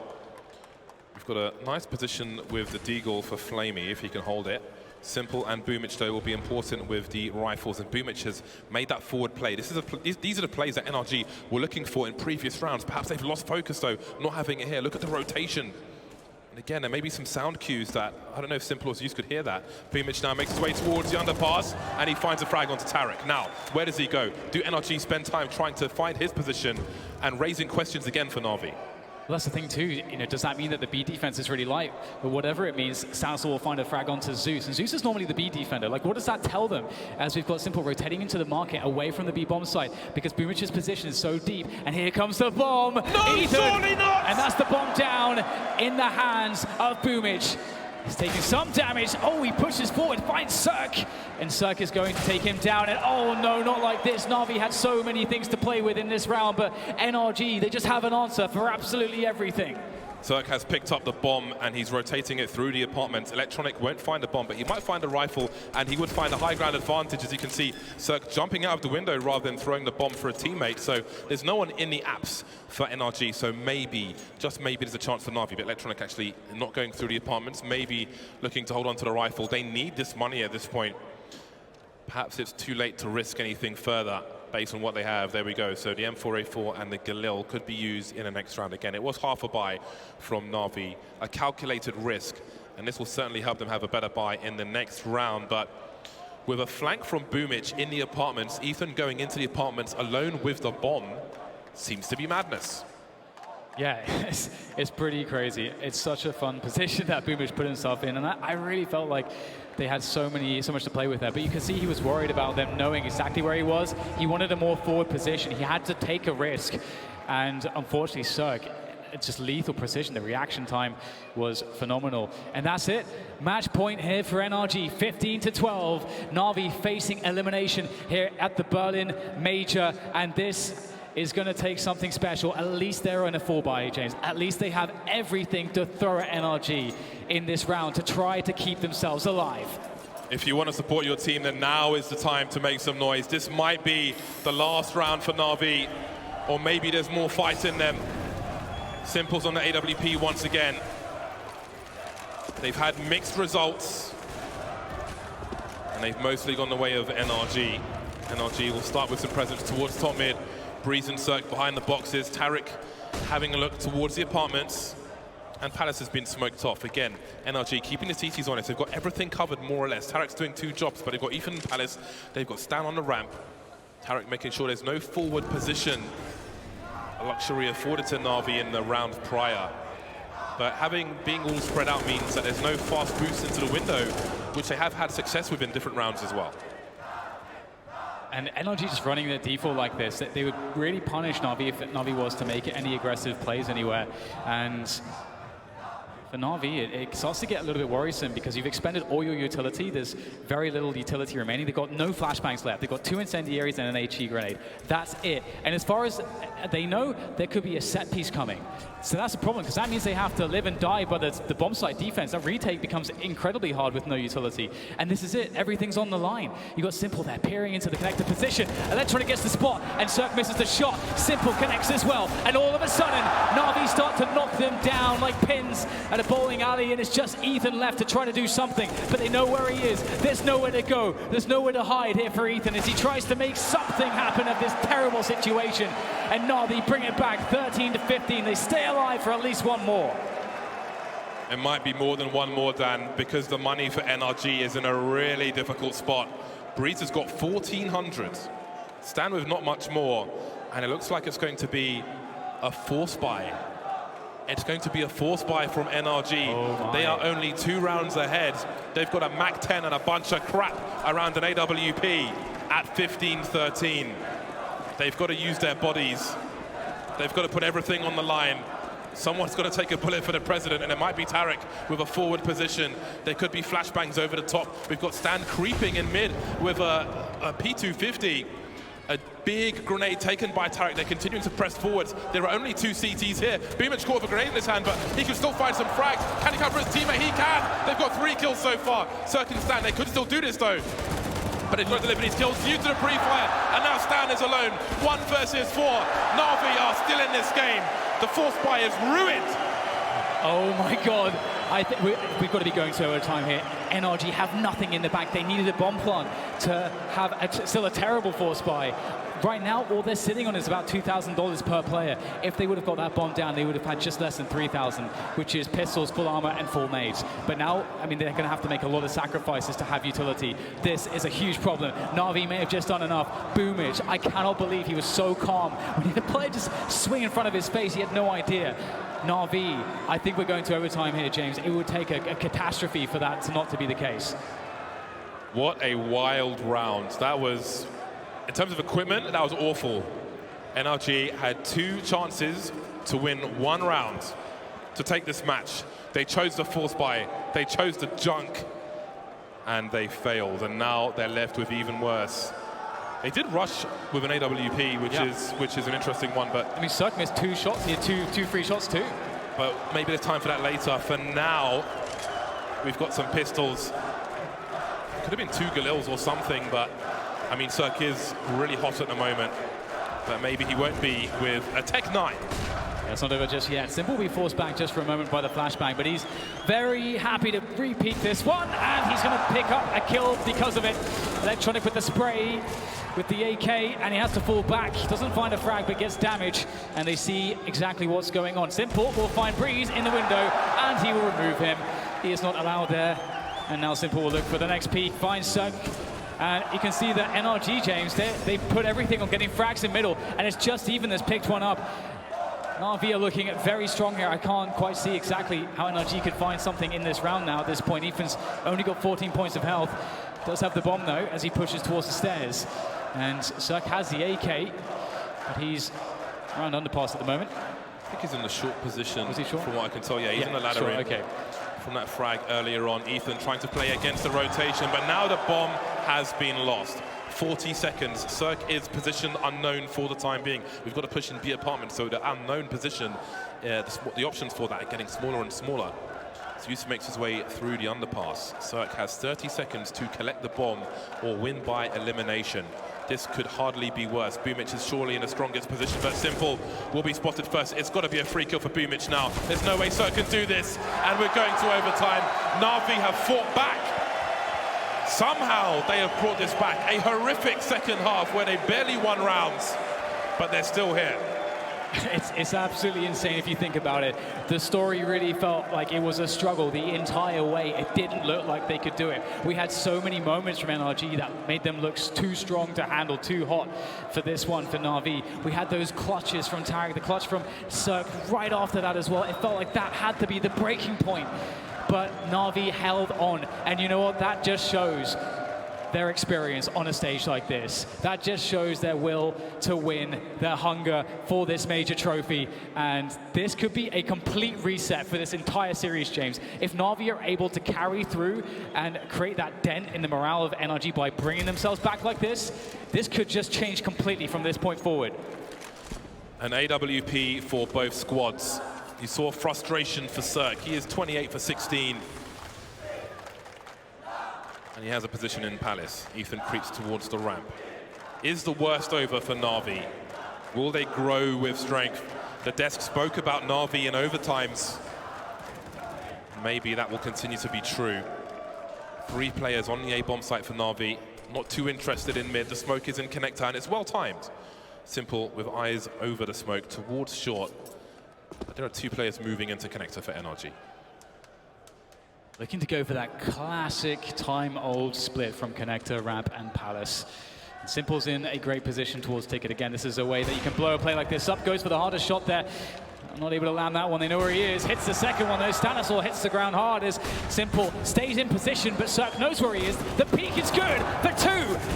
We've got a nice position with the Deagle for Flamey, if he can hold it. Simple and Boomic, though, will be important with the rifles, and Boomic has made that forward play. These are the plays that NRG were looking for in previous rounds. Perhaps they've lost focus, though, not having it here. Look at the rotation. And again, there may be some sound cues that, I don't know if Simple or Zeus could hear that. Boomic now makes his way towards the underpass, and he finds a frag onto Tarek. Now, where does he go? Do NRG spend time trying to find his position and raising questions again for NAVI? Well, that's the thing too, you know, does that mean that the B defense is really light? But whatever it means, Sansel will find a frag onto Zeus. And Zeus is normally the B defender. Like, what does that tell them? As we've got Simple rotating into the market away from the B bomb site, because Boomic's position is so deep. And here comes the bomb. No, Ethan, surely not! and that's the bomb down in the hands of Boomic. He's taking some damage. Oh, he pushes forward, finds Cirque. And Cirque is going to take him down. And oh no, not like this. NAVI had so many things to play with in this round, but NRG, they just have an answer for absolutely everything. Cirque has picked up the bomb and he's rotating it through the apartments. Electronic won't find a bomb, but he might find a rifle, and he would find a high ground advantage. As you can see, Cirque jumping out of the window rather than throwing the bomb for a teammate. So there's no one in the apps for NRG, so maybe, just maybe, there's a chance for NAVI, but Electronic actually not going through the apartments, maybe looking to hold on to the rifle. They need this money at this point. Perhaps it's too late to risk anything further based on what they have. There we go. So the M4A4 and the Galil could be used in the next round. Again, it was half a buy from NAVI, a calculated risk, and this will certainly help them have a better buy in the next round. But with a flank from Boomic in the apartments, Ethan going into the apartments alone with the bomb seems to be madness. Yeah, it's pretty crazy. It's such a fun position that Boomic put himself in, and I really felt like they had so much to play with there. But you can see he was worried about them knowing exactly where he was. He wanted a more forward position. He had to take a risk, and unfortunately, Cirque, it's just lethal precision. The reaction time was phenomenal, and that's it. Match point here for NRG, 15-12. NAVI facing elimination here at the Berlin Major, and this is going to take something special. At least they're in a 4-buy, James. At least they have everything to throw at NRG in this round to try to keep themselves alive. If you want to support your team, then now is the time to make some noise. This might be the last round for NAVI, or maybe there's more fight in them. Simple's on the AWP once again. They've had mixed results, and they've mostly gone the way of NRG. NRG will start with some presence towards top mid. Breeze and Cirque behind the boxes. Tarek having a look towards the apartments. And Palace has been smoked off. Again, NRG keeping the CTs honest. They've got everything covered more or less. Tarek's doing 2 jobs, but they've got Ethan and Palace. They've got Stan on the ramp. Tarek making sure there's no forward position. A luxury afforded to NAVI in the round prior. But being all spread out means that there's no fast boost into the window, which they have had success with in different rounds as well. And NRG just running their default like this, they would really punish Navi if Navi was to make any aggressive plays anywhere. And for Navi, it starts to get a little bit worrisome because you've expended all your utility. There's very little utility remaining. They've got no flashbangs left. They've got 2 incendiaries and an HE grenade. That's it. And as far as they know, there could be a set piece coming. So that's a problem, because that means they have to live and die by the bomb site defense. That retake becomes incredibly hard with no utility. And this is it. Everything's on the line. You got Simple there, peering into the connector position. Electronic gets the spot, and Cirque misses the shot. Simple connects as well. And all of a sudden, Navi start to knock them down like pins at a bowling alley, and it's just Ethan left to try to do something. But they know where he is. There's nowhere to go. There's nowhere to hide here for Ethan as he tries to make something happen of this terrible situation. And Navi bring it back 13-15. They stay alive for at least one more. It might be more than one more, Dan, because the money for NRG is in a really difficult spot. Breeze has got 1,400. Stan with not much more. And it looks like it's going to be a force buy. It's going to be a force buy from NRG. Oh they are only 2 rounds ahead. They've got a Mac 10 and a bunch of crap around an AWP at 15-13. They've got to use their bodies. They've got to put everything on the line. Someone's got to take a bullet for the president, and it might be Tarek with a forward position. There could be flashbangs over the top. We've got Stan creeping in mid with a P250. A big grenade taken by Tarek. They're continuing to press forwards. There are only 2 CTs here. Beamish caught with a grenade in his hand, but he can still find some frags. Can he cover his teammate? He can! They've got 3 kills so far. Cirque and Stan, they could still do this though. But they've got to deliver these kills due to the pre-fire. And now Stan is alone. 1 versus 4. Navi are still in this game. The force buy is ruined. Oh my God. I think we've got to be going to overtime here. NRG have nothing in the back. They needed a bomb plant to have still a terrible force buy. Right now, all they're sitting on is about $2,000 per player. If they would have got that bomb down, they would have had just less than 3,000, which is pistols, full armor, and full nades. But now, I mean, they're going to have to make a lot of sacrifices to have utility. This is a huge problem. Navi may have just done enough. Boomage, I cannot believe he was so calm. When the player just swing in front of his face, he had no idea. Navi, I think we're going to overtime here, James. It would take a catastrophe for that to not to be the case. What a wild round. That was, in terms of equipment, that was awful. NRG had 2 chances to win 1 round to take this match. They chose the force buy, they chose the junk, and they failed. And now they're left with even worse. They did rush with an AWP, which is an interesting one, but I mean, Cirque missed 2 shots. He had two free shots too. But maybe there's time for that later. For now, we've got some pistols. Could have been 2 Galils or something, but I mean, Cirque is really hot at the moment. But maybe he won't be with a Tech 9. That's not over just yet. Simple will be forced back just for a moment by the flashbang, but he's very happy to repeat this one, and he's going to pick up a kill because of it. Electronic with the spray, with the AK, and he has to fall back. He doesn't find a frag, but gets damage, and they see exactly what's going on. Simple will find Breeze in the window, and he will remove him. He is not allowed there, and now Simple will look for the next peek, finds Cirque. And you can see that NRG, James, they put everything on getting frags in middle, and it's just Even that's picked one up. Navi are looking at very strong here. I can't quite see exactly how NRG could find something in this round now at this point. Ethan's only got 14 points of health. Does have the bomb, though, as he pushes towards the stairs. And Cirque has the AK, but he's around underpass at the moment. I think he's in the short position. Was he short? From what I can tell, yeah, he's in the ladder in. Okay. From that frag earlier on, Ethan trying to play against the rotation, but now the bomb has been lost. 40 seconds. Cirque is position unknown for the time being. We've got to push in B apartment, so the unknown position, the options for that are getting smaller and smaller. So Yusuf makes his way through the underpass. Cirque has 30 seconds to collect the bomb or win by elimination. This could hardly be worse. Boomich is surely in the strongest position, but Simple will be spotted first. It's got to be a free kill for Boomich now. There's no way Cirque can do this, and we're going to overtime. Navi have fought back. Somehow they have brought this back. A horrific second half where they barely won rounds, but they're still here. It's absolutely insane if you think about it. The story really felt like it was a struggle the entire way. It didn't look like they could do it. We had so many moments from NRG that made them look too strong to handle, too hot for this one for Navi. We had those clutches from Tarek, the clutch from Cirque right after that as well. It felt like that had to be the breaking point. But Navi held on, and you know what? That just shows their experience on a stage like this. That just shows their will to win, their hunger for this major trophy. And this could be a complete reset for this entire series, James. If NAVI are able to carry through and create that dent in the morale of NRG by bringing themselves back like this could just change completely from this point forward. An AWP for both squads. You saw frustration for Cirque. He is 28 for 16. And he has a position in Palace. Ethan creeps towards the ramp. Is the worst over for NAVI? Will they grow with strength? The desk spoke about NAVI in overtimes. Maybe that will continue to be true. 3 players on the A-bomb site for NAVI. Not too interested in mid. The smoke is in connector and it's well timed. Simple with eyes over the smoke towards short. But there are 2 players moving into connector for NRG. Looking to go for that classic time-old split from connector, ramp, and Palace. And Simple's in a great position towards ticket. Again, this is a way that you can blow a play like this up. Goes for the hardest shot there. Not able to land that one. They know where he is. Hits the second one though. Stanisol hits the ground hard as Simple stays in position, but Cirque knows where he is. The peak is good for 2.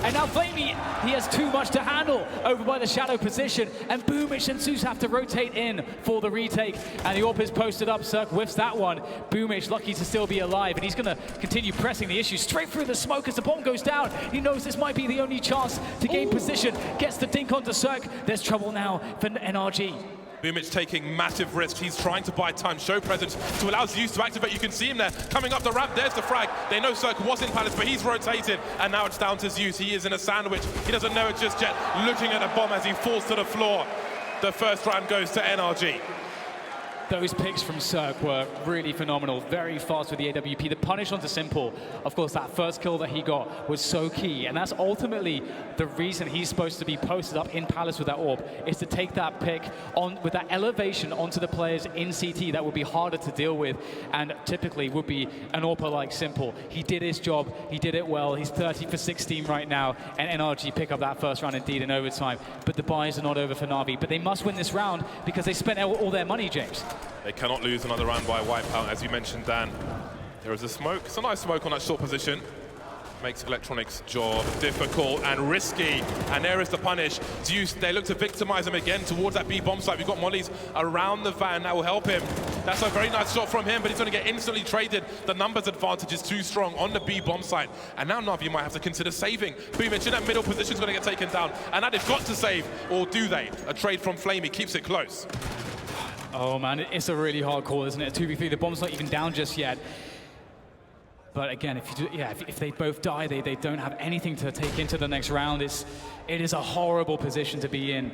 And now Flamey, he has too much to handle over by the shadow position. And Boomich and Zeus have to rotate in for the retake. And the AWP is posted up. Cirque whiffs that one. Boomich lucky to still be alive. And he's going to continue pressing the issue straight through the smoke as the bomb goes down. He knows this might be the only chance to gain position. Gets the dink onto Cirque. There's trouble now for NRG. Boomich taking massive risks. He's trying to buy time, show presence to allow Zeus to activate. You can see him there coming up the ramp. There's the frag. They know Cirque was in Palace, but he's rotated. And now it's down to Zeus. He is in a sandwich. He doesn't know it just yet. Looking at the bomb as he falls to the floor. The first round goes to NRG. Those picks from Cirque were really phenomenal, very fast with the AWP. The punish onto Simple, of course, that first kill that he got was so key, and that's ultimately the reason he's supposed to be posted up in Palace with that AWP, is to take that pick on with that elevation onto the players in CT that would be harder to deal with, and typically would be an AWPer like Simple. He did his job, he did it well, he's 30 for 16 right now, and NRG pick up that first round indeed in overtime. But the buys are not over for NAVI, but they must win this round because they spent all their money, James. They cannot lose another round by a wipeout, as you mentioned, Dan. There is a smoke. It's a nice smoke on that short position. Makes Electronic's job difficult and risky. And there is the punish. Zeus, they look to victimize him again towards that B bomb site. We've got mollies around the van that will help him. That's a very nice shot from him, but he's going to get instantly traded. The numbers advantage is too strong on the B bomb site. And now NAVI might have to consider saving. Boomich in that middle position is going to get taken down. And that they've got to save, or do they? A trade from Flamey keeps it close. Oh man, it's a really hard call, isn't it? 2v3, the bomb's not even down just yet. But again, if they both die, they don't have anything to take into the next round. It is a horrible position to be in.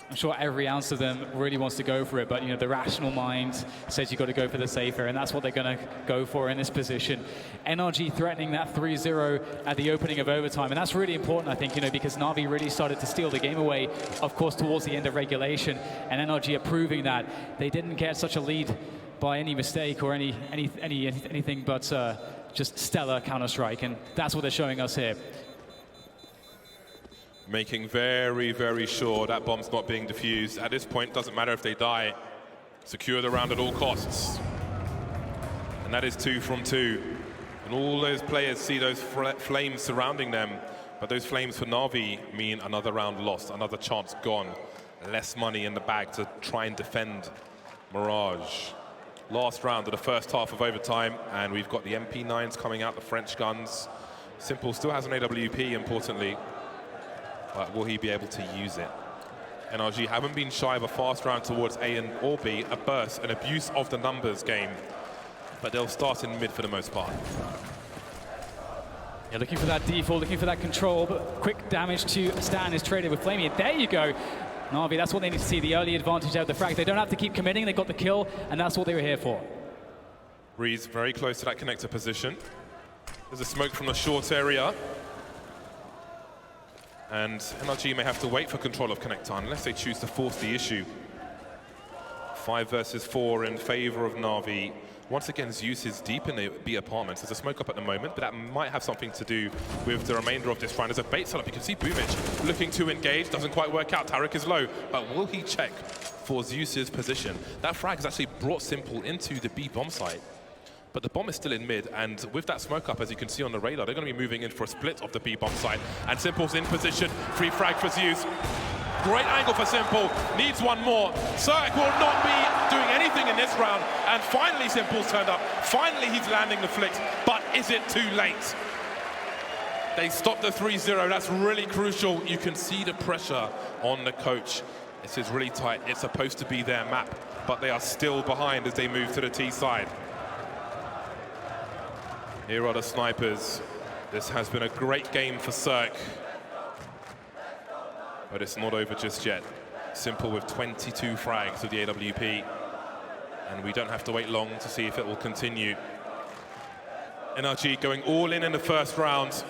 I'm sure every ounce of them really wants to go for it, but the rational mind says you've got to go for the safer, and that's what they're going to go for in this position. NRG threatening that 3-0 at the opening of overtime, and that's really important, I think, because NAVI really started to steal the game away, of course, towards the end of regulation, and NRG are proving that they didn't get such a lead by any mistake or anything but just stellar Counter-Strike, and that's what they're showing us here. Making very, very sure that bomb's not being defused. At this point, doesn't matter if they die. Secure the round at all costs. And that is 2 from 2. And all those players see those flames surrounding them. But those flames for NAVI mean another round lost, another chance gone. Less money in the bag to try and defend Mirage. Last round of the first half of overtime, and we've got the MP9s coming out, the French guns. Simple still has an AWP, importantly. But will he be able to use it? NRG haven't been shy of a fast round towards A or B, a burst, an abuse of the numbers game. But they'll start in mid for the most part. Yeah, looking for that default, looking for that control, but quick damage to Stan is traded with Flamey. And there you go. NAVI, that's what they need to see, the early advantage out of the frag. They don't have to keep committing, they got the kill, and that's what they were here for. Breeze very close to that connector position. There's a smoke from the short area. And NRG may have to wait for control of connector unless they choose to force the issue. 5 versus 4 in favor of NAVI. Once again, Zeus is deep in the B apartments. There's a smoke up at the moment, but that might have something to do with the remainder of this round. There's a bait setup. You can see Boomich looking to engage. Doesn't quite work out. Tarek is low, but will he check for Zeus's position? That frag has actually brought Simple into the B bomb site. But the bomb is still in mid, and with that smoke up, as you can see on the radar, they're going to be moving in for a split of the B bomb site. And Simple's in position, free frag for Zeus. Great angle for Simple, needs one more. Cirque will not be doing anything in this round, and finally Simple's turned up. Finally he's landing the flicks, but is it too late? They stopped the 3-0, that's really crucial. You can see the pressure on the coach. This is really tight, it's supposed to be their map, but they are still behind as they move to the T side. Here are the snipers. This has been a great game for Cirque, but it's not over just yet. Simple with 22 frags of the AWP, and we don't have to wait long to see if it will continue. NRG going all in the first round.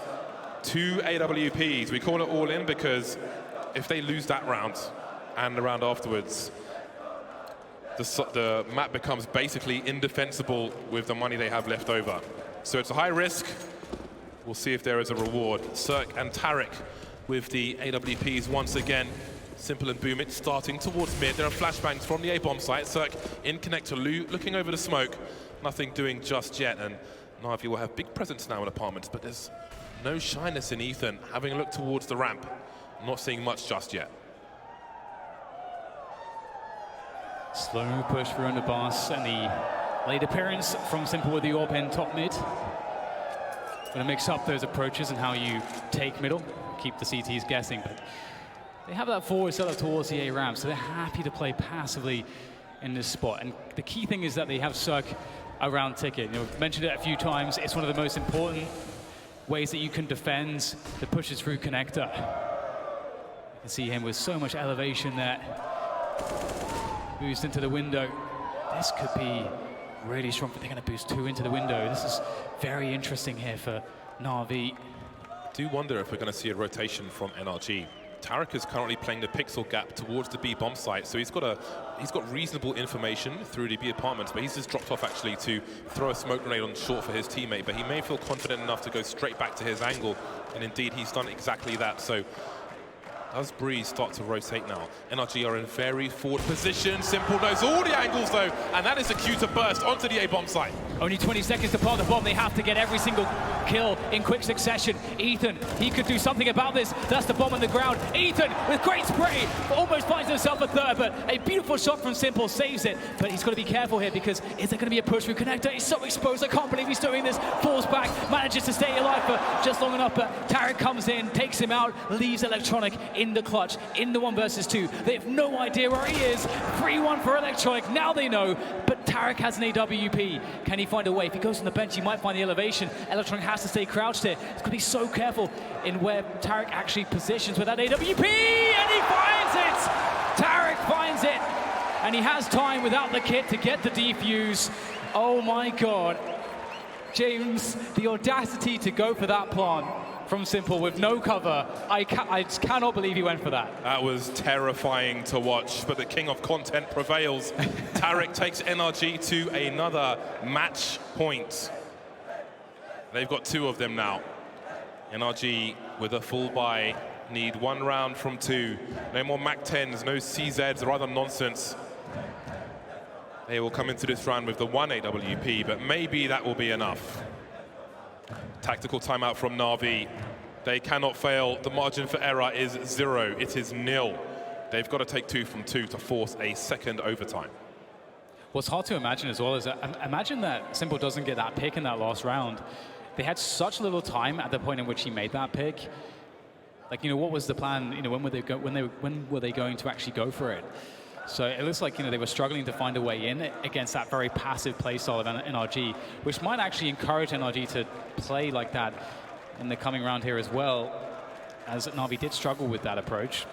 2 AWPs. We call it all in because if they lose that round and the round afterwards, the map becomes basically indefensible with the money they have left over. So it's a high risk. We'll see if there is a reward. Cirque and Tarek with the AWPs once again. Simple and Boom, it's starting towards mid. There are flashbangs from the A-bomb site. Cirque in connector, looking over the smoke. Nothing doing just yet, and NAVI will have big presence now in apartments, but there's no shyness in Ethan. Having a look towards the ramp, not seeing much just yet. Slow push for underpass, and the late appearance from Simple with the AWP in top mid. Going to mix up those approaches and how you take middle, keep the CTs guessing, but they have that forward setup towards the A ramp, so they're happy to play passively in this spot. And the key thing is that they have Cirque around ticket. You know, I've mentioned it a few times, it's one of the most important ways that you can defend the pushes through connector. You can see him with so much elevation there. Boost into the window. This could be really strong, but they're going to boost 2 into the window. This is very interesting here for NAVI. I do wonder if we're going to see a rotation from NRG. Tarek is currently playing the pixel gap towards the B bomb site, so he's got reasonable information through the B apartments, but he's just dropped off actually to throw a smoke grenade on short for his teammate, but he may feel confident enough to go straight back to his angle, and indeed he's done exactly that. So does Breeze start to rotate now? NRG are in very forward position. Simple knows all the angles though, and that is a cue to burst onto the A-bomb site. Only 20 seconds to plant the bomb. They have to get every single kill in quick succession. Ethan, he could do something about this. That's the bomb on the ground. Ethan with great spray, almost finds himself a third, but a beautiful shot from Simple saves it. But he's got to be careful here because is there going to be a push through connector? He's so exposed. I can't believe he's doing this. Falls back, manages to stay alive for just long enough, but Tarek comes in, takes him out, leaves Electronic in the clutch, in the 1 versus 2. They have no idea where he is. 3-1 for Electronic. Now they know, but Tarek has an AWP. Can he find a way? If he goes on the bench, he might find the elevation. Electronic has to stay crouched here. He's got to be so careful in where Tarek actually positions with that AWP, and he finds it! Tarek finds it, and he has time without the kit to get the defuse. Oh my God. James, the audacity to go for that plant from Simple with no cover. I just cannot believe he went for that. That was terrifying to watch, but the king of content prevails. Tarek takes NRG to another match point. They've got 2 of them now. NRG with a full buy, need 1 round from 2. No more MAC-10s, no CZs or other nonsense. They will come into this round with the 1 AWP, but maybe that will be enough. Tactical timeout from NAVI. They cannot fail. The margin for error is 0. It is 0. They've got to take 2 from 2 to force a second overtime. What's hard to imagine as well is that, imagine that Simple doesn't get that pick in that last round. They had such little time at the point in which he made that pick. Like, you know, what was the plan? You know, when were they going to actually go for it? So it looks like, you know, they were struggling to find a way in against that very passive play style of NRG, which might actually encourage NRG to play like that in the coming round here as well, as NAVI did struggle with that approach.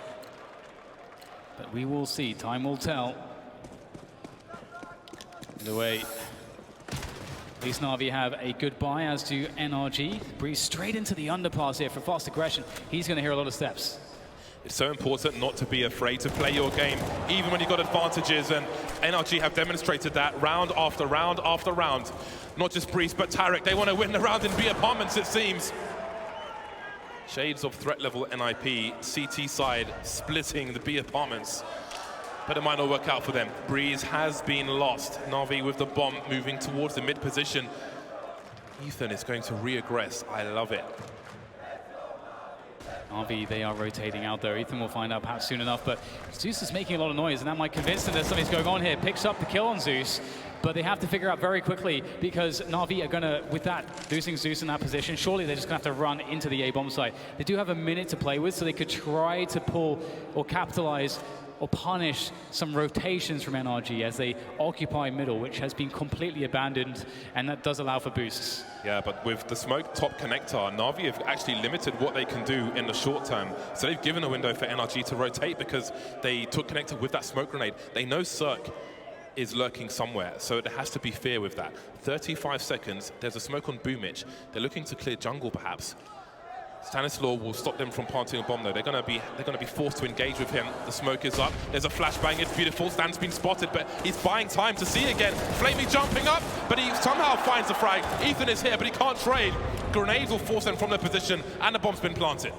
But we will see. Time will tell. Either way, at least NAVI have a good buy, as do NRG. Breeze straight into the underpass here for fast aggression. He's going to hear a lot of steps. It's so important not to be afraid to play your game, even when you've got advantages, and NRG have demonstrated that round after round after round. Not just Breeze, but Tarek, they want to win the round in B apartments, it seems. Shades of threat level NIP, CT side splitting the B apartments. but it might not work out for them. Breeze has been lost. Navi with the bomb moving towards the mid position. Ethan is going to re-aggress. I love it. NAVI, they are rotating out there. Ethan will find out perhaps soon enough, but Zeus is making a lot of noise, and that might convince them that something's going on here. Picks up the kill on Zeus, but they have to figure out very quickly, because NAVI are gonna, with that, losing Zeus in that position, surely they're just gonna have to run into the A-bomb site. They do have a minute to play with, so they could try to pull or capitalize or punish some rotations from NRG as they occupy middle, which has been completely abandoned, and that does allow for boosts. Yeah, but with the smoke top connector, Navi have actually limited what they can do in the short term. So they've given a window for NRG to rotate because they took connector with that smoke grenade. They know Cirque is lurking somewhere, so there has to be fear with that. 35 seconds, there's a smoke on Boomich. They're looking to clear jungle, perhaps. Stanislaw will stop them from planting a bomb, though. They're going to be forced to engage with him. The smoke is up. There's a flashbang. It's beautiful. Stan's been spotted, but he's buying time to see again. Flamey jumping up, but he somehow finds the frag. Ethan is here, but he can't trade. Grenades will force them from their position, and the bomb's been planted.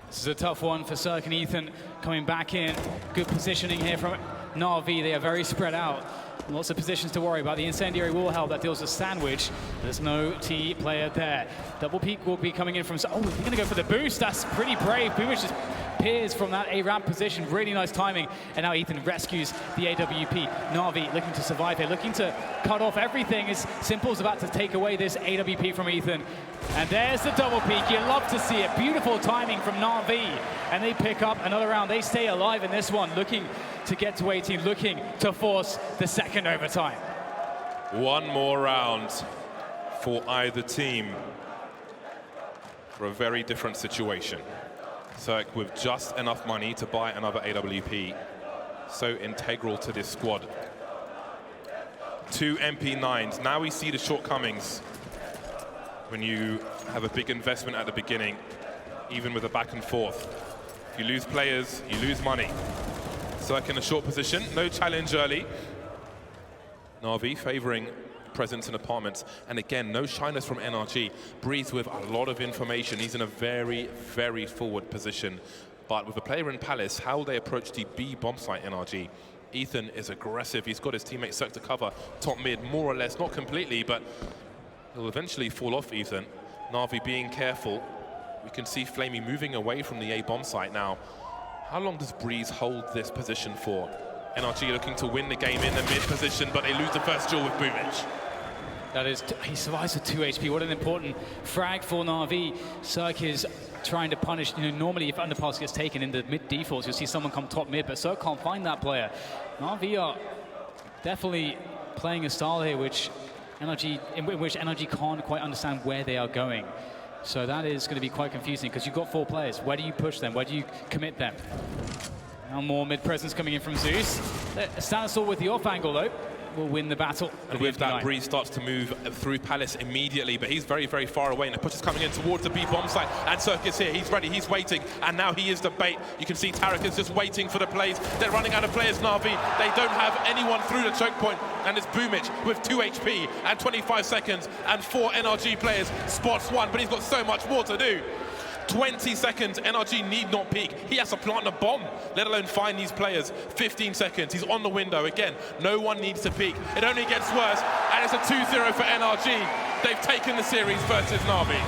This is a tough one for Cirque and Ethan coming back in. Good positioning here from NAVI. They are very spread out. Lots of positions to worry about. The incendiary will help. That deals a sandwich. There's no T player there. Double peek will be coming in from... Oh, they're going to go for the boost. That's pretty brave. Boomich just peers from that A-ramp position. Really nice timing. And now Ethan rescues the AWP. NAVI looking to survive here, looking to cut off everything. As Simple's about to take away this AWP from Ethan. And there's the double peek. You love to see it. Beautiful timing from NAVI. And they pick up another round. They stay alive in this one, looking to get to 18, looking to force the second overtime. One more round for either team for a very different situation. Cirque with just enough money to buy another AWP. So integral to this squad. 2 MP9s. Now we see the shortcomings when you have a big investment at the beginning, even with a back and forth. If you lose players, you lose money. Cirque in a short position, no challenge early. NAVI favoring presence in apartments, and again, no shyness from NRG. Breeze with a lot of information. He's in a very, very forward position. But with a player in Palace, how will they approach the B bomb site NRG? Ethan is aggressive. He's got his teammate Cirque to cover top mid, more or less, not completely, but he'll eventually fall off Ethan. NAVI being careful. We can see Flamey moving away from the A bomb site now. How long does Breeze hold this position for? NRG looking to win the game in the mid position, but they lose the first duel with Boomich. That is, he survives with 2 HP. What an important frag for NAVI. Cirque is trying to punish, normally if underpass gets taken in the mid defaults, you'll see someone come top mid, but Cirque can't find that player. NAVI are definitely playing a style here in which NRG can't quite understand where they are going. So that is going to be quite confusing, because you've got 4 players. Where do you push them? Where do you commit them? Now more mid-presence coming in from Zeus. Stanislaw with the off angle, though, will win the battle. And with that, Breeze starts to move through Palace immediately, but he's very, very far away, and the push is coming in towards the B bomb site, and Cirque is here. He's ready, he's waiting, and now he is the bait. You can see Tarek is just waiting for the plays. They're running out of players, NAVI. They don't have anyone through the choke point, and it's Boomich with 2 HP and 25 seconds, and 4 NRG players. Spots one, but he's got so much more to do. 20 seconds, NRG need not peek. He has to plant a bomb, let alone find these players. 15 seconds, he's on the window. Again, no one needs to peek. It only gets worse, and it's a 2-0 for NRG. They've taken the series versus NAVI.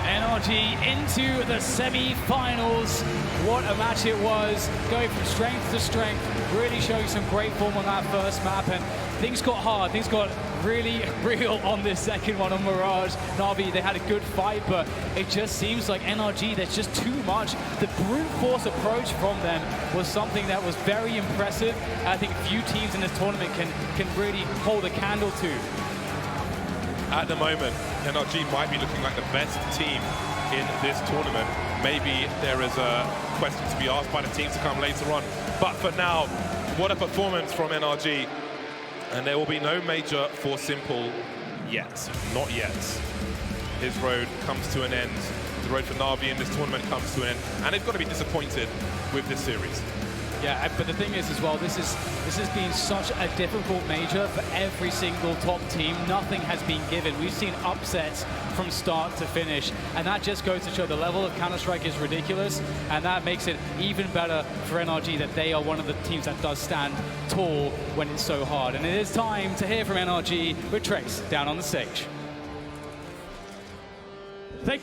NRG into the semi-finals. What a match it was, going from strength to strength, really showing some great form on that first map, and things got hard, things got really real on this second one on Mirage. NAVI, they had a good fight, but it just seems like NRG, there's just too much. The brute force approach from them was something that was very impressive. I think few teams in this tournament can really hold a candle to. At the moment, NRG might be looking like the best team in this tournament. Maybe there is a question to be asked by the team to come later on. But for now, what a performance from NRG. And there will be no major for Simple yet. Not yet. His road comes to an end. The road for NAVI in this tournament comes to an end. And they've got to be disappointed with this series. Yeah, but the thing is as well, this has been such a difficult major for every single top team. Nothing has been given. We've seen upsets from start to finish, and that just goes to show the level of Counter-Strike is ridiculous, and that makes it even better for NRG that they are one of the teams that does stand tall when it's so hard. And it is time to hear from NRG with Trace down on the stage.